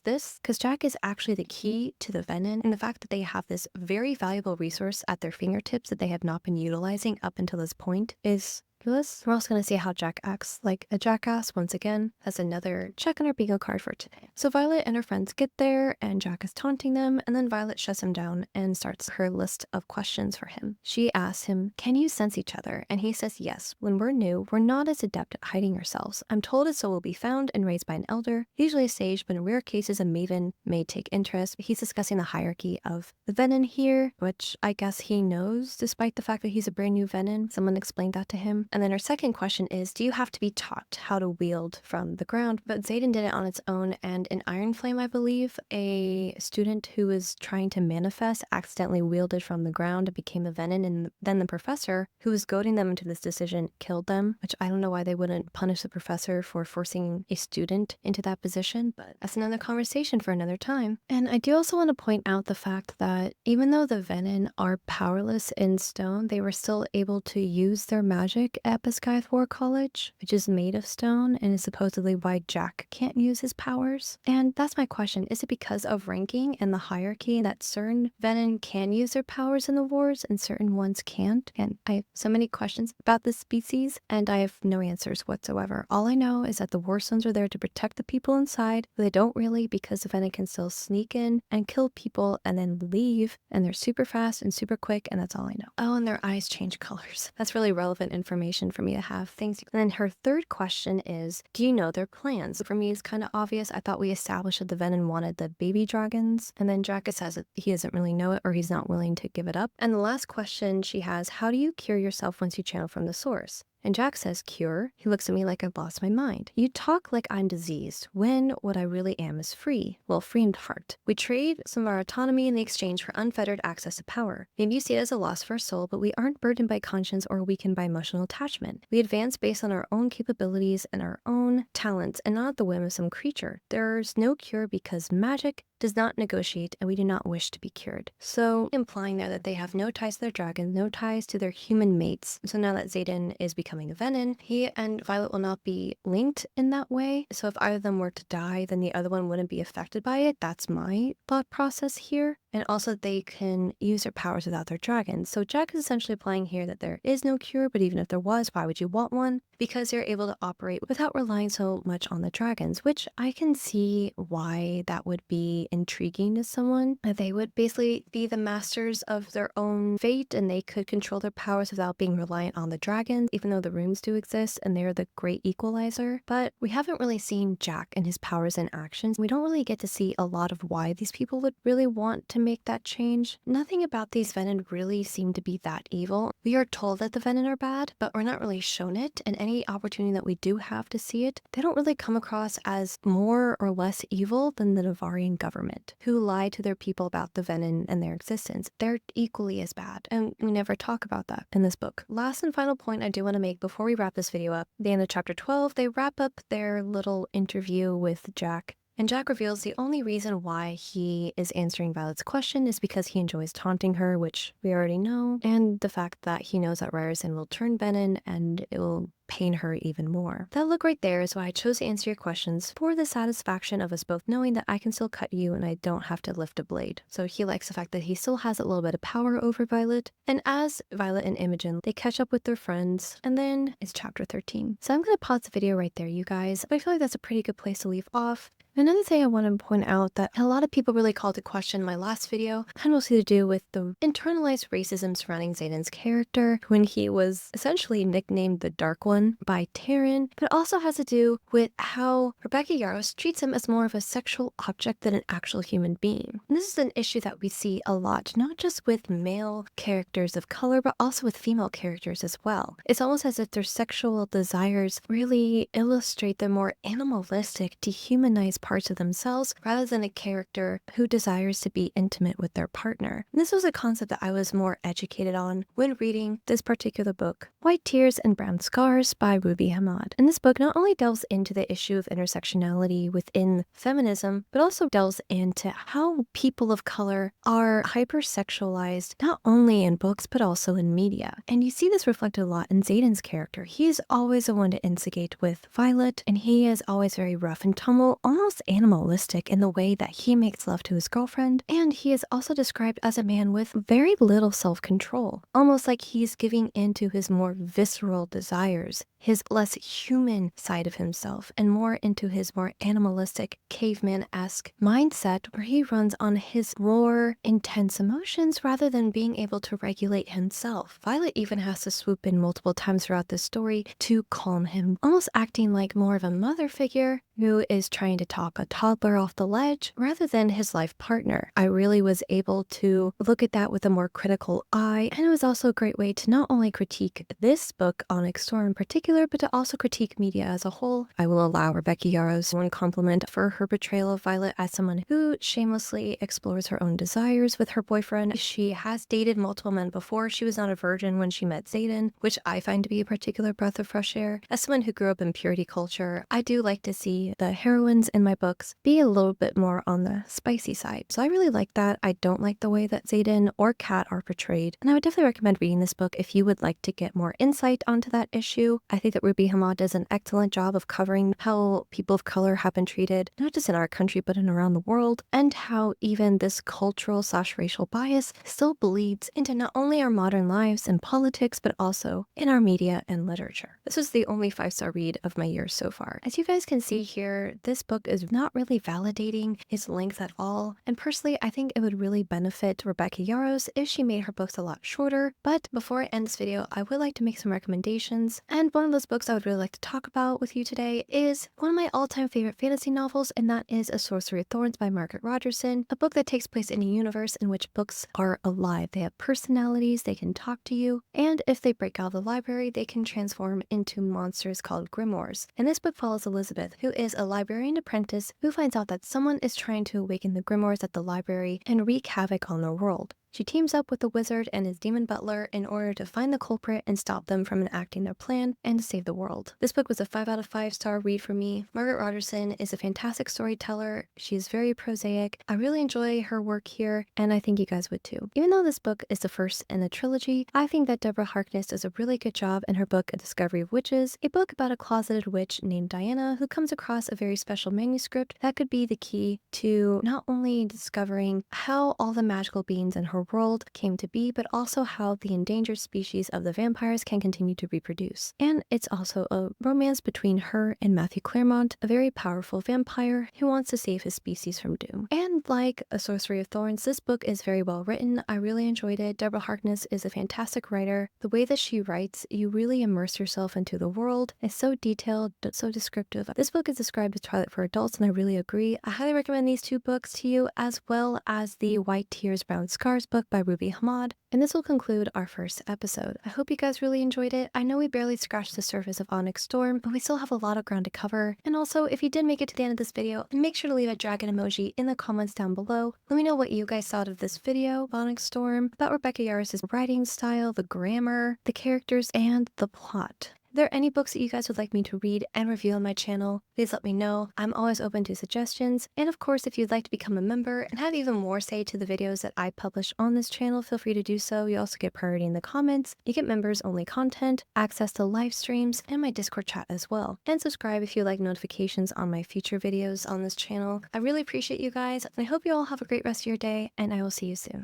Jack is actually the key to the Venon, and the fact that they have this very valuable resource at their fingertips that they have not been utilizing up until this point is ridiculous. We're also going to see how Jack acts like a jackass once again. That's another check on our bingo card for today. So Violet and her friends get there and Jack is taunting them, and then Violet shuts him down and starts her list of questions for him. She asks him, can you sense each other? And he says yes. When we're new, we're not as adept at hiding ourselves. I'm told a soul will be found and raised by an elder, usually a sage, but in rare cases a maven may take interest. He's discussing the hierarchy of the Venon here, which I guess he knows despite the fact that he's a brand new Venon. Someone explained that to him. And then her second question is, do you have to be taught how to wield from the ground? But Xaden did it on its own, and in Iron Flame, I believe, a student who was trying to manifest accidentally wielded from the ground and became a Venon, and then the professor, who was goading them into this decision, killed them, which I don't know why they wouldn't punish the professor for forcing a student into that position, but that's another conversation for another time. And I do also want to point out the fact that even though the Venon are powerless in stone, they were still able to use their magic at Beskyth War College, which is made of stone and is supposedly why Jack can't use his powers. And that's my question. Is it because of ranking and the hierarchy that certain Venon can use their powers in the wars and certain ones can't? And I have so many questions about this species and I have no answers whatsoever. All I know is that the war stones are there to protect the people inside, but they don't really, because the Venon can still sneak in and kill people and then leave, and they're super fast and super quick, and that's all I know. Oh, and their eyes change colors. That's really relevant information for me to have. Things. And then her third question is, do you know their plans? For me, it's kind of obvious. I thought we established that the Venon wanted the baby dragons, and then Jack says that he doesn't really know it or he's not willing to give it up. And the last question she has, how do you cure yourself once you channel from the source? And Jack says, cure? He looks at me like I've lost my mind. You talk like I'm diseased, when what I really am is free. Well, free in heart. We trade some of our autonomy in the exchange for unfettered access to power. Maybe you see it as a loss for our soul, but we aren't burdened by conscience or weakened by emotional attachment. We advance based on our own capabilities and our own talents and not the whim of some creature. There's no cure because magic does not negotiate, and we do not wish to be cured. So implying there that they have no ties to their dragon, no ties to their human mates. So now that Xaden is becoming a Venon, he and Violet will not be linked in that way. So if either of them were to die, then the other one wouldn't be affected by it. That's my thought process here. And also they can use their powers without their dragons. So Jack is essentially implying here that there is no cure, but even if there was, why would you want one? Because you're able to operate without relying so much on the dragons, which I can see why that would be intriguing to someone. They would basically be the masters of their own fate, and they could control their powers without being reliant on the dragons, even though the runes do exist and they're the great equalizer. But we haven't really seen Jack and his powers in action. We don't really get to see a lot of why these people would really want to make that change. Nothing about these Venon really seem to be that evil. We are told that the Venon are bad, but we're not really shown it, and any opportunity that we do have to see it, they don't really come across as more or less evil than the Navarian government, who lie to their people about the Venon and their existence. They're equally as bad, and we never talk about that in this book. Last and final point I do want to make before we wrap this video up, at the end of chapter 12, they wrap up their little interview with Jack. And Jack reveals the only reason why he is answering Violet's question is because he enjoys taunting her, which we already know, and the fact that he knows that Ryerson will turn Venon and it will pain her even more. That look right there is why I chose to answer your questions, for the satisfaction of us both knowing that I can still cut you and I don't have to lift a blade. So he likes the fact that he still has a little bit of power over Violet. And as Violet and Imogen, they catch up with their friends, and then it's chapter 13. So I'm going to pause the video right there, you guys, but I feel like that's a pretty good place to leave off. Another thing I want to point out that a lot of people really called to question my last video had mostly to do with the internalized racism surrounding Xaden's character when he was essentially nicknamed the Dark One by Taryn, but also has to do with how Rebecca Yarros treats him as more of a sexual object than an actual human being. And this is an issue that we see a lot, not just with male characters of color, but also with female characters as well. It's almost as if their sexual desires really illustrate the more animalistic, dehumanized parts of themselves rather than a character who desires to be intimate with their partner. And this was a concept that I was more educated on when reading this particular book, White Tears and Brown Scars by Ruby Hamad. And this book not only delves into the issue of intersectionality within feminism, but also delves into how people of color are hypersexualized not only in books but also in media. And you see this reflected a lot in Xaden's character. He is always the one to instigate with Violet, and he is always very rough and tumble, almost animalistic in the way that he makes love to his girlfriend, and he is also described as a man with very little self-control, almost like he's giving in to his more visceral desires, his less human side of himself, and more into his more animalistic, caveman-esque mindset where he runs on his more intense emotions rather than being able to regulate himself. Violet even has to swoop in multiple times throughout this story to calm him, almost acting like more of a mother figure who is trying to talk a toddler off the ledge rather than his life partner. I really was able to look at that with a more critical eye, and it was also a great way to not only critique this book, Onyx Storm in particular, but to also critique media as a whole. I will allow Rebecca Yarros one compliment for her portrayal of Violet as someone who shamelessly explores her own desires with her boyfriend. She has dated multiple men before. She was not a virgin when she met Xaden, which I find to be a particular breath of fresh air. As someone who grew up in purity culture, I do like to see the heroines in my books be a little bit more on the spicy side. So I really like that. I don't like the way that Xaden or Kat are portrayed, and I would definitely recommend reading this book if you would like to get more insight onto that issue. I think that Ruby Hamad does an excellent job of covering how people of color have been treated, not just in our country, but in around the world, and how even this cultural/racial bias still bleeds into not only our modern lives and politics, but also in our media and literature. This was the only 5-star read of my year so far. As you guys can see here, this book is not really validating its length at all, and personally I think it would really benefit Rebecca Yarros if she made her books a lot shorter. But before I end this video, I would like to make some recommendations, and one of those books I would really like to talk about with you today is one of my all-time favorite fantasy novels, and that is A Sorcery of Thorns by Margaret Rogerson, a book that takes place in a universe in which books are alive. They have personalities, they can talk to you, and if they break out of the library, they can transform into monsters called grimoires. And this book follows Elizabeth, who is a librarian apprentice who finds out that someone is trying to awaken the grimoires at the library and wreak havoc on their world. She teams up with the wizard and his demon butler in order to find the culprit and stop them from enacting their plan and to save the world. This book was a 5 out of 5 star read for me. Margaret Rogerson is a fantastic storyteller. She is very prosaic. I really enjoy her work here, and I think you guys would too. Even though this book is the first in the trilogy, I think that Deborah Harkness does a really good job in her book A Discovery of Witches, a book about a closeted witch named Diana who comes across a very special manuscript that could be the key to not only discovering how all the magical beings in her world came to be, but also how the endangered species of the vampires can continue to reproduce. And it's also a romance between her and Matthew Claremont, a very powerful vampire who wants to save his species from doom. And like A Sorcery of Thorns, this book is very well written. I really enjoyed it. Deborah Harkness is a fantastic writer. The way that she writes, you really immerse yourself into the world. It's so detailed, so descriptive. This book is described as Twilight for adults, and I really agree. I highly recommend these two books to you, as well as the White Tears, Brown Scars book by Ruby Hamad. And this will conclude our first episode. I hope you guys really enjoyed it. I know we barely scratched the surface of Onyx Storm, but we still have a lot of ground to cover. And also, if you did make it to the end of this video, make sure to leave a dragon emoji in the comments down below. Let me know what you guys thought of this video, Onyx Storm, about Rebecca Yarros' writing style, the grammar, the characters, and the plot. If there are any books that you guys would like me to read and review on my channel, please let me know. I'm always open to suggestions. And of course, if you'd like to become a member and have even more say to the videos that I publish on this channel, feel free to do so. You also get priority in the comments. You get members only content, access to live streams, and my Discord chat as well. And subscribe if you like notifications on my future videos on this channel. I really appreciate you guys, and I hope you all have a great rest of your day, and I will see you soon.